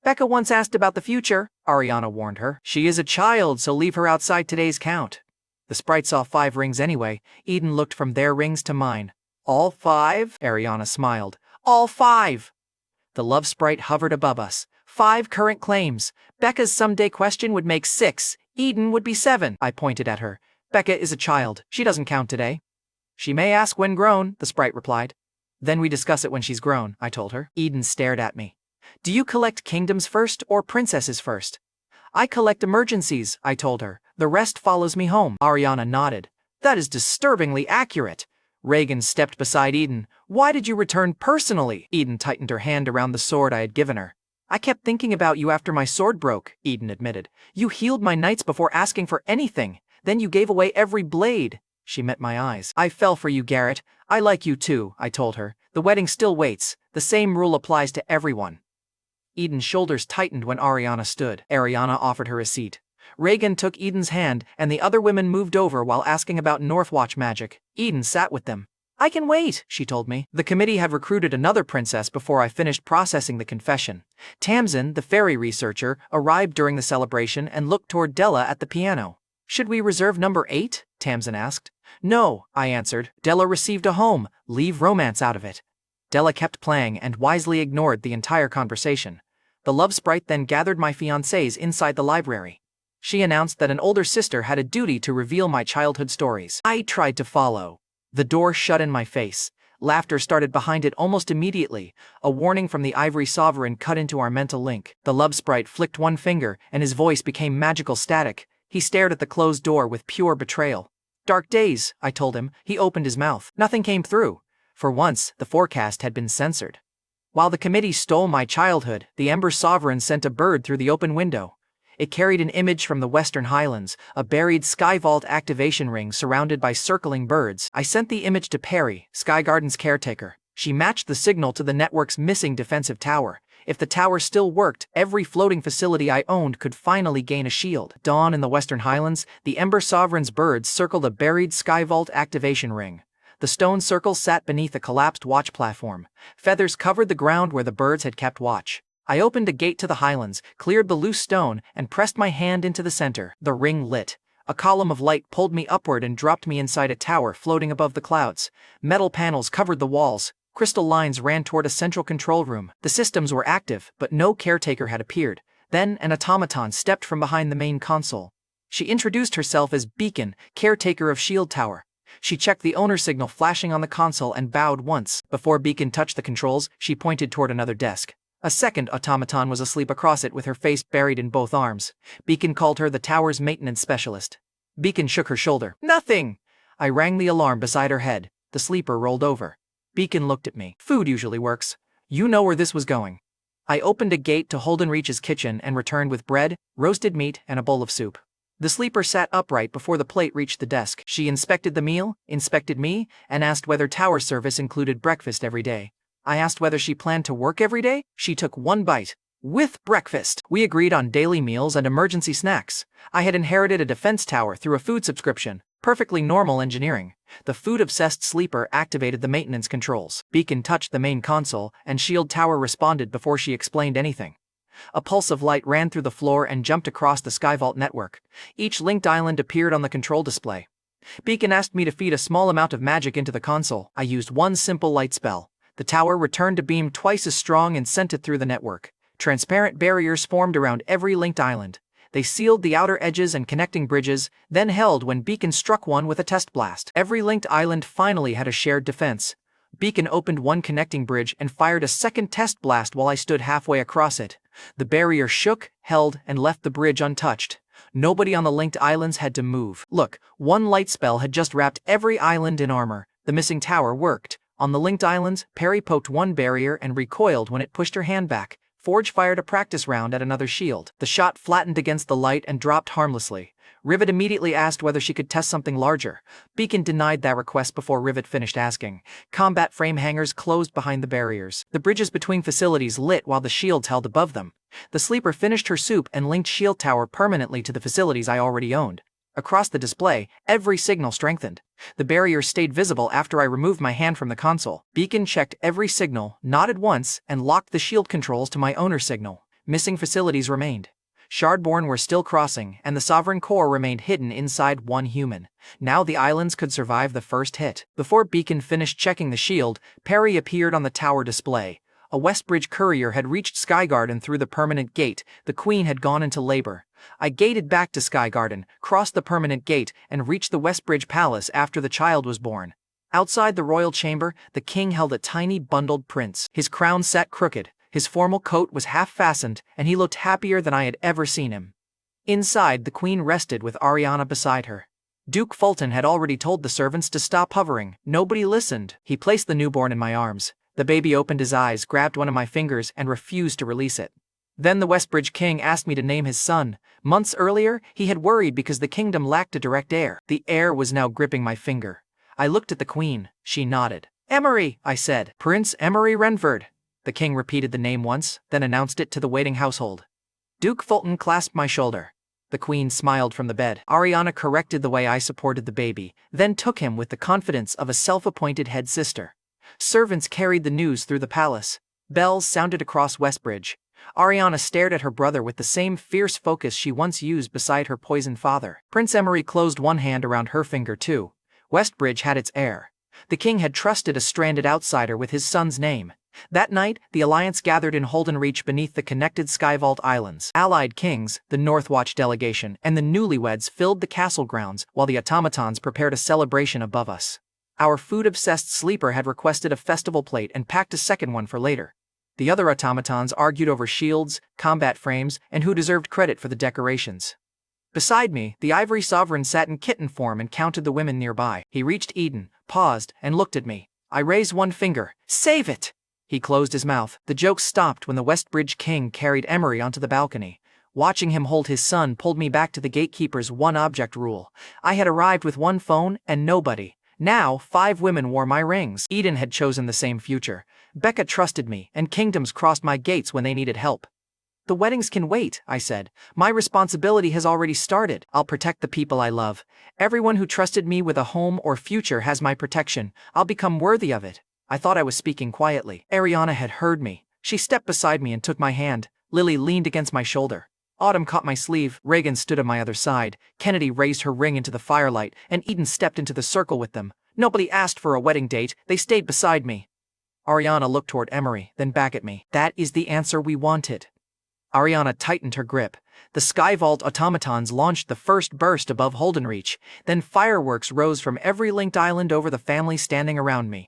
Becca once asked about the future, Ariana warned her. She is a child, so leave her outside today's count. The sprite saw 5 rings anyway. Eden looked from their rings to mine. All 5? Ariana smiled. All 5! The love sprite hovered above us. 5 current claims. Becca's someday question would make 6. Eden would be 7. I pointed at her. Becca is a child. She doesn't count today. She may ask when grown, the sprite replied. Then we discuss it when she's grown, I told her. Eden stared at me. Do you collect kingdoms first or princesses first? I collect emergencies, I told her. The rest follows me home. Ariana nodded. That is disturbingly accurate. Reagan stepped beside Eden. Why did you return personally? Eden tightened her hand around the sword I had given her. I kept thinking about you after my sword broke, Eden admitted. You healed my knights before asking for anything. Then you gave away every blade. She met my eyes. I fell for you, Garrett. I like you too, I told her. The wedding still waits. The same rule applies to everyone. Eden's shoulders tightened when Ariana stood. Ariana offered her a seat. Reagan took Eden's hand, and the other women moved over while asking about Northwatch magic. Eden sat with them. I can wait, she told me. The committee had recruited another princess before I finished processing the confession. Tamsin, the fairy researcher, arrived during the celebration and looked toward Della at the piano. Should we reserve number 8? Tamsin asked. No, I answered. Della received a home. Leave romance out of it. Della kept playing and wisely ignored the entire conversation. The love sprite then gathered my fiancés inside the library. She announced that an older sister had a duty to reveal my childhood stories. I tried to follow. The door shut in my face. Laughter started behind it almost immediately. A warning from the Ivory Sovereign cut into our mental link. The love sprite flicked one finger, and his voice became magical static. He stared at the closed door with pure betrayal. Dark days, I told him. He opened his mouth. Nothing came through. For once, the forecast had been censored. While the committee stole my childhood, the Ember Sovereign sent a bird through the open window. It carried an image from the Western Highlands, a buried Sky Vault activation ring surrounded by circling birds. I sent the image to Perry, Sky Garden's caretaker. She matched the signal to the network's missing defensive tower. If the tower still worked, every floating facility I owned could finally gain a shield. Dawn in the Western Highlands, the Ember Sovereign's birds circled a buried Sky Vault activation ring. The stone circle sat beneath a collapsed watch platform. Feathers covered the ground where the birds had kept watch. I opened a gate to the highlands, cleared the loose stone, and pressed my hand into the center. The ring lit. A column of light pulled me upward and dropped me inside a tower floating above the clouds. Metal panels covered the walls. Crystal lines ran toward a central control room. The systems were active, but no caretaker had appeared. Then an automaton stepped from behind the main console. She introduced herself as Beacon, caretaker of Shield Tower. She checked the owner signal flashing on the console and bowed once. Before Beacon touched the controls, she pointed toward another desk. A second automaton was asleep across it with her face buried in both arms. Beacon called her the tower's maintenance specialist. Beacon shook her shoulder. Nothing! I rang the alarm beside her head. The sleeper rolled over. Beacon looked at me. Food usually works. You know where this was going. I opened a gate to Holdenreach's kitchen and returned with bread, roasted meat, and a bowl of soup. The sleeper sat upright before the plate reached the desk. She inspected the meal, inspected me, and asked whether tower service included breakfast every day. I asked whether she planned to work every day. She took one bite. With breakfast. We agreed on daily meals and emergency snacks. I had inherited a defense tower through a food subscription. Perfectly normal engineering. The food-obsessed sleeper activated the maintenance controls. Beacon touched the main console, and Shield Tower responded before she explained anything. A pulse of light ran through the floor and jumped across the Skyvault network. Each linked island appeared on the control display. Beacon asked me to feed a small amount of magic into the console. I used one simple light spell. The tower returned a beam twice as strong and sent it through the network. Transparent barriers formed around every linked island. They sealed the outer edges and connecting bridges, then held when Beacon struck one with a test blast. Every linked island finally had a shared defense. Beacon opened one connecting bridge and fired a second test blast while I stood halfway across it. The barrier shook, held, and left the bridge untouched. Nobody on the linked islands had to move. Look, one light spell had just wrapped every island in armor. The missing tower worked. On the linked islands, Perry poked one barrier and recoiled when it pushed her hand back. Forge fired a practice round at another shield. The shot flattened against the light and dropped harmlessly. Rivet immediately asked whether she could test something larger. Beacon denied that request before Rivet finished asking. Combat frame hangers closed behind the barriers. The bridges between facilities lit while the shields held above them. The sleeper finished her soup and linked shield tower permanently to the facilities I already owned. Across the display, every signal strengthened. The barriers stayed visible after I removed my hand from the console. Beacon checked every signal, nodded once, and locked the shield controls to my owner's signal. Missing facilities remained. Shardborn were still crossing, and the Sovereign Core remained hidden inside one human. Now the islands could survive the first hit. Before Beacon finished checking the shield, Perry appeared on the tower display. A Westbridge courier had reached Skygarden through the permanent gate. The Queen had gone into labor. I gated back to Skygarden, crossed the permanent gate, and reached the Westbridge Palace after the child was born. Outside the royal chamber, the king held a tiny bundled prince. His crown sat crooked, his formal coat was half-fastened, and he looked happier than I had ever seen him. Inside, the queen rested with Ariana beside her. Duke Fulton had already told the servants to stop hovering. Nobody listened. He placed the newborn in my arms. The baby opened his eyes, grabbed one of my fingers, and refused to release it. Then the Westbridge king asked me to name his son. Months earlier, he had worried because the kingdom lacked a direct heir. The heir was now gripping my finger. I looked at the queen. She nodded. Emery, I said. Prince Emery Renford. The king repeated the name once, then announced it to the waiting household. Duke Fulton clasped my shoulder. The queen smiled from the bed. Ariana corrected the way I supported the baby, then took him with the confidence of a self-appointed head sister. Servants carried the news through the palace. Bells sounded across Westbridge. Ariana stared at her brother with the same fierce focus she once used beside her poisoned father. Prince Emery closed one hand around her finger too. Westbridge had its heir. The king had trusted a stranded outsider with his son's name. That night, the alliance gathered in Holden Reach beneath the connected Skyvault Islands. Allied kings, the Northwatch delegation, and the newlyweds filled the castle grounds while the automatons prepared a celebration above us. Our food-obsessed sleeper had requested a festival plate and packed a second one for later. The other automatons argued over shields, combat frames, and who deserved credit for the decorations. Beside me, the Ivory Sovereign sat in kitten form and counted the women nearby. He reached Eden, paused, and looked at me. I raised one finger. Save it! He closed his mouth. The joke stopped when the Westbridge king carried Emery onto the balcony. Watching him hold his son pulled me back to the gatekeeper's one-object rule. I had arrived with one phone and nobody. Now, 5 women wore my rings. Eden had chosen the same future. Becca trusted me, and kingdoms crossed my gates when they needed help. The weddings can wait, I said. My responsibility has already started. I'll protect the people I love. Everyone who trusted me with a home or future has my protection. I'll become worthy of it. I thought I was speaking quietly. Ariana had heard me. She stepped beside me and took my hand. Lily leaned against my shoulder. Autumn caught my sleeve. Reagan stood on my other side. Kennedy raised her ring into the firelight, and Eden stepped into the circle with them. Nobody asked for a wedding date. They stayed beside me. Ariana looked toward Emery, then back at me. That is the answer we wanted. Ariana tightened her grip. The Skyvault automatons launched the first burst above Holden Reach. Then fireworks rose from every linked island over the family standing around me.